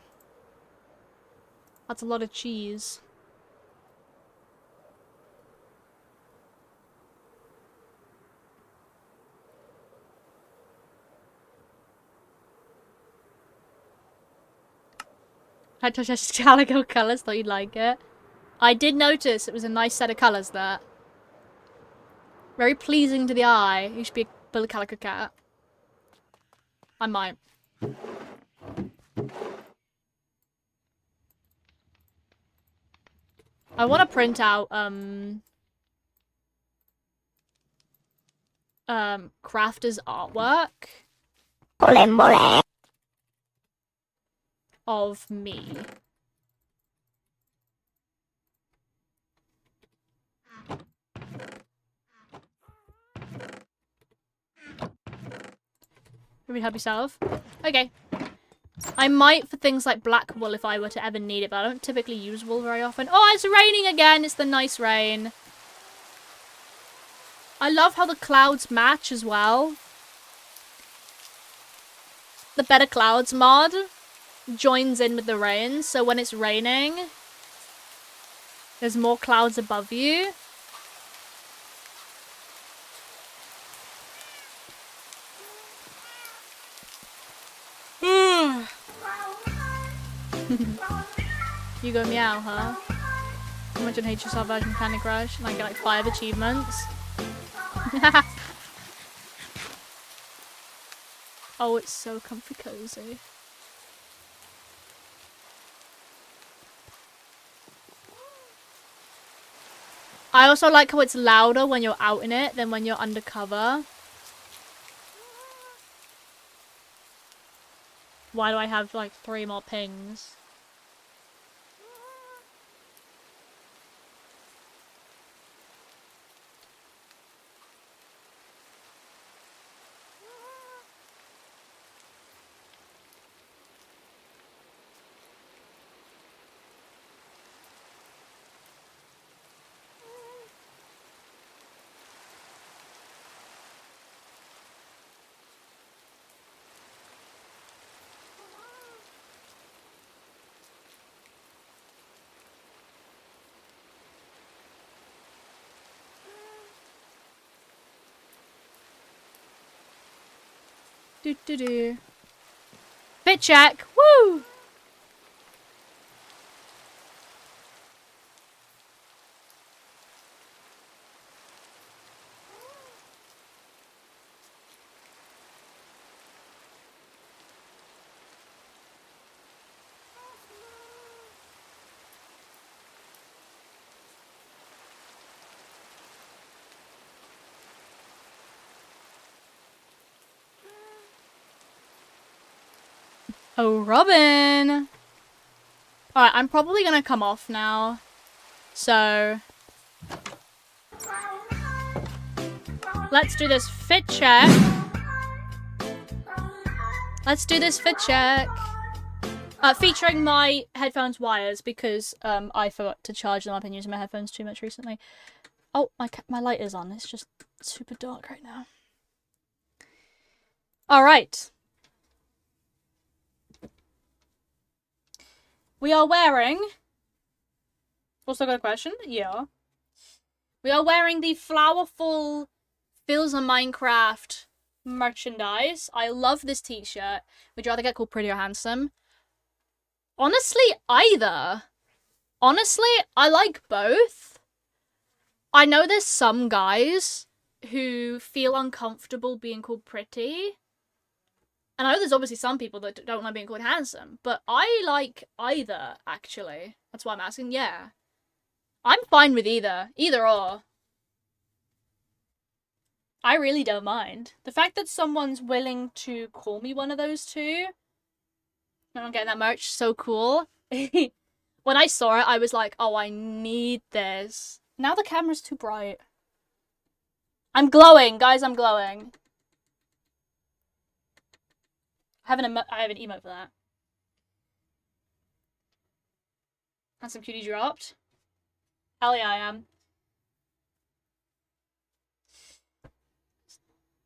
That's a lot of cheese. I touched calico colours, thought you'd like it. I did notice it was a nice set of colours there. Very pleasing to the eye. You should be a calico cat. I might. I want to print out, crafter's artwork. Of me. Maybe help yourself. Okay. I might for things like black wool if I were to ever need it, but I don't typically use wool very often. Oh, it's raining again! It's the nice rain. I love how the clouds match as well. The Better Clouds mod joins in with the rain, so when it's raining, there's more clouds above you. You go meow, huh? How much on HSR version Candy Crush? And I get like 5 achievements. Oh, it's so comfy cozy. I also like how it's louder when you're out in it than when you're undercover. Why do I have like 3 more pings? Do do do. Fit check. Woo! Oh, Robin! Alright, I'm probably gonna come off now. So... let's do this fit check. Let's do this fit check. Featuring my headphones wires because I forgot to charge them. I've been using my headphones too much recently. Oh, my light is on. It's just super dark right now. Alright. We are wearing... Also got a question? Yeah. We are wearing the Flowerful Feels of Minecraft merchandise. I love this t-shirt. Would you rather get called pretty or handsome? Honestly, either. Honestly, I like both. I know there's some guys who feel uncomfortable being called pretty. And I know there's obviously some people that don't like being called handsome. But I like either, actually. That's why I'm asking, yeah. I'm fine with either. Either or. I really don't mind. The fact that someone's willing to call me one of those two... I'm getting that merch, so cool. When I saw it, I was like, oh, I need this. Now the camera's too bright. I'm glowing, guys, I'm glowing. I have an emote for that. That's some cutie dropped. Hell yeah, I am.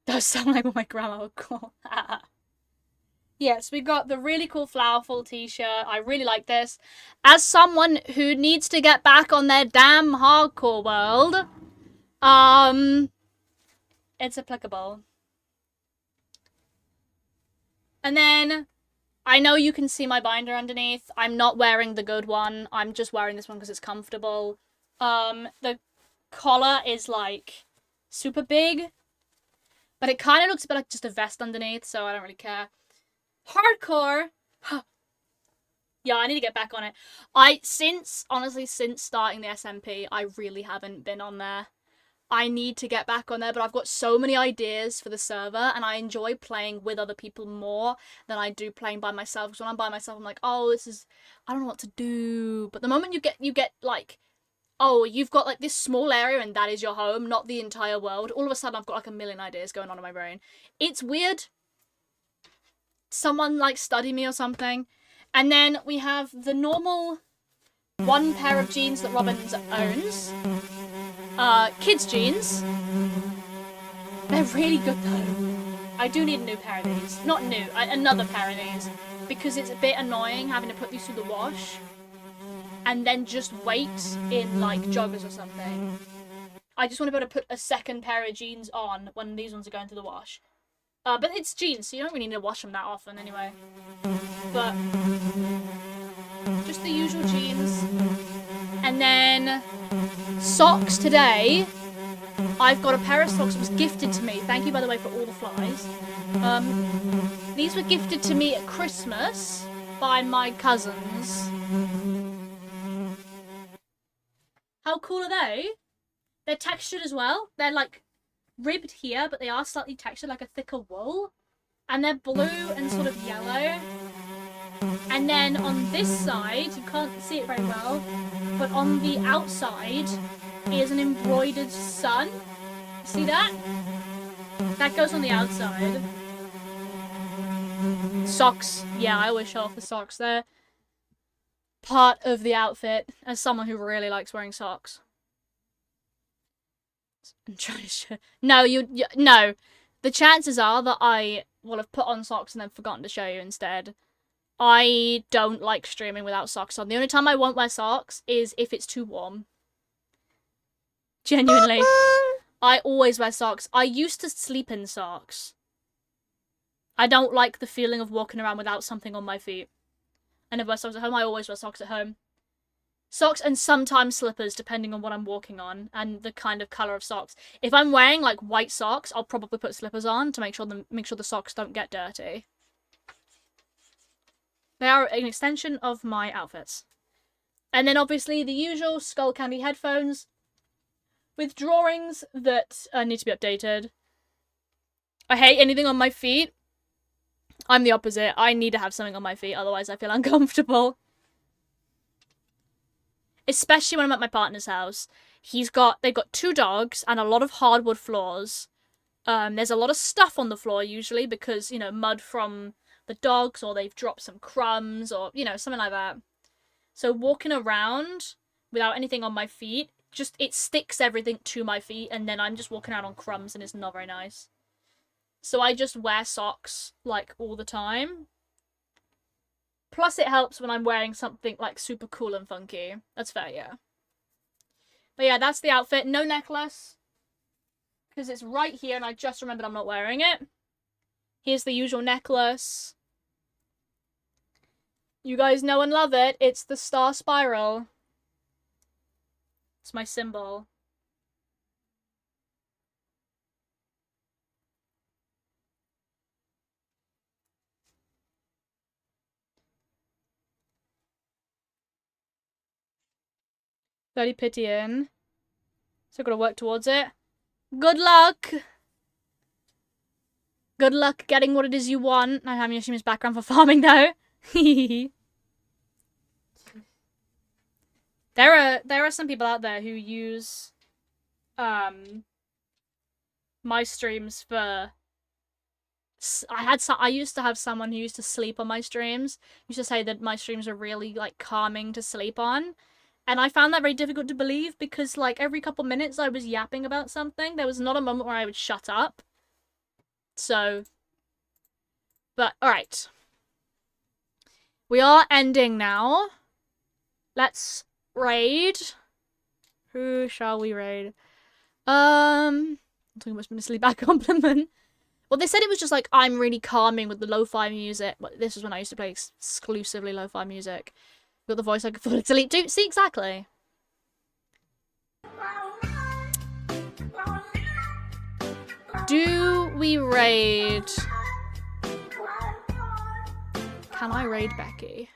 Does sound like what my grandma would call. Yes, we got the really cool Flowerful t-shirt. I really like this. As someone who needs to get back on their damn hardcore world, it's applicable. And then I know you can see my binder underneath. I'm not wearing the good one. I'm just wearing this one because it's comfortable. The collar is like super big, but it kind of looks a bit like just a vest underneath, so I don't really care. Hardcore. Yeah, I need to get back on it. Honestly, since starting the SMP, I really haven't been on there. I need to get back on there, but I've got so many ideas for the server, and I enjoy playing with other people more than I do playing by myself. Because when I'm by myself, I'm like, oh, I don't know what to do. But the moment you get like, oh, you've got like this small area and that is your home, not the entire world. All of a sudden, I've got like a million ideas going on in my brain. It's weird. Someone like study me or something. And then we have the normal one pair of jeans that Robbins owns. Kids jeans. They're really good though. I do need a new pair of these. Not new, another pair of these. Because it's a bit annoying having to put these through the wash. And then just wait in like joggers or something. I just want to be able to put a second pair of jeans on when these ones are going through the wash. But it's jeans, so you don't really need to wash them that often anyway. But just the usual jeans. And then socks today. I've got a pair of socks that was gifted to me. Thank you, by the way, for all the flies. These were gifted to me at Christmas by my cousins. How cool are they? They're textured as well. They're like ribbed here, but they are slightly textured, like a thicker wool. And they're blue and sort of yellow. And then on this side, you can't see it very well, but on the outside is an embroidered sun. See that? That goes on the outside. Socks. Yeah, I always show off the socks. They're part of the outfit as someone who really likes wearing socks. I'm trying to No, no. The chances are that I will have put on socks and then forgotten to show you instead. I don't like streaming without socks on. The only time I won't wear socks is if it's too warm. Genuinely. I always wear socks. I used to sleep in socks. I don't like the feeling of walking around without something on my feet. I never wear socks at home. I always wear socks at home. Socks and sometimes slippers, depending on what I'm walking on and the kind of colour of socks. If I'm wearing like white socks, I'll probably put slippers on to make sure the socks don't get dirty. They are an extension of my outfits. And then obviously the usual Skull Candy headphones with drawings that need to be updated. I hate anything on my feet. I'm the opposite. I need to have something on my feet, otherwise I feel uncomfortable. Especially when I'm at my partner's house. They've got 2 dogs and a lot of hardwood floors. There's a lot of stuff on the floor usually because, you know, mud from the dogs, or they've dropped some crumbs, or, you know, something like that. So walking around without anything on my feet, it sticks everything to my feet, and then I'm just walking out on crumbs, and it's not very nice. So I just wear socks, like, all the time. Plus it helps when I'm wearing something, like, super cool and funky. That's fair, yeah. But yeah, that's the outfit. No necklace. Because it's right here, and I just remembered I'm not wearing it. Here's the usual necklace. You guys know and love it. It's the star spiral. It's my symbol. Very pitying. So I've got to work towards it. Good luck! Good luck getting what it is you want. I'm assuming his background for farming though. There are some people out there who use my streams for. I used to have someone who used to sleep on my streams. Used to say that my streams are really like calming to sleep on. And I found that very difficult to believe because like every couple minutes I was yapping about something. There was not a moment where I would shut up. So, but alright. We are ending now. Let's raid. Who shall we raid? I think it must have been a sleep bad compliment. Well, they said it was just like, I'm really calming with the lo-fi music. But this was when I used to play exclusively lo-fi music. Got the voice I could fall asleep to. See, exactly. Do we raid? Can I raid Becky?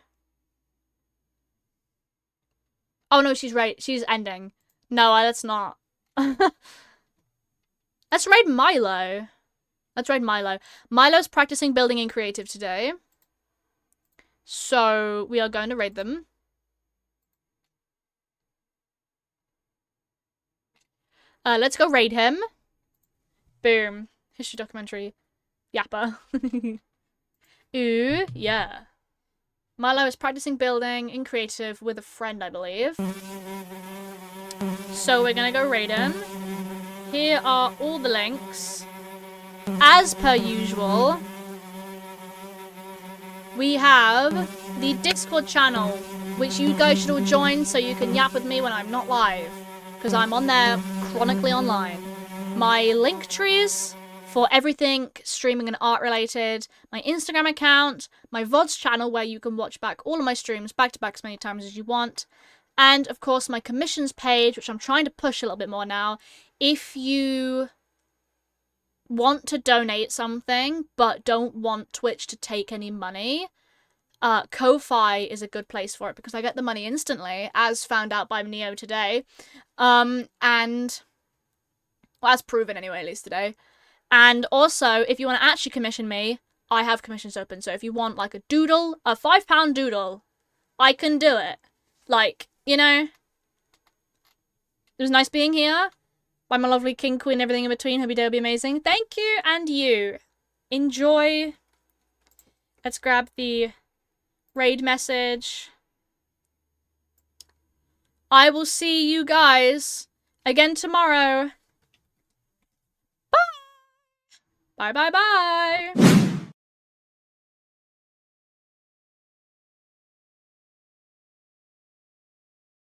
Oh no, she's ending. No, let's not. Let's raid Milo. Let's raid Milo. Milo's practicing building in creative today. So we are going to raid them. Let's go raid him. Boom. History documentary. Yappa. Ooh, yeah. Milo is practicing building in creative with a friend, I believe. So we're gonna go raid him. Here are all the links. As per usual, we have the Discord channel, which you guys should all join so you can yap with me when I'm not live, because I'm on there chronically online. My link trees for everything streaming and art related, my Instagram account, my VODs channel where you can watch back all of my streams back to back as many times as you want, and of course my commissions page, which I'm trying to push a little bit more now. If you want to donate something but don't want Twitch to take any money, Ko-Fi is a good place for it because I get the money instantly, as found out by Neo today, and well, as proven anyway, at least today. And also, if you want to actually commission me, I have commissions open. So if you want like a doodle, a £5 doodle, I can do it. Like, you know, it was nice being here. By my lovely king, queen, everything in between. Hope your day will be amazing. Thank you, and you. Enjoy. Let's grab the raid message. I will see you guys again tomorrow. Bye. Bye, bye, bye.